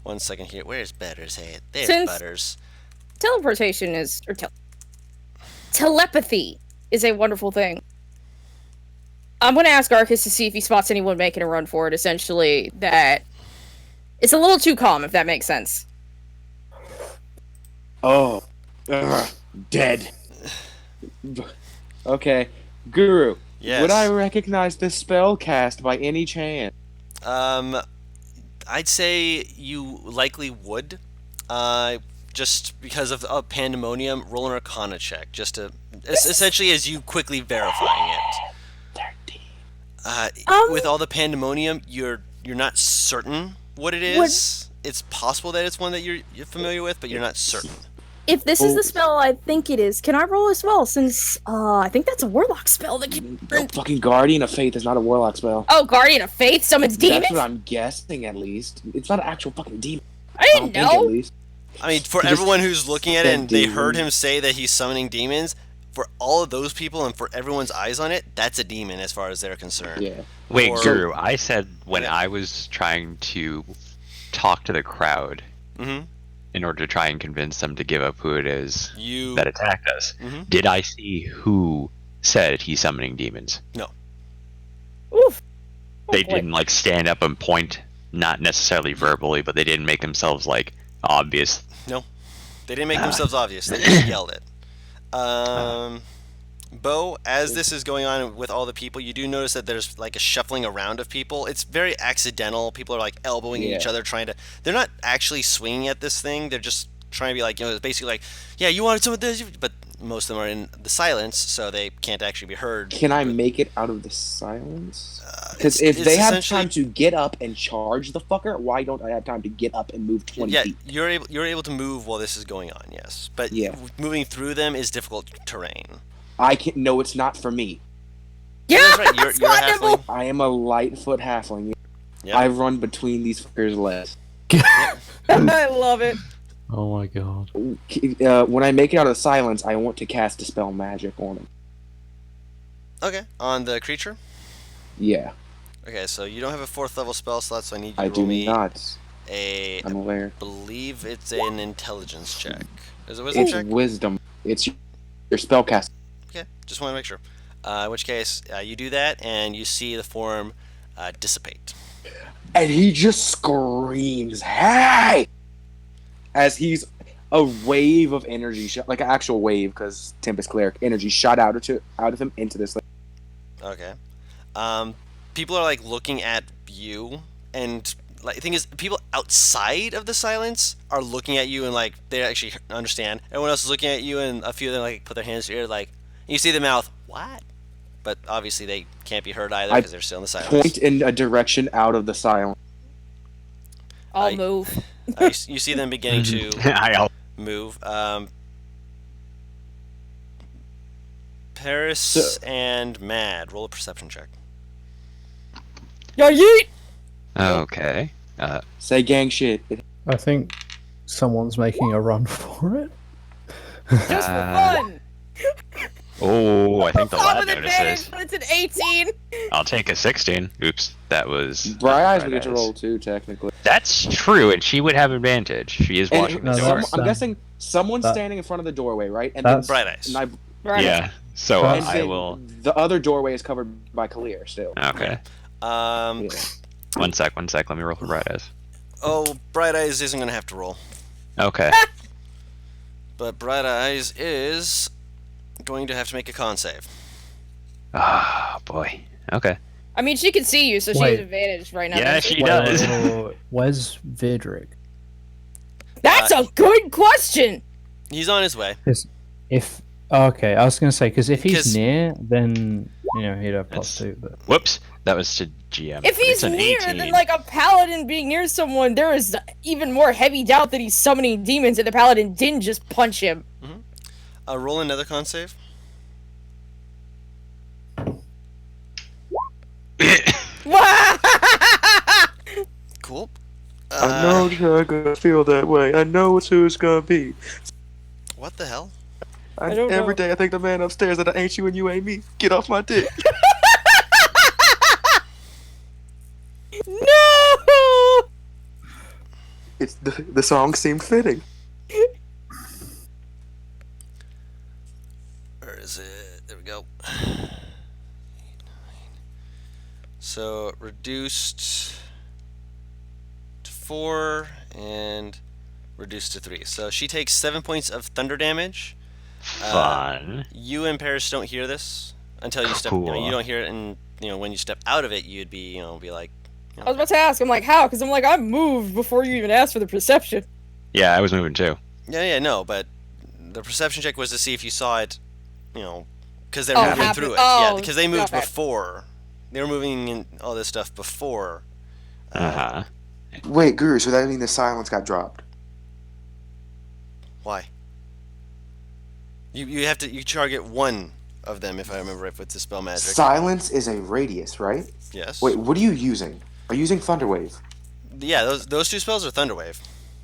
One second here. Where's Butters' head? There's Since- Butters. Teleportation is telepathy is a wonderful thing. I'm gonna ask Arcus to see if he spots anyone making a run for it. Essentially, that it's a little too calm, if that makes sense. Oh. Ugh, dead. Okay. Guru, Yes. would I recognize this spell cast by any chance? I'd say you likely would. Just because of pandemonium, roll an Arcana check, just to essentially as you quickly verifying it. 13. With all the pandemonium, you're not certain what it is. It's possible that it's one that you're familiar with, but you're not certain. If this is the spell I think it is, can I roll as well? Since I think that's a warlock spell that can. No, fucking Guardian of Faith is not a warlock spell. Oh, Guardian of Faith summons demons. That's what I'm guessing, at least. It's not an actual fucking demon. I I didn't don't think, at know. least. I mean, for He just everyone who's looking at it said and they heard demon. him say that he's summoning demons, for all of those people and for everyone's eyes on it, that's a demon as far as they're concerned. Yeah. Wait, Or- Guru, I said when Yeah. I was trying to talk to the crowd Mm-hmm. in order to try and convince them to give up who it is You. that attacked us, Mhm. did I see who said he's summoning demons? No. Oof. Oh, They boy. didn't like stand up and point, not necessarily verbally, but they didn't make themselves like obvious. They didn't make themselves obvious. They just yelled it. Bo, as this is going on with all the people, you do notice that there's like a shuffling around of people. It's very accidental. People are like elbowing Yeah. each other, trying to. They're not actually swinging at this thing. They're just trying to be like, it's basically like, yeah, you wanted some of this, but most of them are in the silence, so they can't actually be heard. Can I But, make it out of the silence? it's- Because if it's they have essentially- time to get up and charge the fucker, why don't I have time to get up and move 20 Yeah, feet? you're able to move while this is going on. Yes, but Yeah. moving through them is difficult terrain. I can't. No, it's not for me. Yeah, That's right. You're a Squad halfling. I am a lightfoot halfling. Yeah. I run between these fuckers' legs. I love it. Oh my god. When I make it out of the silence, I want to cast Dispel Magic on him. Okay, on the creature. Yeah, Okay, so you don't have a 4th level spell slot, so I need you to I roll do me not. a. I'm aware. believe it's an intelligence check. Is it a wisdom It's check? wisdom. It's your spell cast. Okay, just want to make sure. In which case, you do that, and you see the form dissipate. And he just screams, "Hey!" As he's a wave of energy, like an actual wave, because Tempest Cleric energy shot out of him into this thing. Okay. People are like looking at you, and like the thing is, people outside of the silence are looking at you, and like they actually understand. Everyone else is looking at you, and a few of them like put their hands to your ear, like you see the mouth. What? But obviously they can't be heard either I because they're still in the silence. Point in a direction out of the silence. I'll move. You see them beginning to I'll move. Paris and Mad, roll a perception check. Yo, yeet! Okay. Say gang shit. I think someone's making a run for it. Just for fun! Oh, I think the Fun lad with advantage, notices. but it's an 18! I'll take a 16. Oops, that was. Bright Eyes would Bright get to roll too, technically. That's true, and she would have advantage. She is And watching the no, door. that's- I'm guessing someone's that- standing in front of the doorway, right? And That's- Bright Eyes. and I, Right. Yeah. So And I then will. The other doorway is covered by Kalir still. Okay. Um, Yeah. One sec. Let me roll for Bright Eyes. Oh, Bright Eyes isn't going to have to roll. Okay. But Bright Eyes is going to have to make a con save. Ah, boy. Okay. I mean, she can see you, so she Wait. has advantage right now. Yeah, doesn't she does. Where's Vidric? That's a good question! He's on his way. If okay, I was gonna say because if he's 'Cause- near, then you know he'd have That's- +2. But Whoops. That was to GM. If he's it's an near, 18. then like a paladin being near someone, there is even more heavy doubt that he's summoning demons and the paladin didn't just punch him. Roll another con save. Cool. I know you're gonna feel that way. I know it's who it's gonna be. What the hell? I don't know. Every day I think the man upstairs that I ain't you and you ain't me. Get off my dick. No! It's the song seemed fitting. Where is it? There we go. So reduced to 4 and reduced to 3. So she takes 7 points of thunder damage. Fun. You and Paris don't hear this until you step. You Cool. don't hear it, and when you step out of it, you'd be be like. I was about to ask, I'm like, how? Because I'm like, I moved before you even asked for the perception. Yeah, I was moving too. Yeah, no, but the perception check was to see if you saw it, because they're Oh, moving happen- through it. oh, Yeah, because they moved okay. before. They were moving in all this stuff before. Uh-huh. Wait, Guru, so that means the silence got dropped. Why? You have to target one of them if I remember right with the spell magic. Silence is a radius, right? Yes. Wait, what are you using? Are you using Thunderwave? Yeah, those two spells are Thunderwave.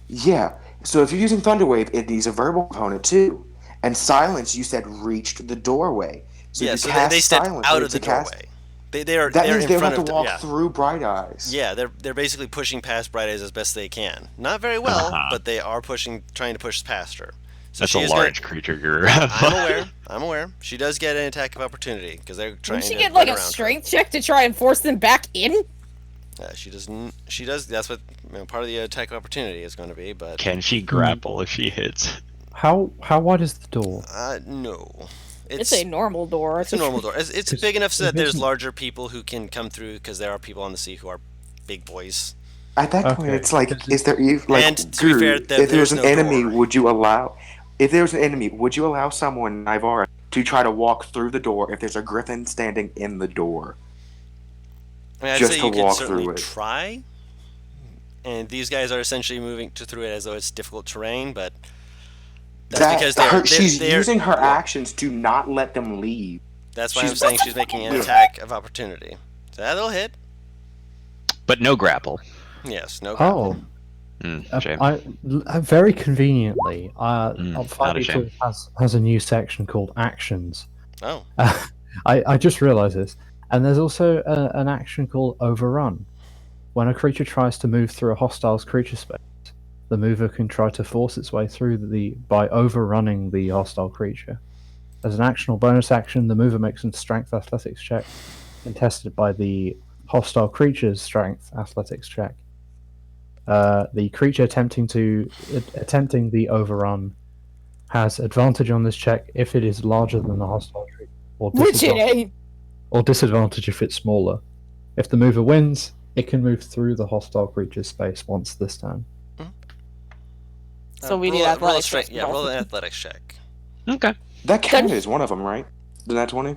Yeah. So if you're using Thunderwave, it needs a verbal component too. And Silence, you said, reached the doorway. So Yeah, you so cast they stepped Silence, out right, of the to cast- doorway. They're That means in they front have of to walk yeah. through Bright Eyes. Yeah, they're basically pushing past Bright Eyes as best they can. Not very well, Uh-huh. but they are trying to push past her. So That's she a is large creature, Guru. I'm aware. She does get an attack of opportunity because they're trying Didn't she to get run like a around her. strength check to try and force them back in? She doesn't. She does. That's what part of the attack of opportunity is going to be. But Can she grapple if she hits? how wide is the door? no, It's a normal door. It's a normal door. It's It's- big enough so that it there's isn't- larger people who can come through because there are people on the sea who are big boys. At that point, Okay. it's like, is there even like And to be Guru, fair, if there was there's an no enemy, door. would you allow? If there was an enemy, would you allow someone, Ivara, to try to walk through the door if there's a griffin standing in the door? I mean, I'd Just say to you could walk certainly through it. try. And these guys are essentially moving through it as though it's difficult terrain, but that's because she's they're using her actions to not let them leave. That's why I'm she's- saying she's making an attack of opportunity. So that'll hit. But no grapple. Yes, no. Oh, Shame. very conveniently, not a 5e2 shame. has a new section called Actions. Oh, I just realised this, and there's also an action called Overrun. When a creature tries to move through a hostile's creature space, the mover can try to force its way through by overrunning the hostile creature. As an actionable bonus action, the mover makes a strength athletics check, contested by the hostile creature's strength athletics check. The creature attempting the overrun has advantage on this check if it is larger than the hostile creature, or Which it disadvantage, ain't. or disadvantage if it's smaller. If the mover wins, it can move through the hostile creature's space once this turn. So we roll, need roll a athletics. strength. checks. Yeah, roll an athletics check. Okay. That counted as one of them, right? The nat 20?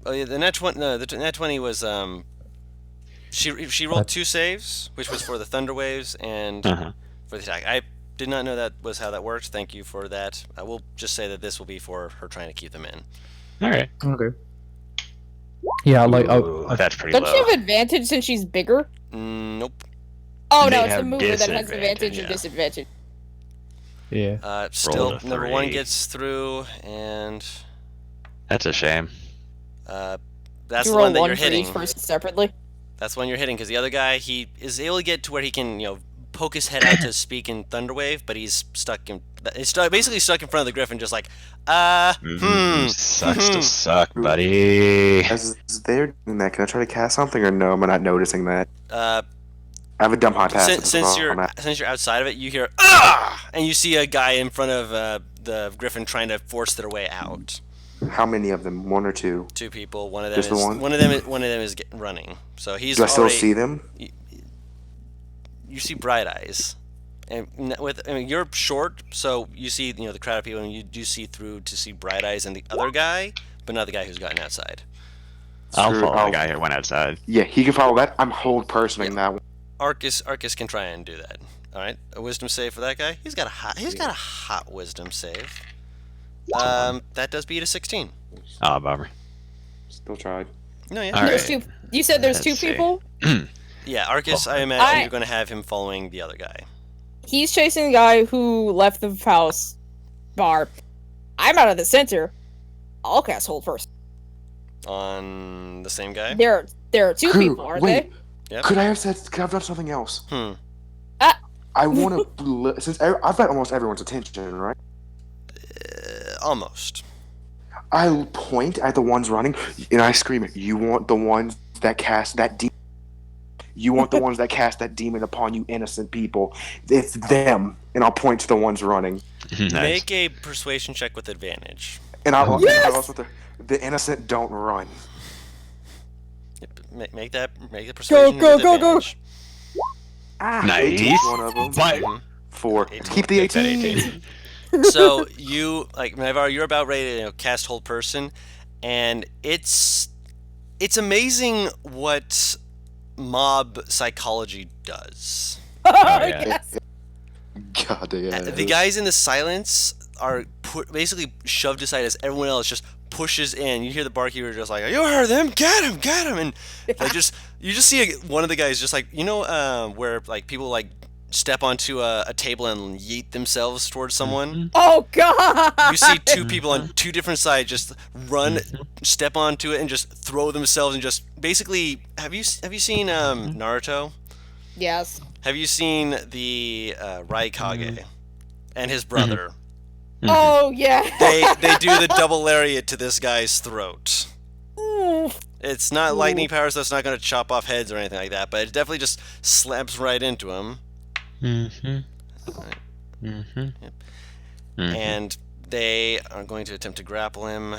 Oh yeah, the nat 20. No, the nat 20 was She rolled 2 saves, which was for the thunder waves and for the attack. I did not know that was how that worked. Thank you for that. I will just say that this will be for her trying to keep them in. All right. Okay. Yeah, like that's pretty Don't low. she have advantage since she's bigger? Nope. Oh They no, it's the have mover that has advantage disadvantage, and yeah. disadvantage. yeah. Still, Rolled a number 1 3. gets through, and That's a shame. that's You the roll one that one you're for hitting. each person separately. That's the one you're hitting, because the other guy, he is able to get to where he can, poke his head out to speak in Thunderwave, but he's basically stuck in front of the Griffin, just like, Sucks to suck, buddy. As they're doing that, can I try to cast something or no? Am I not noticing that? I have a dumb hot pass. Since you're outside of it, you hear and you see a guy in front of the Griffin trying to force their way out. How many of them? 1 or 2? 2 people. One of them Just the is one? one of them is running. So he's Do I still already, see them? You see Bright Eyes, and you're short, so you see the crowd of people, and you do see through to see Bright Eyes and the other guy, but not the guy who's gotten outside. I'll follow the guy who went outside. Yeah, he can follow that. I'm hold personing that one. Arcus can try and do that. All right, a wisdom save for that guy. He's got a hot wisdom save. That does beat a 16. Oh, bummer. Still tried. No, yeah. All There's right. 2. You said there's Let's 2 see. people. Yeah, Arcus, I imagine you're going to have him following the other guy. He's chasing the guy who left the house bar. I'm out of the center. I'll cast hold first. On the same guy? There are 2 people, aren't Wait, Yep. could I have done something else? I want to, since I've got almost everyone's attention, right? Almost. I point at the ones running, and I scream, "You want the ones that cast that demon? You want the ones that cast that demon upon you innocent people? It's them." And I'll point to the ones running. Nice. Make a persuasion check with advantage. And I'll Yes! also the innocent don't run. Yep, make the persuasion go, with go. advantage. Nice. 18's one of them. But 4. 18. Keep the Take that 18. So you, Navarro, you're about ready to cast hold person, and it's amazing what mob psychology does. yeah. yes. God damn. The guys in the silence are basically shoved aside as everyone else just pushes in. You hear the barkeeper just like, "You heard them, get him!" And you just see one of the guys just like where like people like step onto a table and yeet themselves towards someone. Oh god. You see 2 people on 2 different sides just run, step onto it, and just throw themselves and just basically. Have you seen Naruto? Yes. Have you seen the Raikage and his brother? Oh yeah. They do the double lariat to this guy's throat. Ooh. It's not lightning power, so it's not going to chop off heads or anything like that, but it definitely just slaps right into him. And they are going to attempt to grapple him.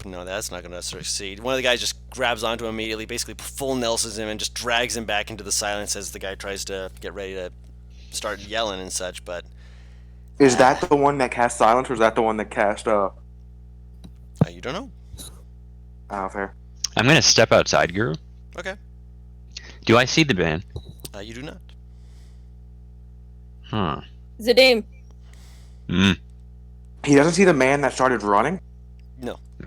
No, that's not going to succeed. One of the guys just grabs onto him immediately, basically full Nelsons him and just drags him back into the silence as the guy tries to get ready to start yelling and such, but... Is that the one that cast silence, or is that the one that cast you don't know. fair. I'm gonna step outside, Guru. Okay. Do I see the man? You do not. Huh. Zadim. He doesn't see the man that started running?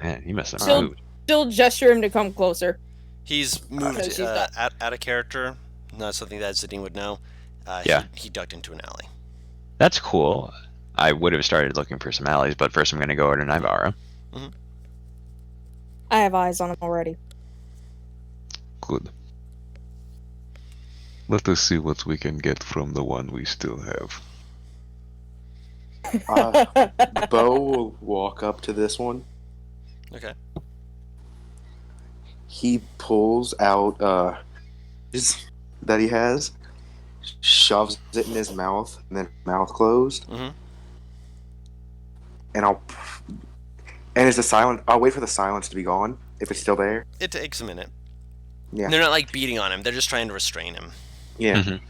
Man, he must have Still- moved. Still gesture him to come closer. He's Because moved he's not- out of character. Not something that Zadine would know. Yeah. He ducked into an alley. That's cool. I would have started looking for some allies, but first I'm gonna go over to Navarro. I have eyes on him already. Good. Let us see what we can get from the one we still have. Bo will walk up to this one. Okay. He pulls out that he has, shoves it in his mouth, and then mouth closed. Mm-hmm. And And is the silence? I'll wait for the silence to be gone if it's still there. It takes a minute. Yeah. They're not like beating on him. They're just trying to restrain him. Yeah. Mhm.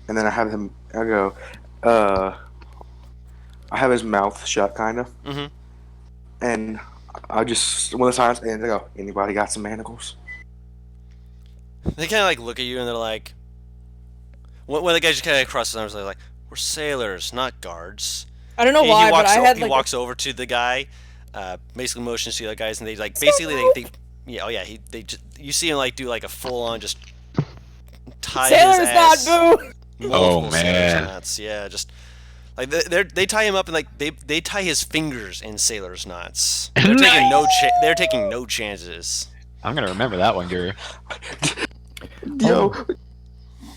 And then I have him. I go. I have his mouth shut, kind of. Mm-hmm. And I just when the silence ends, I go. Anybody got some manacles? They kind of like look at you and they're like, when the guy just kind of crosses his arms, they're like, "We're sailors, not guards." I don't know He why, but walks I had he like walks over to the guy, basically motions to the other guys, and they like basically you see him like do like a full on just tie sailor's his not ass. boo. Multiple sailors man. knots. Yeah, just like they tie him up and like they tie his fingers in sailor's knots. They're taking no chances. I'm gonna remember that one, Guru. Yo,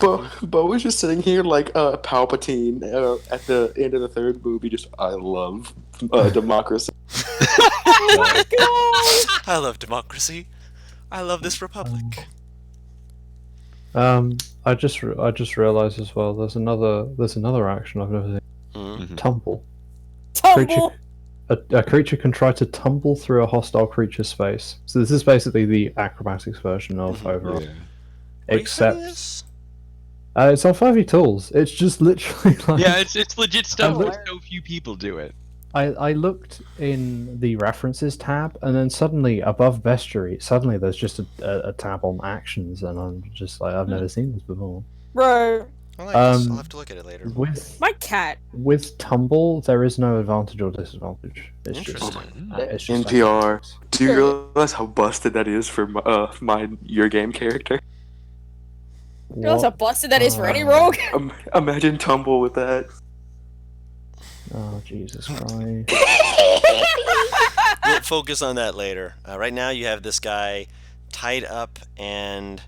Bo was just sitting here like Palpatine at the end of the third movie. Just I love democracy. Oh my god! I love democracy. I love this republic. I just realized as well. There's another action I've never seen. Mhm. Tumble. Tumble. A creature can try to tumble through a hostile creature's space. So this is basically the acrobatics version of Overwatch. Yeah. What are you Except studying this? it's on 5e tools. It's just literally like Yeah, it's legit stuff. Oh, But so few people do it. I looked in the references tab, and then suddenly above bestiary, suddenly there's just a tab on actions, and I'm just like, I've never seen this before. Right. I like this. I'll Um, have to look at it later. My cat. With tumble, there is no advantage or disadvantage. It's just Interesting. it's just NPR. Do you realize how busted that is for your game character? You know how busted that is for any Uh, rogue? Imagine tumble with that. Oh Jesus Christ! We'll focus on that later. Right now, you have this guy tied up and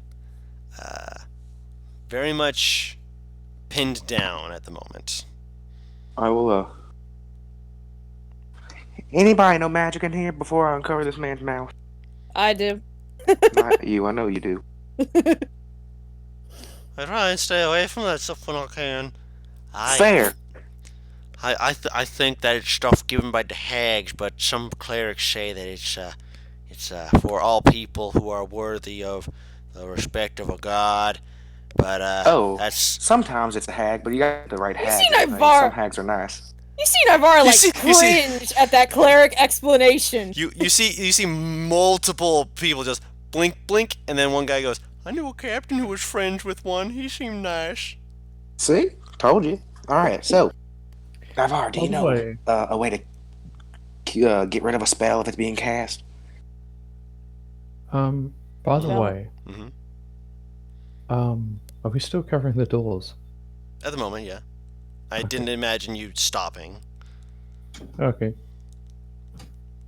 very much pinned down at the moment. I will. Anybody know magic in here before I uncover this man's mouth? I do. Not you. I know you do. I try and stay away from that stuff when I can. Fair. I think that it's stuff given by the hags, but some clerics say that it's for all people who are worthy of the respect of a god. But that's Sometimes it's a hag, but you got the right hag. seen I think. Ivar- Some hags are nice. You see Navarre like you see- cringe at that cleric explanation. you see multiple people just blink blink, and then one guy goes, "I knew a captain who was friends with one. He seemed nice." See? Told you. Alright, so. Navarre, do you By the know way- a way to get rid of a spell if it's being cast? By the No. way, Mhm. are we still covering the doors? At the moment, yeah. I didn't imagine you stopping. Okay.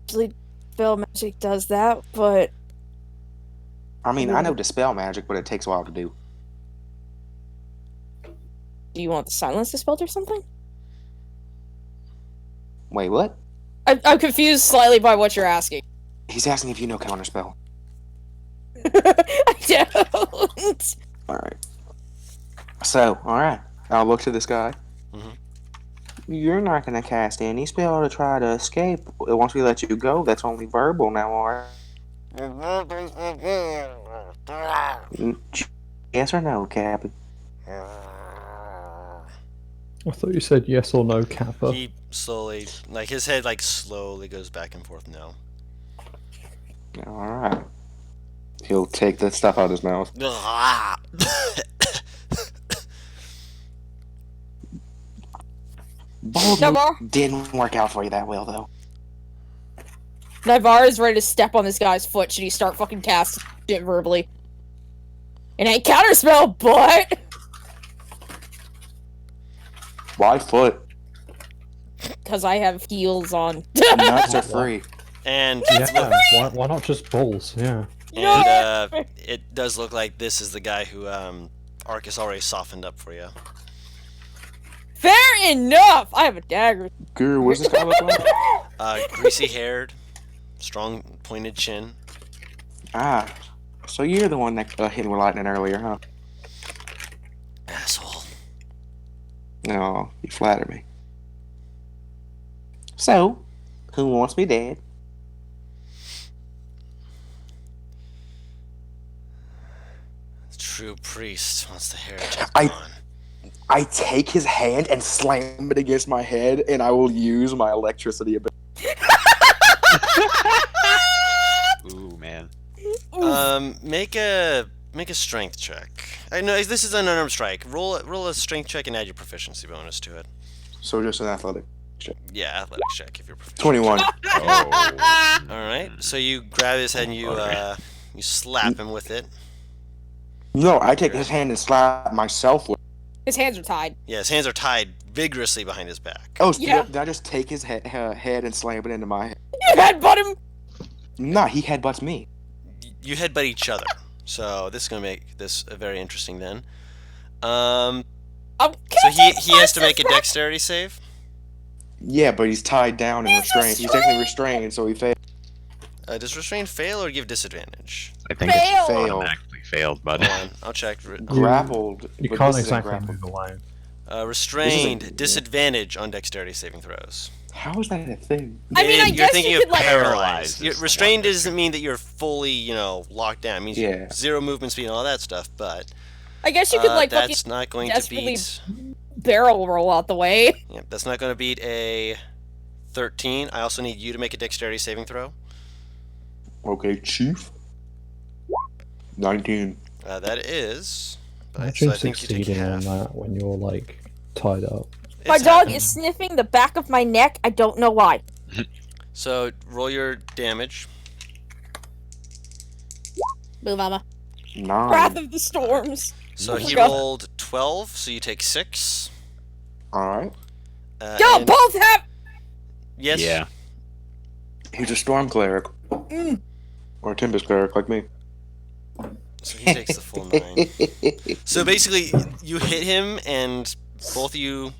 Usually, spell magic does that, but I mean, I know dispel magic, but it takes a while to do. do you want the silence dispelled or something? Wait, what? I'm confused slightly by what you're asking. He's asking if you know counterspell. I don't. Alright. So, alright. I'll look to this guy. Mhm. You're not going to cast any spell to try to escape. Once we let you go, that's only verbal now, alright? Yes or no, Captain? I thought you said yes or no, Kappa. He slowly, like his head, like slowly goes back and forth now. Alright. He'll take the stuff out of his mouth. Bold Navarre, didn't work out for you that well, though. Navarre is ready to step on this guy's foot should he start fucking casting shit verbally. It ain't counterspell, but Why foot? because I have heels on. Nuts are free. And Yeah, why not just balls? Yeah. and it does look like this is the guy who Arcus already softened up for you. Fair enough. I have a dagger. Guru, what's this guy look like? Greasy haired, strong pointed chin. Ah, so you're the one that hit me with lightning earlier, huh? Asshole. No, you flatter me. So, who wants me dead? true priest wants the heretic I- gone. I take his hand and slam it against my head, and I will use my electricity ability. Ooh, man. Make a strength check. I know this is an unarmed strike. Roll a strength check and add your proficiency bonus to it. So just an athletic. Yeah, athletics check if you're proficient. 21. Oh. All right. So you grab his head and you you slap him with it. No, I take his hand and slap myself with. His hands are tied. Yeah, his hands are tied vigorously behind his back. Oh, so Yeah. did I just take his head and slam it into my head? You headbutt him. Nah, he headbutts me. You headbutt each other. So this is gonna make this very interesting then. Can So I take he has to five make a steps dexterity save. Yeah, but he's tied down and restrained. He's technically restrained, so he failed. Does restrain fail or give disadvantage? I think Fail. it's Fail. automatically failed, but Hold on, I'll check. Grappled. You but can't this isn't exactly grappled. move away. Restrained, This isn't- disadvantage on dexterity saving throws. How is that a thing? I mean, I You're guess thinking you of could, like- paralyzed. Paralyzed is the Restrained one. doesn't mean that you're fully, locked down. It means Yeah. zero movement speed and all that stuff. But I guess you could like fucking that's not going to desperately- beat. barrel roll out the way. Yeah, that's not going to beat a 13. I also need you to make a dexterity saving throw. Okay, Chief. 19. That is. But Imagine so I think you take succeeding on half. that when you're like tied up. My It's dog half. is sniffing the back of my neck. I don't know why. So roll your damage. Move, mama. 9. Wrath of the Storms. So Oh he my God. rolled 12, so you take 6. Alright. Y'all And- both have. Yes. yeah. He's a storm cleric. Or a tempest cleric like me. So he takes the full 9. So basically, you hit him, and both of you.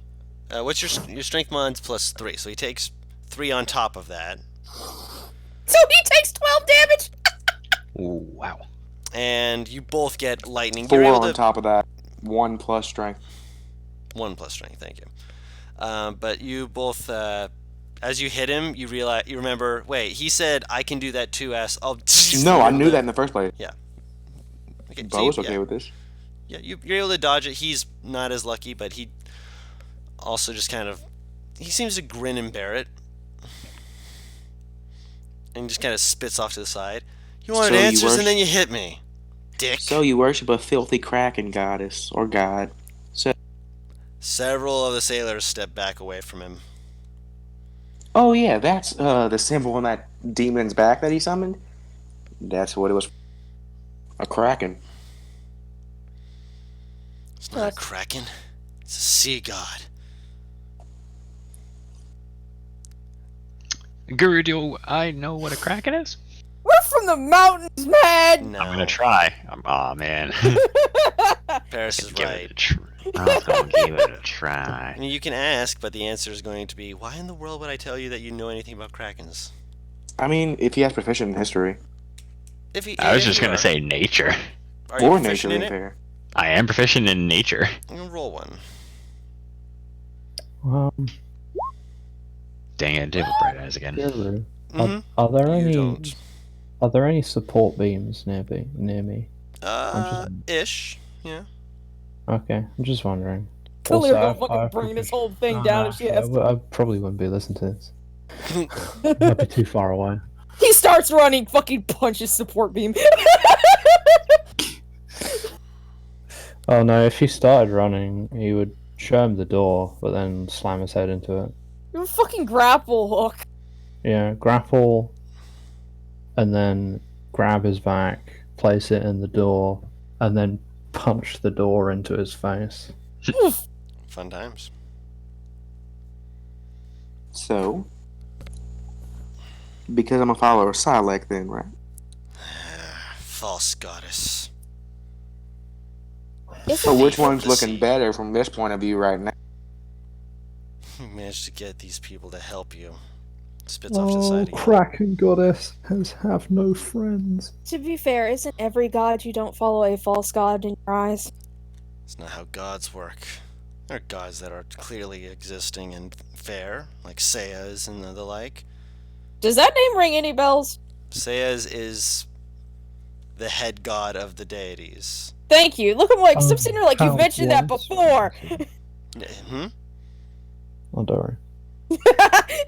What's your strength mods plus 3? So he takes 3 on top of that, So he takes 12 damage. Ooh, wow. and you both get lightning. 4 You're able on to top of that. 1 plus strength. 1 plus strength. Thank you. But you both, as you hit him, you remember. Wait, he said I can do that too. No, I knew that in the first place. Okay, Bo was okay with this. Yeah, you're able to dodge it. He's not as lucky, but he also just kind of. He seems to grin and bear it. And just kind of spits off to the side. You wanted So you answers worship- and then you hit me. Dick. So you worship a filthy kraken goddess or god. Several of the sailors step back away from him. Oh yeah, that's the symbol on that demon's back that he summoned. That's what it was. A kraken. It's not a kraken. It's a sea god. Guru, do I know what a kraken is? We're from the mountains, man. No. I'm gonna try. Aw, man. Paris is Give right. it a try. I'm gonna give it a try. I mean, you can ask, but the answer is going to be, why in the world would I tell you that you know anything about krakens? I mean, if he has proficient in history I was just gonna say nature. Are you or proficient nature in in it? fair. I am proficient in nature. I'm gonna roll one. Dang it, Devil Bright Eyes again. Guru, Mhm. are there You any don't. support beams near me? Ish. Yeah. Okay, I'm just wondering. Kalia Also, will I fucking have bring this proficient- whole thing No, down no, if she has to. I probably wouldn't be listening to this. I'd be too far away. He starts running, fucking punches support beam. Oh no, if he started running, he would show him the door, but then slam his head into it. You fucking grapple hook. Yeah, grapple, and then grab his back, place it in the door, and then punch the door into his face. Fun times. So, because I'm a follower of Silek, then, right? False goddess. So which Thief of one's the looking sea. better from this point of view right now? You managed to get these people to help you. Spits off to the Oh, side again. Kraken goddess has have no friends. To be fair, isn't every god you don't follow a false god in your eyes? It's not how gods work. There are gods that are clearly existing and fair, like Seiya's and the like. Does that name ring any bells? Seiya's is the head god of the deities. Thank you. Look, I'm like, I'm sitting here like, you've Count mentioned that once. before. Hmm? Oh, don't worry.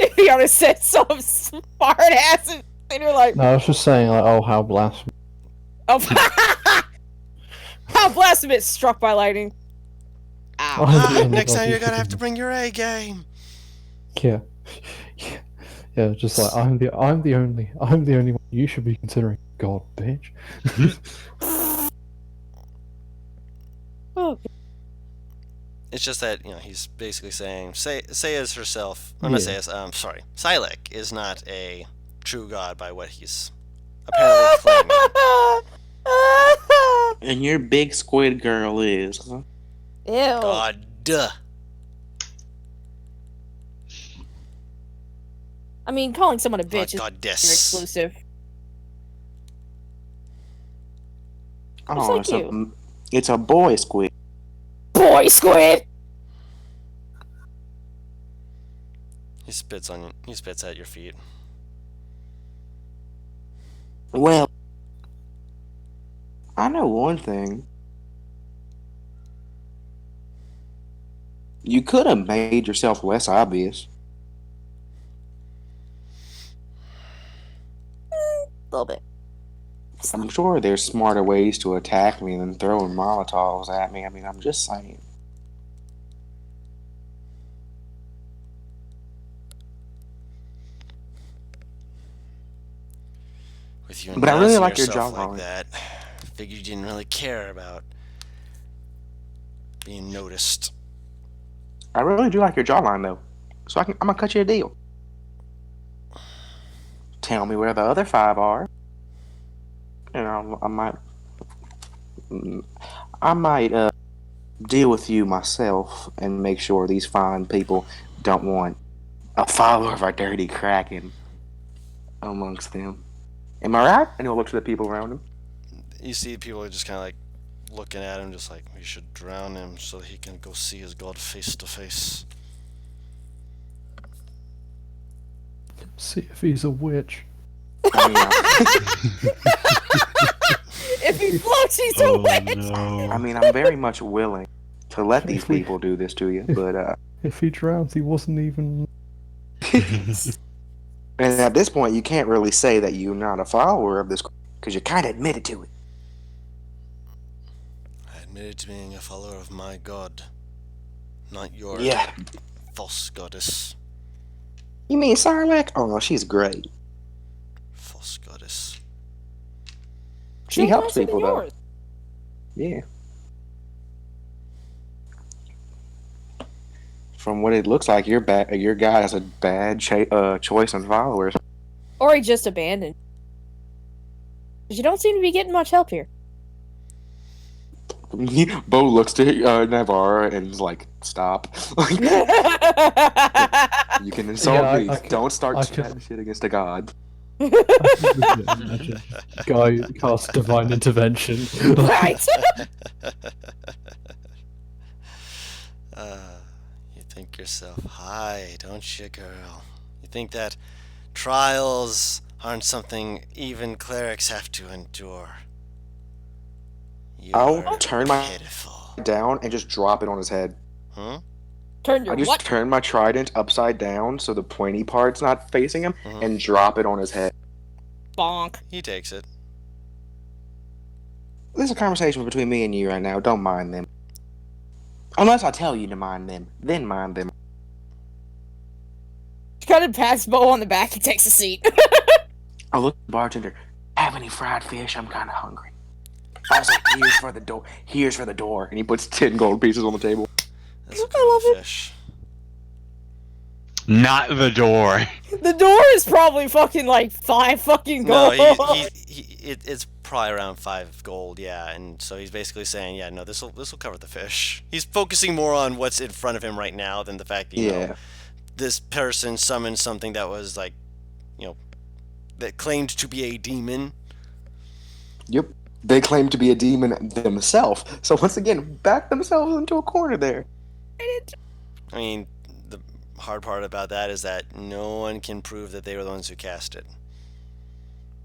If you honest said some smart ass, and you're like, No, I was just saying, like, oh, how blasphemous. oh, how blasphemous! Struck by lightning. Ow. Oh, Next time you you're gonna have should- to bring your A game. Yeah. Yeah, just like I'm the only one you should be considering. God, bitch. Oh, It's just that, he's basically saying, Seiya's herself, or not Yeah. Seiya's, sorry, Silac is not a true god by what he's apparently claiming. And your big squid girl is, huh? Ew. God, duh. I mean, calling someone a bitch is Goddess. exclusive. Oh, like you. It's a boy squid. Boy squid. He spits at your feet. Well, I know one thing. You could have made yourself less obvious. A little bit. I'm sure there's smarter ways to attack me than throwing Molotovs at me. I mean, I'm just saying. With you But I really announcing like your yourself jawline. like that, I figured you didn't really care about being noticed. I really do like your jawline, though. So I'm gonna cut you a deal. Tell me where the other 5 are. And I might deal with you myself and make sure these fine people don't want a follower of our dirty Kraken amongst them. Am I right? And he'll look to the people around him. You see people are just kind of like looking at him, just like, we should drown him so that he can go see his god face to face. See if he's a witch. I mean, If he floats, he's a witch. I mean, I'm very much willing to let these people do this to you, but If he drowns, he wasn't even. and at this point, you can't really say that you're not a follower of this because you kind of admitted to it. I admitted to being a follower of my god, not your Yeah. false goddess. You mean Sarlacc? Oh no, she's great. False goddess. She helps people though. Yeah. From what it looks like, your guy has a bad choice on followers. Or he just abandoned. Because you don't seem to be getting much help here. Bo looks to Navarre and is like, "Stop! Like, you can insult Yeah, me. Don't start I chatting shit against a god." Imagine. Guy casts divine intervention. Right. You think yourself high, don't you, girl? You think that trials aren't something even clerics have to endure. I'll You're turn my pitiful. down and just drop it on his head. Huh? Turn your I just what? turn my trident upside down so the pointy part's not facing him, Mhm. and drop it on his head. Bonk. He takes it. This is a conversation between me and you right now. Don't mind them. Unless I tell you to mind them, then mind them. Kind of pats Bo on the back. He takes a seat. I look at the bartender. Have any fried fish? I'm kind of hungry. I was like, here's for the door. Here's for the door. And he puts 10 gold pieces on the table. That's a I love good it. fish. Not the door. The door is probably fucking like 5 fucking No, gold. it's probably around 5 gold, yeah. And so he's basically saying, yeah, no, this will cover the fish. He's focusing more on what's in front of him right now than the fact that, you know, this person summoned something that was like, you know, that claimed to be a demon. Yep. They claim to be a demon themselves. So once again, back themselves into a corner there. I mean, the hard part about that is that no one can prove that they were the ones who cast it.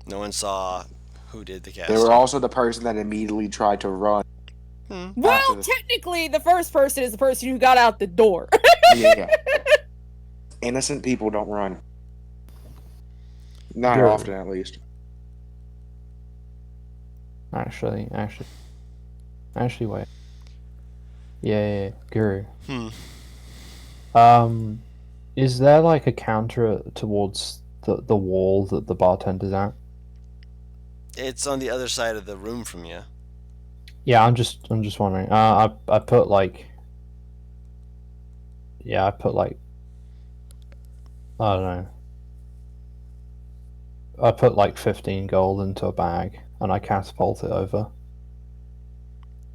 No one saw who did the casting. They were also the person that immediately tried to run. Well, this. technically, the first person is the person who got out the door. Yeah. Innocent people don't run. Not Sure. often, at least. Actually, wait. Yeah, Guru. Is there like a counter towards the wall that the bartender's at? It's on the other side of the room from you. Yeah, I'm just wondering. I put like. Yeah, I put like. I don't know. I put like 15 gold into a bag and I catapult it over.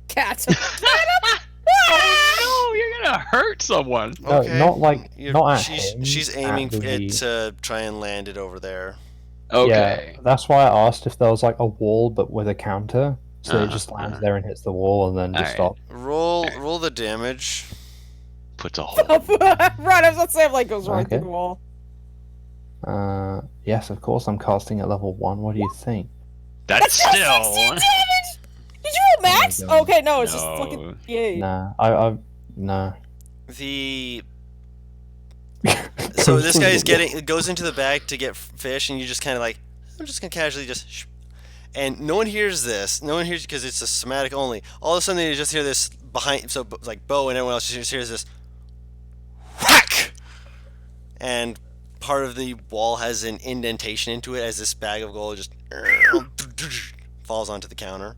Cats. Oh no, you're gonna hurt someone. No, Okay. not like not at she's him. she's aiming at the- it to try and land it over there. Okay. Yeah, that's why I asked if there was like a wall but with a counter, so it just lands there and hits the wall and then just Alright. stops. Roll the damage. Puts a hole. Right, I was about to say, like, goes right through Okay. the wall. Yes, of course I'm casting at level 1. What do you think? That's Still still. 16 damage! Did you roll max? Oh my God. Okay, no, it's just No. fucking. Yay. Nah, I nah. The so this guy's goes into the bag to get fish, and you just kind of like, I'm just gonna casually just, and no one hears this. No one hears because it's a somatic only. All of a sudden, you just hear this behind. So like Bo and everyone else just hears this whack, and part of the wall has an indentation into it as this bag of gold just falls onto the counter.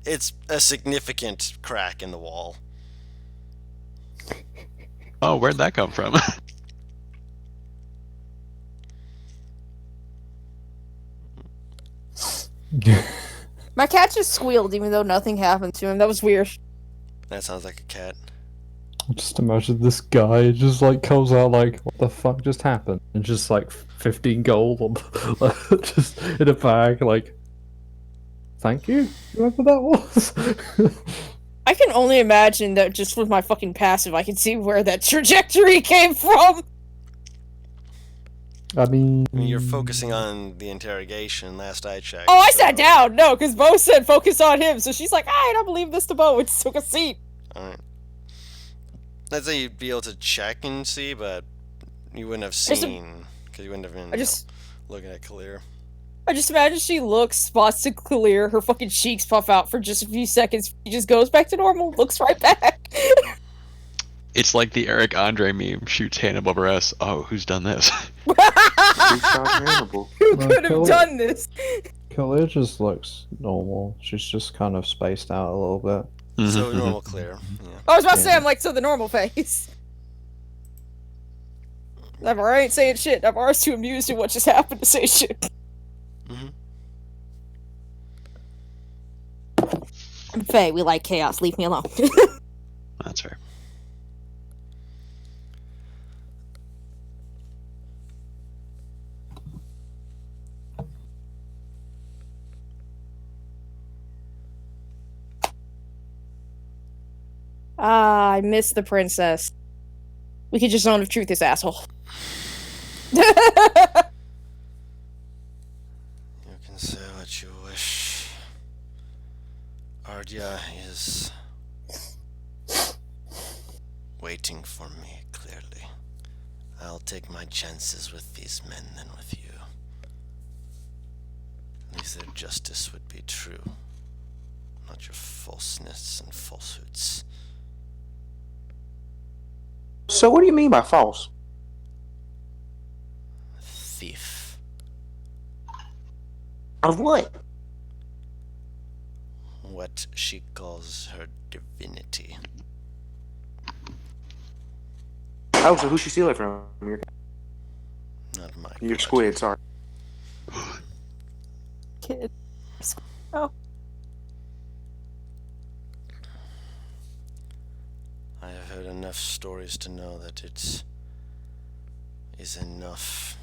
It's a significant crack in the wall. Oh, where'd that come from? My cat just squealed even though nothing happened to him. That was weird. That sounds like a cat. Just imagine this guy just like comes out like, what the fuck just happened? And just like 15 gold on just in a bag, like, thank you. Whoever that was. I can only imagine that just with my fucking passive, I can see where that trajectory came from. I mean, You're focusing on the interrogation. Last I checked. Oh, I so- sat down. No, because Bo said focus on him. So she's like, I don't believe this to Bo. And just took a seat. All right. I'd say you'd be able to check and see, but you wouldn't have There's a- seen because you wouldn't have been I just, looking at Kalir. I just imagine she looks, spots to clear, her fucking cheeks puff out for just a few seconds. She just goes back to normal, looks right back. It's like the Eric Andre meme. Shoots hand above her ass. Oh, who's done this? Who shot Hannibal? Who Well, could have kill it. done this? Kalia just looks normal. She's just kind of spaced out a little bit. So normal clear. Yeah. I was about to say, Yeah. I'm like, so the normal face. Never, I ain't saying shit. Navarre's too amused at what just happened to say shit. Mhm. I'm Faye, we like chaos. Leave me alone. That's fair. Ah, I miss the princess. We could just zone of truth this asshole. You can say what you wish. Ardya is waiting for me, clearly. I'll take my chances with these men than with you. At least their justice would be true, not your falseness and falsehoods. So what do you mean by false? Thief. Of what? What she calls her divinity. Oh, so who she steal it from? Not my Your blood. squid, sorry. Kid. I have heard enough stories to know that it is enough.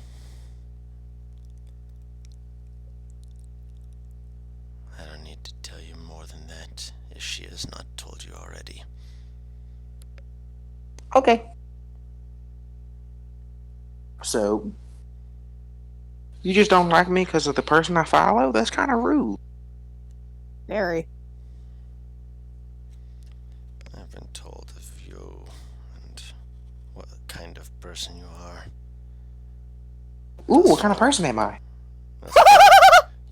I don't need to tell you more than that if she has not told you already. Okay. So, you just don't like me because of the person I follow? That's kind of rude. Mary. been told of you and what kind of person you are. Ooh, what kind of person am I?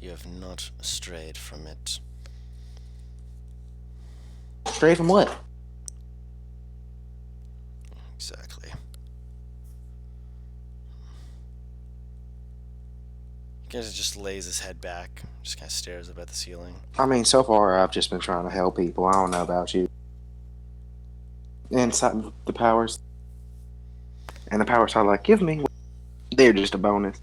You have not strayed from it. Straight from what? Exactly. He kind of just lays his head back, just kind of stares up at the ceiling. I mean, so far I've just been trying to help people. I don't know about you. And the powers. And the powers I like give me, they're just a bonus.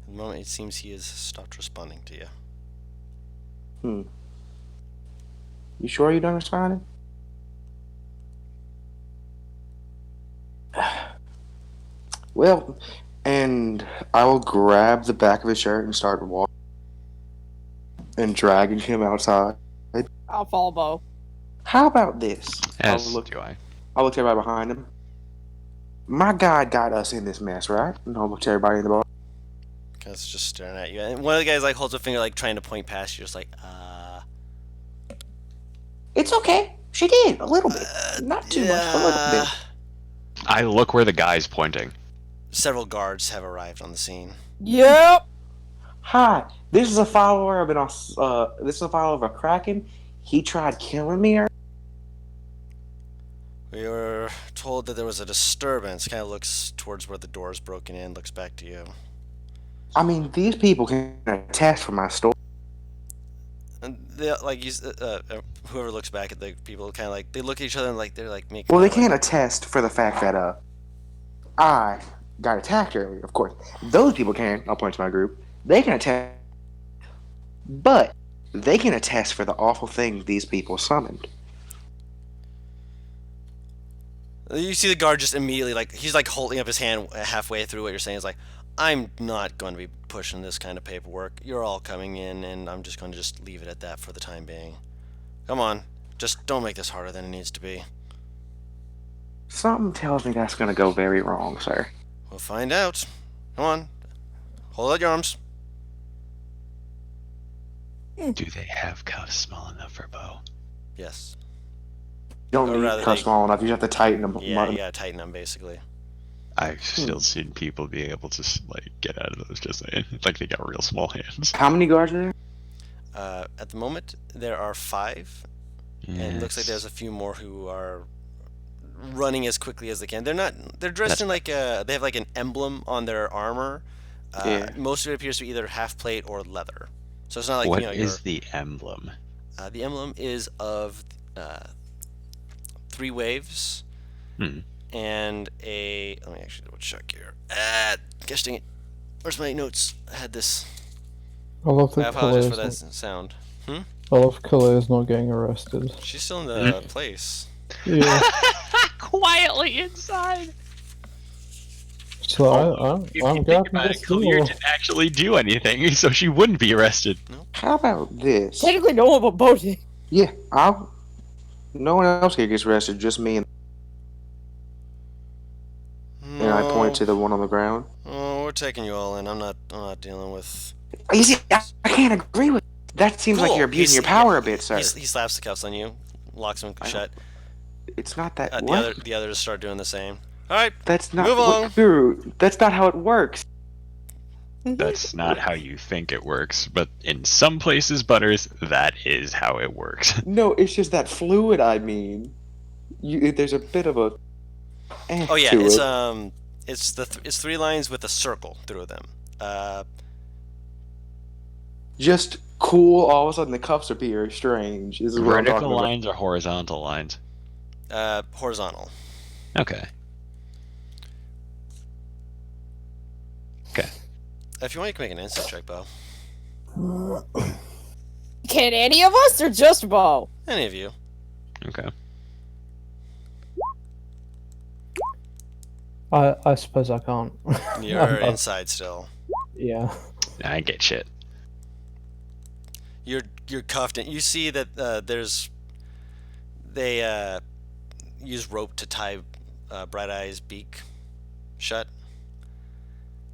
At the moment, it seems he has stopped responding to you. You sure you done responding? Well, and I will grab the back of his shirt and start walking and dragging him outside. I'll follow Bo. How about this? As I'll look do I. to everybody behind him. My God got us in this mess, right? And I'll look to everybody in the bar. Guy's just staring at you. And one of the guys like holds a finger, like trying to point past you, just like, It's okay. She did a little bit, not too much, but a little bit. I look where the guy's pointing. Several guards have arrived on the scene. Yep. Hi, this is a follower of a Kraken. He tried killing me. We were told that there was a disturbance. Kind of looks towards where the door is broken in, looks back to you. I mean, these people can attest for my story. And they, like, whoever looks back at the people, kind of like, they look at each other and like, they're like making. Well, they can't attest for the fact that I got attacked earlier. Of course, those people can. I'll point to my group. They can attest, but they can attest for the awful thing these people summoned. You see the guard just immediately, like, he's like holding up his hand halfway through what you're saying. He's like, I'm not going to be pushing this kind of paperwork. You're all coming in, and I'm just going to just leave it at that for the time being. Come on. Just don't make this harder than it needs to be. Something tells me that's going to go very wrong, sir. We'll find out. Come on. Hold out your arms. Do they have cuffs small enough for Bo? Yes. You don't Or need rather, cuffs small enough. You just have to tighten them. Yeah, you gotta tighten them, basically. I've still seen people be able to like get out of those. Just saying, like they got real small hands. How many guards are there? At the moment, there are 5. And it looks like there's a few more who are running as quickly as they can. They're dressed in like they have like an emblem on their armor. Most of it appears to be either half plate or leather. So it's not like, What you know, is the emblem? the emblem is of 3 waves and a. Let me actually double check here. Gosh dang it! Where's my notes? I had this. I love I that apologize for that Kale's sound. I love Kale's not getting arrested. She's still in the place. Yeah. Quietly inside. So I'm If you glad think about it, Clear didn't actually do anything, so she wouldn't be arrested. How about this? Technically, no one but Bo did. Yeah, no one else here gets arrested, just me and I point to the one on the ground. Oh, we're taking you all in. I'm not dealing with. You see, I can't agree with. That seems like Cool. you're abusing your power a bit, sir. He slaps the cuffs on you, locks them shut. It's not that. The others start doing the same. All right. That's not. Move along. Dude, that's not how it works. That's not how you think it works, but in some places, Butters, that is how it works. No, it's just that fluid. I mean, there's a bit of a. Oh yeah, to it's it's 3 lines with a circle through them. Just cool. All of a sudden, the cuffs appear. Strange. This is what I'm talking Vertical about. lines or horizontal lines? Horizontal. Okay. If you want, you can make an insight check, Bo. Can any of us or just Bo? Any of you. Okay. I suppose I can't. You're inside still. Yeah. I get shit. You're cuffed, and you see that they use rope to tie Bright Eye's beak shut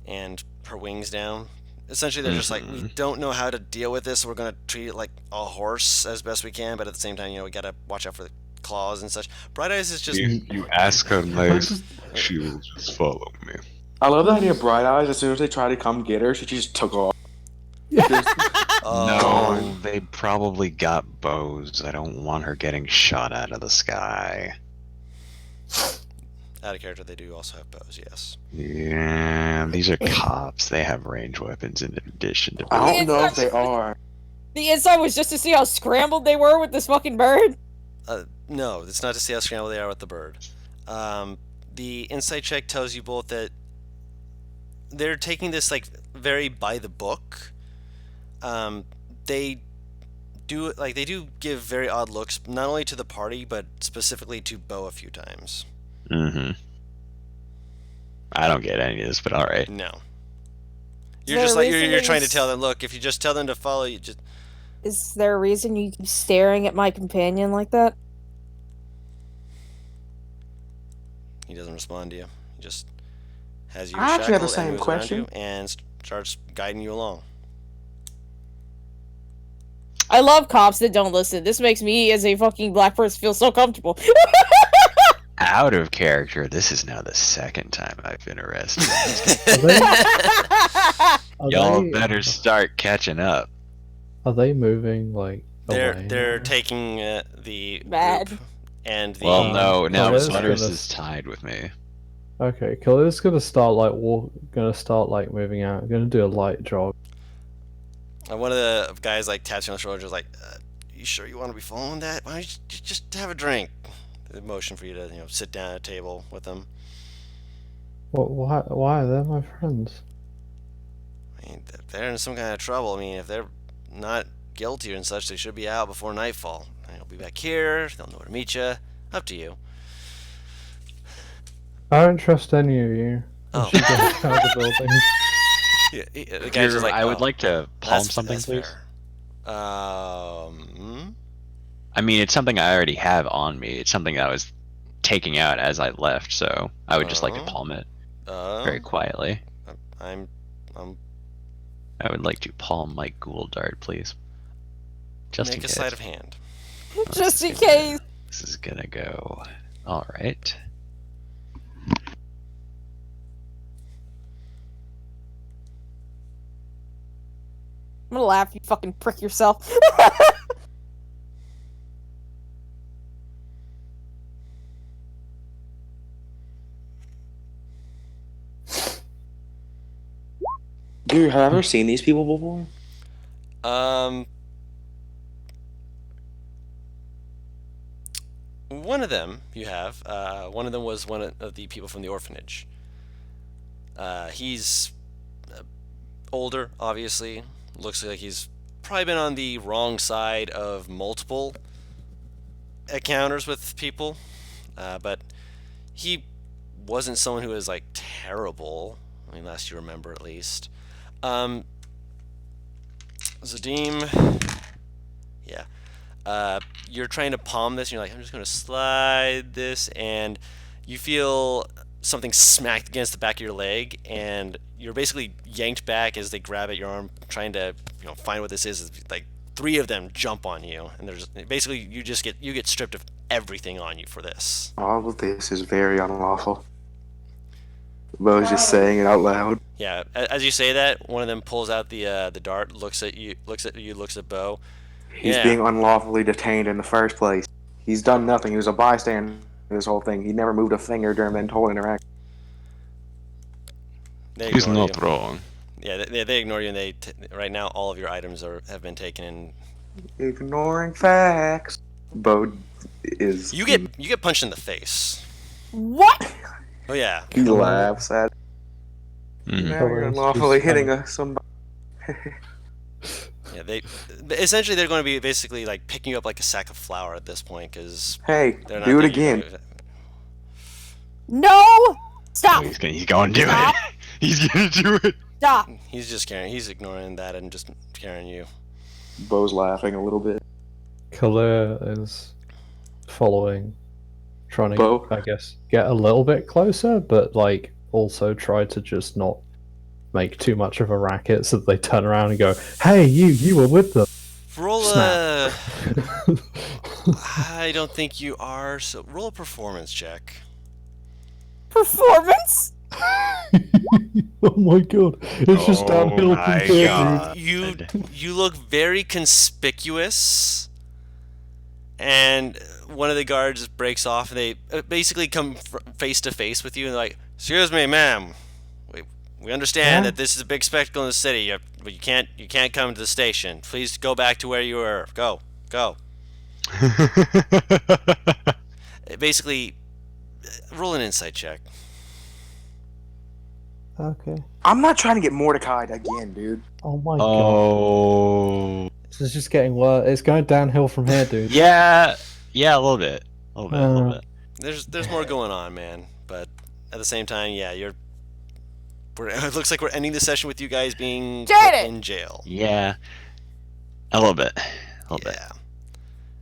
and her wings down, Essentially, they're just like, we Mhm. don't know how to deal with this. So we're gonna treat it like a horse as best we can, but at the same time, we gotta watch out for the claws and such. Bright Eyes is just If you ask her nice, she will just follow me. I love the idea of Bright Eyes. As soon as they try to come get her, she just took off. oh, Gone. They probably got bows. I don't want her getting shot out of the sky. out of character. They do also have bows. Yes. Yeah, these are cops. They have range weapons in addition to. I don't know if they are. The inside was just to see how scrambled they were with this fucking bird. No, it's not to see how scrambled they are with the bird. The insight check tells you both that they're taking this like very by the book. They do give very odd looks, not only to the party but specifically to Bo a few times. Mm-hmm. I don't get any of this, but all right. No, Is you're there just a like reason you're you trying to s- tell them. Look, if you just tell them to follow, you just Is there a reason you keep staring at my companion like that? he doesn't respond to you. He just has you I actually have the shackled and same moves around question. you and starts guiding you along. I love cops that don't listen. This makes me, as a fucking black person, feel so comfortable. Out of character. This is now the second time I've been arrested. Are Y'all they, better start catching up. Are they moving like They're away? they're taking the Bad. group and the Well, no, now Khalid's Butters gonna- is tied with me. Okay, Khalid's gonna start like moving out. Gonna do a light jog. one of the guys like taps you on the shoulder, just like, "You sure you want to be following that? Why don't you just have a drink?" The motion for you to sit down at a table with them. What? Why? They're my friends. I mean, if they're in some kind of trouble, I mean, if they're not guilty and such, they should be out before nightfall. They'll be back here. They'll know where to meet you. Up to you. I don't trust any of you. Oh. She gets out of the building. Yeah, the guy's just like, I would "Oh, like to palm that's- something, that's please. fair." I mean, it's something I already have on me. It's something I was taking out as I left, so I would just like to Oh. palm it very quietly. I'm I would like to palm my ghoul dart, please. Just make in a case. sleight of hand. Just in case. This is gonna go. All right. I'm gonna laugh, you fucking prick yourself. Dude, have I ever seen these people before? One of them you have. One of them was one of the people from the orphanage. He's older, obviously. Looks like he's probably been on the wrong side of multiple encounters with people, but he wasn't someone who was like terrible. I mean, last you remember at least. Zadim, yeah. You're trying to palm this, and you're like, I'm just gonna slide this, and you feel something smacked against the back of your leg, and you're basically yanked back as they grab at your arm, trying to find what this is. Like 3 of them jump on you, and there's basically you get stripped of everything on you for this. All of this is very unlawful. Bo's just saying it out loud. Yeah, as you say that, one of them pulls out the dart, looks at you, looks at Bo. He's Yeah. being unlawfully detained in the first place. He's done nothing. He was a bystander in this whole thing. He never moved a finger during the whole interaction. They He's ignore not you. wrong. Yeah, they ignore you, and right now all of your items have been taken, and Ignoring facts. Bo is. you get punched in the face. What? Oh yeah. He laughs at. Mhm. Now you're unlawfully hitting somebody. Yeah, essentially they're going to be basically like picking you up like a sack of flour at this point because Hey, they're not do it thinking again. about it. No! Stop! He's going to do Stop. it. He's going to do it. Stop! He's just carrying. He's ignoring that and just carrying you. Bo's laughing a little bit. Khalid is following, trying to, Bo? I guess, get a little bit closer, but like also try to just not make too much of a racket, so that they turn around and go, "Hey, you were with them." Roll Snap. I don't think you are. So roll a performance check. Performance? Oh my god! It's just downhill from my here, God. You look very conspicuous, and one of the guards breaks off, and they basically come face to face with you, and they're like, "Excuse me, ma'am. We understand that this is a big spectacle in the city, but you can't come to the station. Please go back to where you were. Go." Basically, roll an insight check. Okay. I'm not trying to get Mordecai'd again, dude. Oh my god. Oh. This is just getting worse. It's going downhill from here, dude. Yeah, a little bit. A little bit. There's more going on, man. But at the same time, yeah, it looks like we're ending the session with you guys being put Janet! in jail. Yeah. A little bit. Yeah.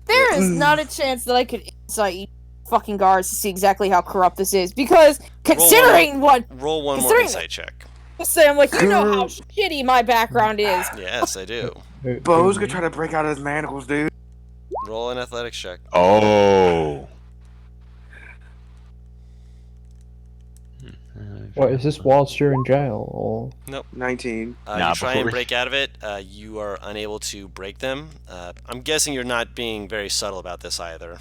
There is not a chance that I could insight you fucking guards to see exactly how corrupt this is, because considering Roll one more considering- insight check. say I'm like, you know how shitty my background is. Yes, I do. Bo's gonna try to break out of his manacles, dude. Roll an athletics check. Oh. Wait, is this whilst you're in jail, or? 19. Nah, You try and before- break out of it. You are unable to break them. I'm guessing you're not being very subtle about this either.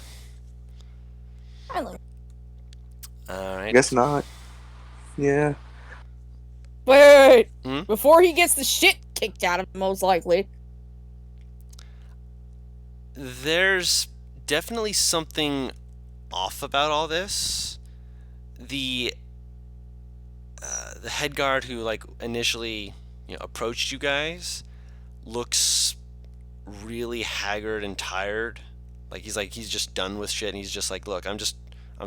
All right. Guess not. Yeah. Wait. Hmm? Before he gets the shit kicked out of him, most likely. There's definitely something off about all this. The head guard who initially approached you guys looks really haggard and tired. He's just done with shit, and he's just like, look, I'm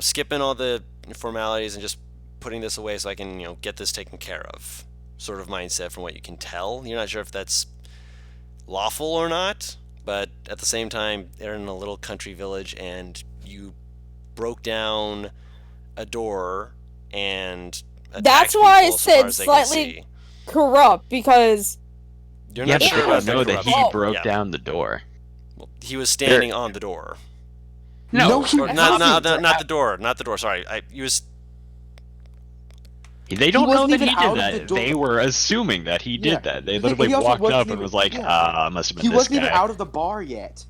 skipping all the formalities and just putting this away so I can get this taken care of. Sort of mindset from what you can tell. You're not sure if that's lawful or not, but at the same time, they're in a little country village, and you broke down a door and attacked That's why I people so far said as they can slightly see. corrupt, because You're Yeah, not but sure they if don't they're know that corrupt. he Oh, broke yeah. down the door. Well, he was standing on the door. No, he Or wasn't. not the door. Not the door. Sorry, he was. they don't know wasn't that even he out did of the that. door. They were assuming that he did Yeah. that. They He literally also walked wasn't up and even- was like, yeah. must have been He this wasn't guy. even out of the bar yet.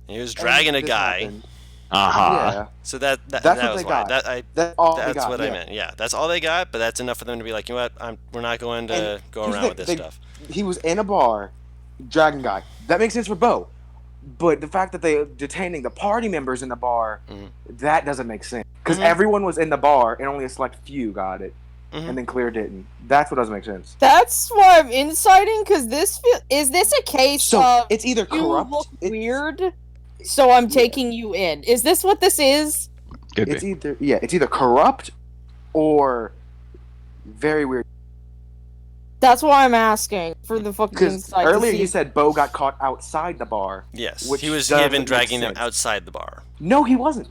He was dragging a This guy. happened. Uh-huh. Yeah. So that That's that what was they why. got. That's all they That's got. what I meant. Yeah, that's all they got. But that's enough for them to be like, you know what? We're not going to And go here's around the with this thing, stuff. He was in a bar, dragging guy. That makes sense for Bo. But the fact that they're detaining the party members in the bar, that doesn't make sense. Because everyone was in the bar and only a select few got it. And then Clear didn't. That's what doesn't make sense. that's why I'm inciting, because is this a case So of it's either you corrupt. look it's, weird, so I'm taking you in? Is this what this is? Could It's be. either corrupt or very weird. That's why I'm asking for the fucking Because insight. earlier to see. you said Bo got caught outside the bar. Yes, Which he had doesn't been make dragging them sense. outside the bar. No, he wasn't.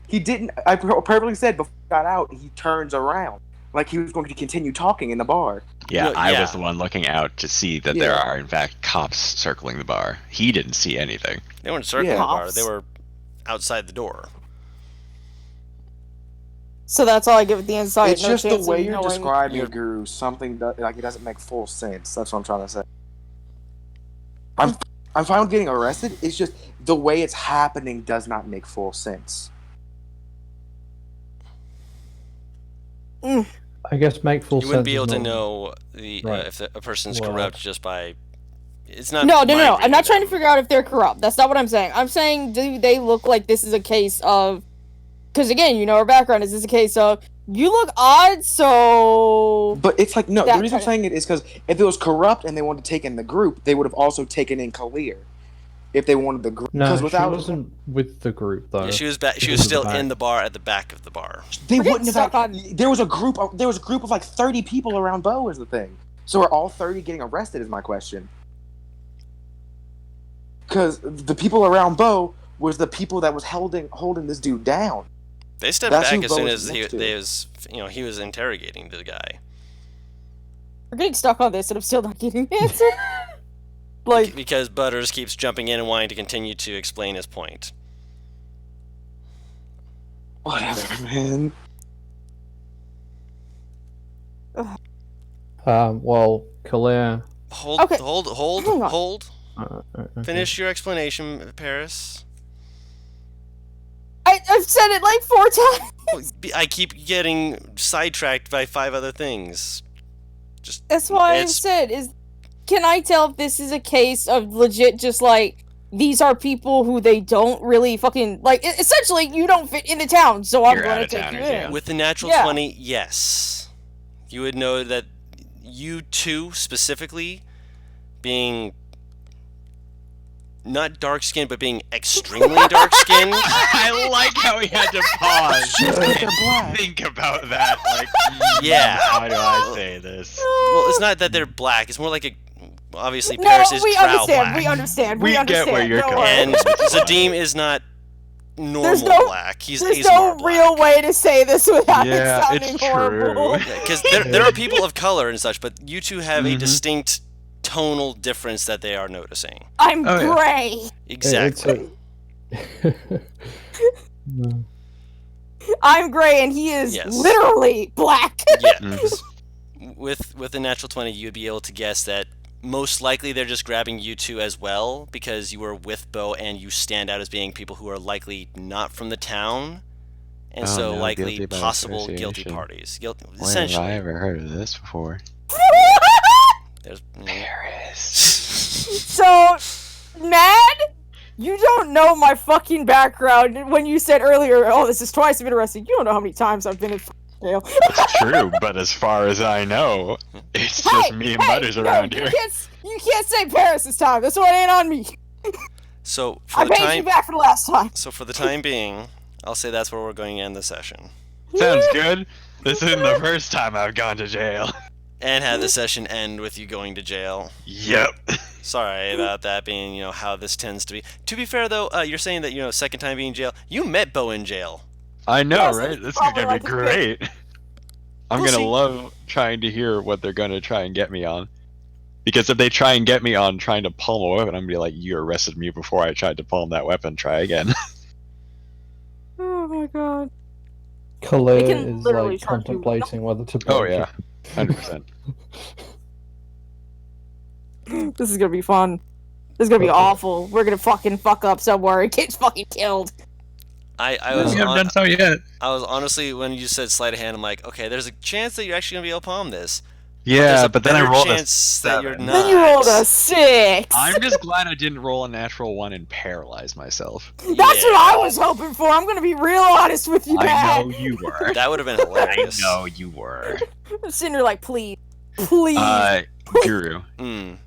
He didn't. I perfectly said before he got out, he turns around. Like he was going to continue talking in the bar. Yeah, Well, I yeah. was the one looking out to see that there Yeah. are, in fact, cops circling the bar. He didn't see anything. They weren't circling Yeah. the bar. They were outside the door. So that's all I get with the insight. It's no just the chance of way you're knowing. describing You're- it, Guru. Something that it doesn't make full sense. That's what I'm trying to say. I'm fine with getting arrested. It's just the way it's happening does not make full sense. I guess make full You sense. wouldn't be is able to not- know Right. if a person's Well- corrupt just by. It's not. No. I'm mind not reading trying to them. figure out if they're corrupt. That's not what I'm saying. I'm saying, do they look like this is a case of? Because again, our background is this a case of you look odd, so But it's like no. That The reason I'm kinda- saying it is because if it was corrupt and they wanted to take in the group, they would have also taken in Kalir. If they wanted the group, No, because she without wasn't with the group though. Yeah, she was back. She She was was at the still in back. the bar at the back of the bar. they We're getting wouldn't have. stuck on- There was a group. There was a group of like 30 people around Bo. Is the thing. So are all 30 getting arrested? Is my question. Because the people around Bo was the people that was holding this dude down. They stepped That's back who as soon Bo as was next to. he was interrogating the guy. We're getting stuck on this, and I'm still not getting an answer. Like, because Butters keeps jumping in and wanting to continue to explain his point. Whatever, man. Well, Kalia. Hold, Okay. hold. Hang on. Okay. Finish your explanation, Paris. I've said it like 4 times. I keep getting sidetracked by 5 other things. Just That's why I it's- said, can I tell if this is a case of legit just like, these are people who they don't really fucking, like, essentially, you don't fit in the town, so I'm You're going to out of take you towners, yeah. in. With the natural Yeah. 20, yes. You would know that you two specifically being not dark skinned but being extremely dark skinned. I like how he had to pause and think about that. Like, Yeah. how do I say this? Well, it's not that they're black, it's more like a obviously No, Paris is we trow understand, black. we understand, We we get understand. where you're don't going. worry. And Zadim is not normal There's no- black. He's There's Azmar no black. real way to say this without Yeah, it sounding it's horrible. true. Because there are people of color and such, but you two have a Mhm. distinct tonal difference that they are noticing. I'm Oh, yeah. gray. Exactly. No. I'm gray, and he is Yes. literally black. Yeah. Mhm. With the natural 20, you'd be able to guess that most likely they're just grabbing you two as well because you were with Bo and you stand out as being people who are likely not from the town, and Oh, so no, likely guilty by possible guilty association. parties. When have Essentially, I ever heard of this before? there's. Paris. So, Mad, you don't know my fucking background. When you said earlier, oh, this is twice I've been arrested, you don't know how many times I've been in jail. It's true, but as far as I know, it's just me and Butters around no, here. You can't say Paris this time. This one ain't on me. So for I the paid you time, back for the last time. so for the time being, I'll say that's where we're going to end the session Sounds good. This isn't the first time I've gone to jail. and have the session end with you going to jail. Yep. Sorry about that being, how this tends to be. To be fair, though, you're saying that, second time being in jail. You met Bo in jail. I know, Yes, right? it's This is probably gonna like be a great. I'm We'll gonna see. love trying to hear what they're gonna try and get me on. Because if they try and get me on trying to palm a weapon, I'm gonna be like, you arrested me before I tried to palm that weapon, try again. Oh my god. Kalia They can is literally like charge you- contemplating whether to. Oh break yeah, it. 100%. This is gonna be fun. This is gonna be awful. We're gonna fucking fuck up somewhere and get fucking killed. I We was haven't done so yet. I was honestly, when you said sleight of hand, I'm like, okay, there's a chance that you're actually gonna be able to palm this. There's Yeah, a but then I better rolled a chance that you're 7. not. Then you rolled a 6. I'm just glad I didn't roll a natural 1 and paralyze myself. That's what I was hoping for. I'm gonna be real honest with you, I man. know you were. That would have been I hilarious. know you were. I'm sitting there like, please. Please. Guru, Mm.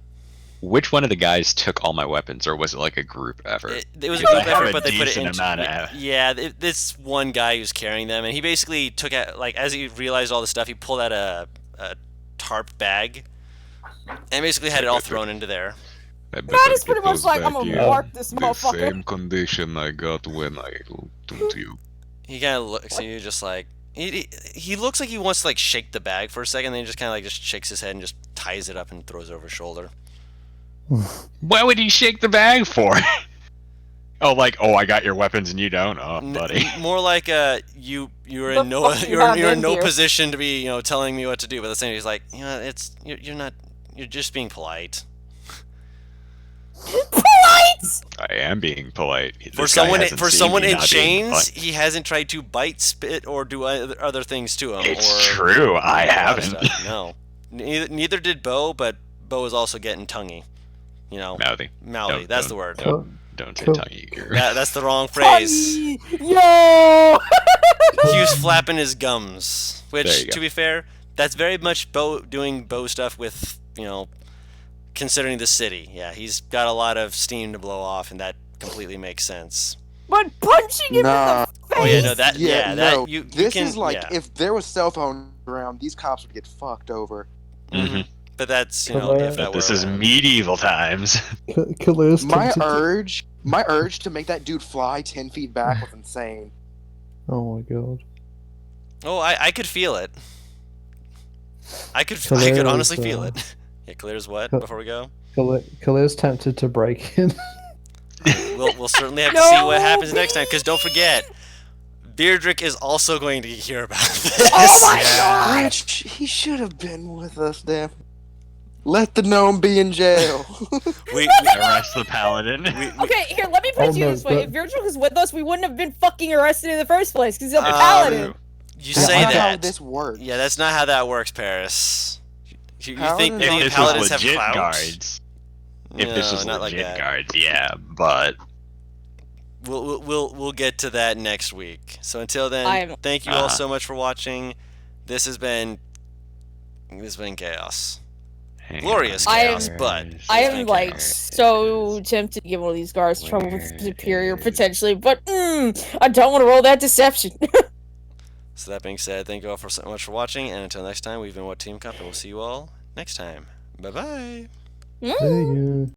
which one of the guys took all my weapons, or was it like a group effort? It was a Because group I have effort, a but they put it decent into amount of- yeah. This one guy who's carrying them, and he basically took out, like, as he realized all the stuff, he pulled out a tarp bag, and basically had it all thrown into there. I That is pretty much like, I'm gonna here. mark this The motherfucker. same condition I got when I looked to you. He kind of looks at you, just like he looks like he wants to like shake the bag for a second, then he just kind of like just shakes his head and just ties it up and throws it over his shoulder. What would he shake the bag for? I got your weapons and you don't? Oh, buddy. More like you're The in no fuck you you're have in in no here? position to be telling me what to do. But the same, he's like, it's you're not, you're just being polite. Polite! I am being polite. For This guy someone hasn't for seen someone me in not being chains, polite. he hasn't tried to bite, spit, or do other things to him. It's or true, I a lot of haven't. stuff. No, neither did Bo, but Bo is also getting tonguey. Mouthy. Mouthy. Don't- That's don't- the word. Don't say Cool. tonguey. That's the wrong phrase. Honey, yo! He was flapping his gums, There which, you go. to be fair, that's very much Bo doing Bo stuff with, considering the city. Yeah, he's got a lot of steam to blow off, and that completely makes sense. But punching him Nah. in the face! Oh yeah, no, that Yeah, that no. you This can, is like yeah. if there was cell phone around, these cops would get fucked over. Mhm. But that's Hello? if that This were is around. medieval times. Kalia's My tempted urge to make that dude fly 10 feet back was insane. Oh my god. Oh, I could feel it. I could Khalir's, honestly feel it. Yeah, Khalir's what? Before we go, Khalir's tempted to break in. we'll certainly have to see what happens next time. Because don't forget, Beardrick is also going to hear about this. Oh my god! Rich, he should have been with us, damn. Let the gnome be in jail. we Arrest the paladin. Okay, here, let me put it to you no, this way. but- If Virgil was with us, we wouldn't have been fucking arrested in the first place, because he's a It's paladin. you That's say not how that. this works. Yeah, that's not how that works, Paris. You think Paladins If maybe this paladins was have legit clout? guards. If this No, was not like legit that. guards, yeah, but We'll get to that next week. So until then, thank you all so much for watching. This has been chaos. Glorious chaos, but I it's am been like chaos. so tempted to give one of these guards trouble with Superior potentially, but I don't want to roll that deception. So that being said, thank you all so much for watching, and until next time, we've been WhatTeamComp, and we'll see you all next time. Bye bye. See you.